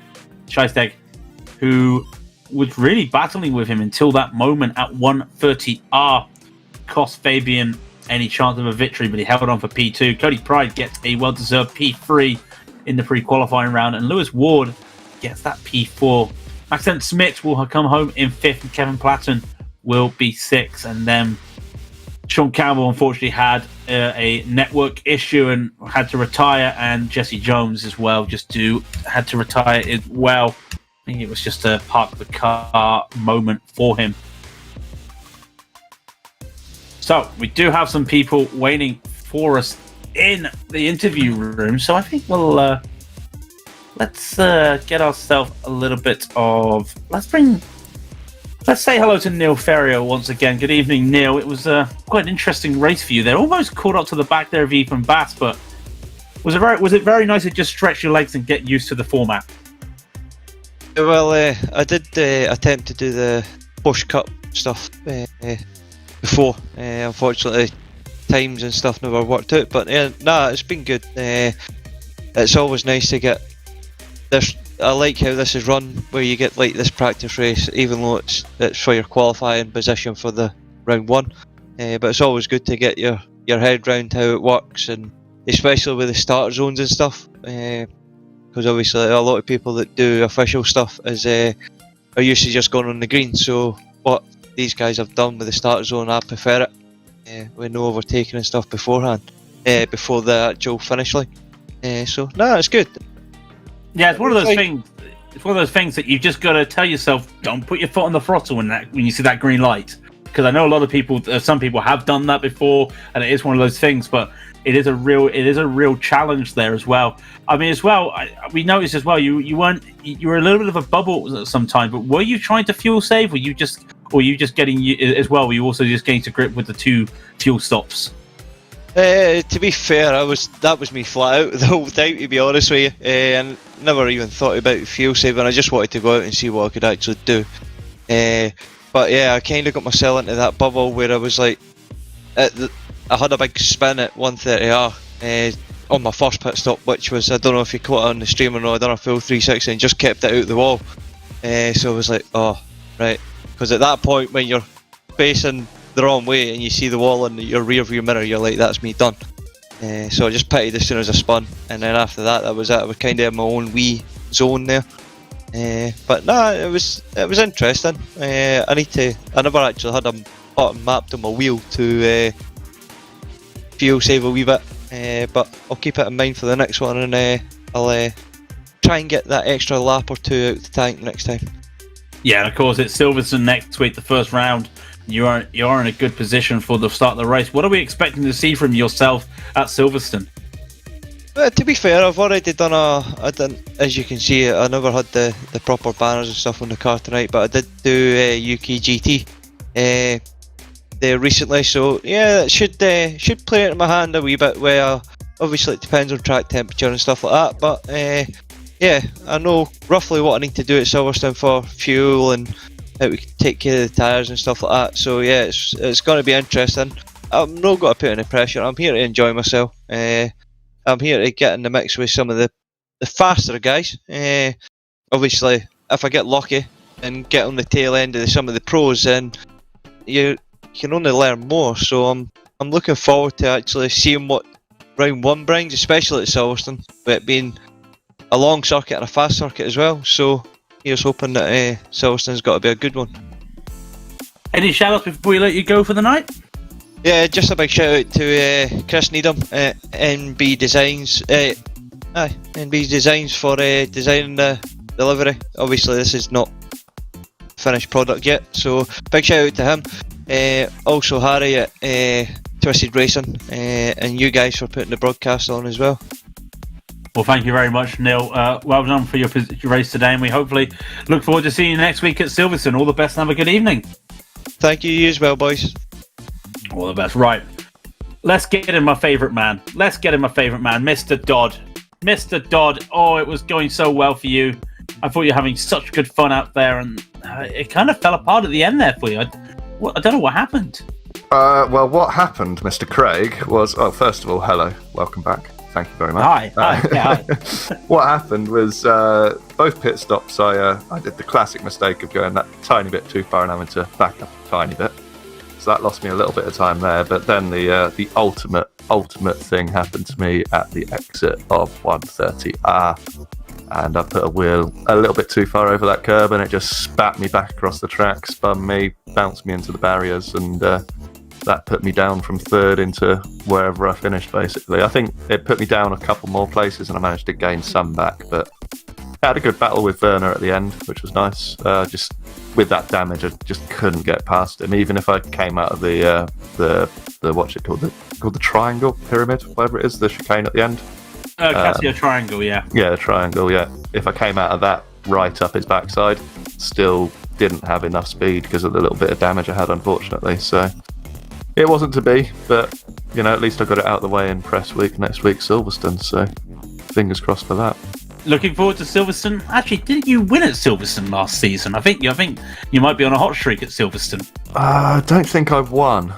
Scheisteg, who was really battling with him until that moment at 130R. Cost Fabian any chance of a victory, but he held on for P2. Cody Pride gets a well-deserved P3 in the pre-qualifying round, and Lewis Ward gets that P4. Maxent Smith will come home in 5th, and Kevin Platten will be 6th. And then Sean Campbell unfortunately had a network issue and had to retire, and Jesse Jones as well had to retire as well. I think it was just a park the car moment for him. So we do have some people waiting for us in the interview room. So I think we'll let's get ourselves a little bit of let's say hello to Neil Ferrier once again. Good evening, Neil. It was quite an interesting race for you there. Almost caught up to the back there of Ethan Bass, but was it very nice to just stretch your legs and get used to the format? Well, I did attempt to do the Bush Cup stuff before. Unfortunately, times and stuff never worked out. But it's been good. It's always nice to get this. I like how this is run, where you get like this practice race, even though it's for your qualifying position for the round 1. But it's always good to get your head round how it works, and especially with the starter zones and stuff. Because obviously a lot of people that do official stuff are used to just going on the green. So what these guys have done with the starter zone, I prefer it. With no overtaking and stuff beforehand, before the actual finish line. So it's good. Yeah, it's one of those things. It's one of those things that you've just got to tell yourself: don't put your foot on the throttle when you see that green light. because I know a lot of people, some people have done that before, and it is one of those things. But it is a real challenge there as well. I mean, as well, we noticed as well, you were a little bit of a bubble at some time. But were you trying to fuel save? Were you just getting as well? Were you also just getting to grip with the 2 fuel stops? To be fair, that was me flat out the whole time, to be honest with you. And never even thought about fuel saving. I just wanted to go out and see what I could actually do. But yeah, I kind of got myself into that bubble where I was like, I had a big spin at 130R on my first pit stop, which was, I don't know if you caught it on the stream or not, I done a full 360 and just kept it out the wall. So I was like, oh, right. Because at that point, when you're facing the wrong way and you see the wall in your rear view mirror, you're like, that's me done. So I just pitted as soon as I spun, and then after that, that was it. I was kind of in my own wee zone there. But nah, it was interesting. I never actually had a button mapped on my wheel to fuel save a wee bit, but I'll keep it in mind for the next one, and I'll try and get that extra lap or 2 out the tank next time. Yeah, and of course it's Silverstone next week, the first round. You are in a good position for the start of the race. What are we expecting to see from yourself at Silverstone? To be fair, I've already done as you can see, I never had the proper banners and stuff on the car tonight, but I did do UK GT there recently, so yeah, it should play into my hand a wee bit. Where obviously it depends on track temperature and stuff like that, but yeah, I know roughly what I need to do at Silverstone for fuel and how we can take care of the tyres and stuff like that. So yeah, it's going to be interesting. I'm not going to put any pressure. I'm here to enjoy myself. I'm here to get in the mix with some of the faster guys. Obviously, if I get lucky and get on the tail end of some of the pros, then you can only learn more. So I'm looking forward to actually seeing what round 1 brings, especially at Silverstone, with it being a long circuit and a fast circuit as well. So here's hoping that Silverstone's got to be a good one. Any shout-outs before we let you go for the night? Yeah, just a big shout out to Chris Needham, NB Designs. NB Designs for designing the livery. Obviously, this is not finished product yet, so big shout out to him. Also, Harry at Twisted Racing, and you guys for putting the broadcast on as well. Well, thank you very much, Neil. Well done for your race today, and we hopefully look forward to seeing you next week at Silverstone. All the best and have a good evening. Thank you as well, boys. All the best. Right. Let's get in my favourite man. Mr. Dodd. Mr. Dodd. Oh, it was going so well for you. I thought you were having such good fun out there, and it kind of fell apart at the end there for you. I don't know what happened. Well, what happened, Mr. Craig, was... Oh, first of all, hello. Welcome back. Thank you very much. Hi. What happened was both pit stops, I did the classic mistake of going that tiny bit too far and having to back up a tiny bit. So that lost me a little bit of time there. But then the ultimate thing happened to me at the exit of 130R. And I put a wheel a little bit too far over that curb, and it just spat me back across the track, spun me, bounced me into the barriers, and that put me down from third into wherever I finished, basically. I think it put me down a couple more places, and I managed to gain some back, but I had a good battle with Werner at the end, which was nice. Just with that damage, I just couldn't get past him. Even if I came out of the what's it called? The triangle pyramid, whatever it is, the chicane at the end. Casio triangle, yeah. Yeah, the triangle, yeah. If I came out of that right up his backside, still didn't have enough speed because of the little bit of damage I had, unfortunately. So it wasn't to be, but at least I got it out of the way in press week next week, Silverstone. So fingers crossed for that. Looking forward to Silverstone. Actually, didn't you win at Silverstone last season? I think you might be on a hot streak at Silverstone. I don't think I've won.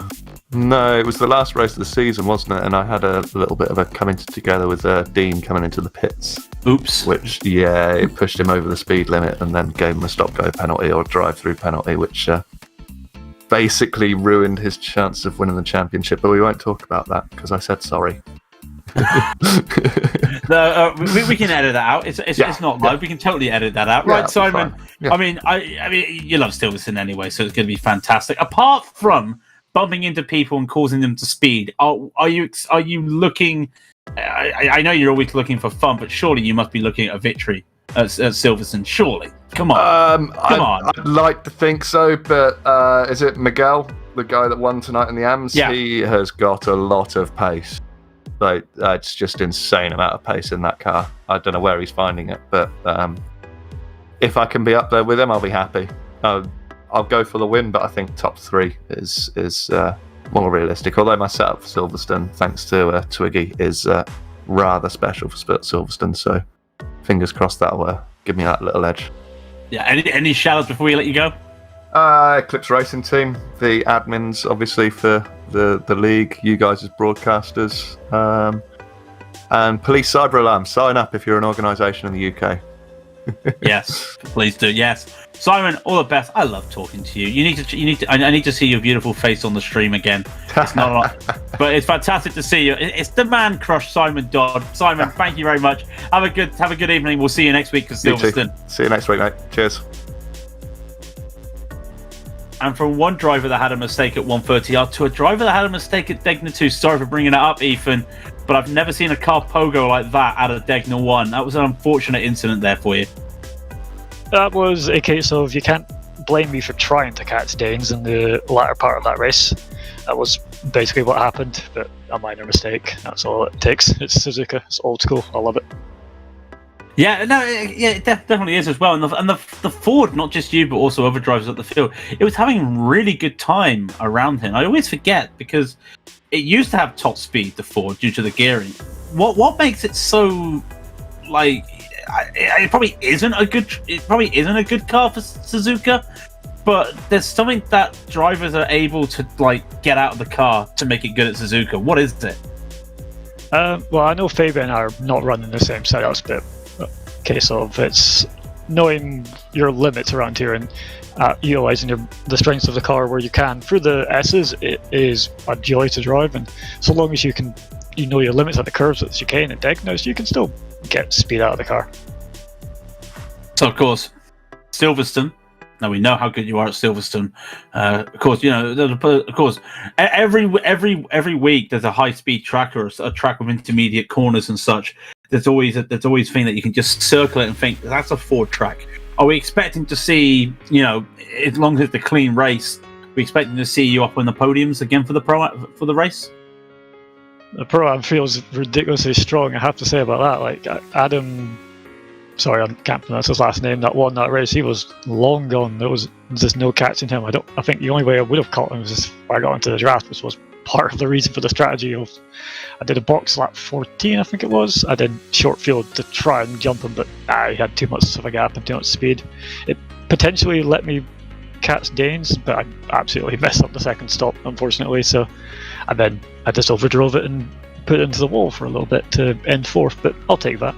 No, it was the last race of the season, wasn't it? And I had a little bit of a coming together with Dean coming into the pits. Oops. Which, yeah, it pushed him over the speed limit and then gave him a stop-go penalty or drive-through penalty, which basically ruined his chance of winning the championship. But we won't talk about that because I said sorry. No, we can edit that out. It's not live. We can totally edit that out, right, Simon? Yeah. I mean, you love Silverstone anyway, so it's going to be fantastic. Apart from bumping into people and causing them to speed, are you looking? I know you're always looking for fun, but surely you must be looking at a victory at Silverstone. Surely, come on, come on. I'd like to think so, but is it Miguel the guy that won tonight in the AMS, Yeah. he has got a lot of pace. Like, it's just insane amount of pace in that car. I don't know where he's finding it, but if I can be up there with him, I'll be happy. I'll go for the win, but I think top 3 is more realistic. Although my setup for Silverstone, thanks to Twiggy, is rather special for Silverstone, so fingers crossed that'll give me that little edge. Yeah. Any shout-outs before we let you go? Eclipse Racing Team, the admins, obviously, for the league, you guys as broadcasters, and Police Cyber Alarm. Sign up if you're an organisation in the UK. Yes, please do. Yes, Simon, all the best. I love talking to you. You need to. I need to see your beautiful face on the stream again. It's not a lot, but it's fantastic to see you. It's the man crush, Simon Dodd. Simon, thank you very much. Have a good evening. We'll see you next week at Silverstone. See you next week, mate. Cheers. And from one driver that had a mistake at 130R to a driver that had a mistake at Degna 2. Sorry for bringing it up, Ethan, but I've never seen a car pogo like that out of Degna 1. That was an unfortunate incident there for you. That was a case of you can't blame me for trying to catch Danes in the latter part of that race. That was basically what happened, but a minor mistake. That's all it takes. It's Suzuka. It's old school. I love it. Yeah, no, it definitely is as well. And the Ford, not just you, but also other drivers at the field, it was having really good time around him. I always forget because it used to have top speed, the Ford, due to the gearing. What makes it so like? It probably isn't a good car for Suzuka, but there's something that drivers are able to like get out of the car to make it good at Suzuka. What is it? Well, I know Fabian are not running the same setups, but case of it's knowing your limits around here and utilising the strengths of the car where you can. For the S's, it is a joy to drive, and so long as you know your limits at the curves as you can at Degnos, you can still get speed out of the car. So of course, Silverstone. Now we know how good you are at Silverstone. Of course, every week there's a high-speed track or a track with intermediate corners and such. There's always a thing that you can just circle it and think that's a Ford track. Are we expecting to see, as long as it's a clean race, are we expecting to see you up on the podiums again for the race? The Pro-Am feels ridiculously strong, I have to say about that. Like Adam, sorry, I can't pronounce his last name, that won that race, he was long gone. There was just no catching him. I think the only way I would have caught him was if I got into the draft, which was part of the reason for the strategy of I did a box lap 14, I think it was. I did short field to try and jump him, but he had too much of a gap and too much speed. It potentially let me catch Danes, but I absolutely messed up the second stop, unfortunately. So, and then I just overdrove it and put it into the wall for a little bit to end fourth, but I'll take that.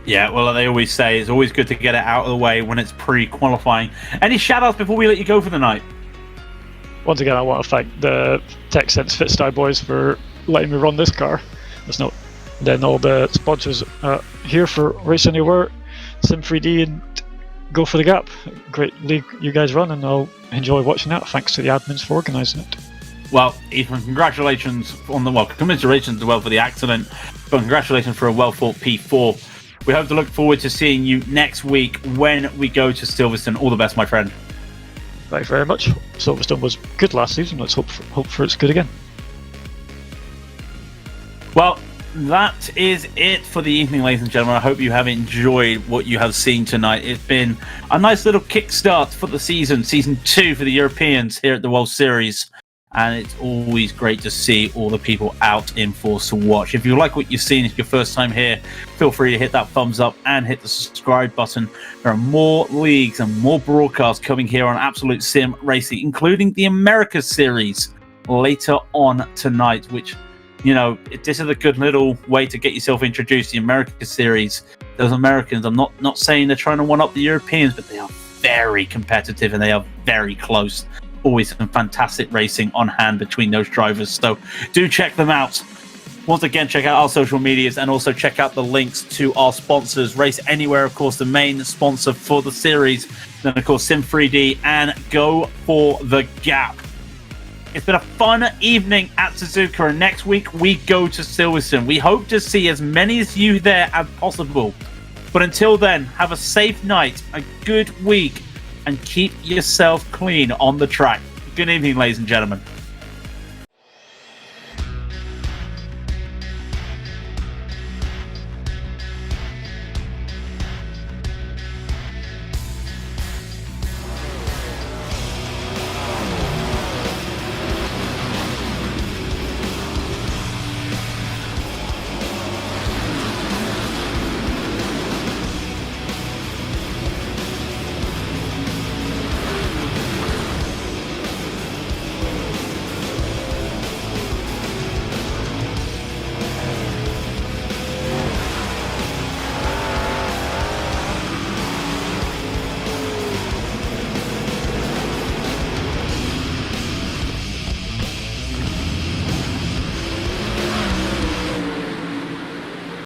Yeah, well, they always say it's always good to get it out of the way when it's pre-qualifying. Any shout-outs before we let you go for the night? Once again, I want to thank the TechSense FitSty boys for letting me run this car. Then all the sponsors here for Race Anywhere, Sim3D, and Go for the Gap. Great league you guys run, and I'll enjoy watching that. Thanks to the admins for organising it. Well, Ethan, congratulations commiserations as well for the accident, but congratulations for a well-fought P4. We hope to look forward to seeing you next week when we go to Silverstone. All the best, my friend. Thank you very much. Silverstone was good last season. Let's hope for it's good again. Well, that is it for the evening, ladies and gentlemen. I hope you have enjoyed what you have seen tonight. It's been a nice little kickstart for the season 2 for the Europeans here at the World Series. And it's always great to see all the people out in force to watch. If you like what you've seen, if your first time here, feel free to hit that thumbs up and hit the subscribe button. There are more leagues and more broadcasts coming here on Absolute Sim Racing, including the Americas series later on tonight, which, this is a good little way to get yourself introduced to the Americas series. Those Americans, I'm not saying they're trying to one up the Europeans, but they are very competitive and they are very close. Always some fantastic racing on hand between those drivers, so do check them out. Once again, check out our social medias and also check out the links to our sponsors. Race Anywhere, of course, the main sponsor for the series. Then, of course, Sim3D and Go for the Gap. It's been a fun evening at Suzuka, and next week we go to Silverstone. We hope to see as many of you there as possible. But until then, have a safe night, a good week, and keep yourself clean on the track. Good evening, ladies and gentlemen.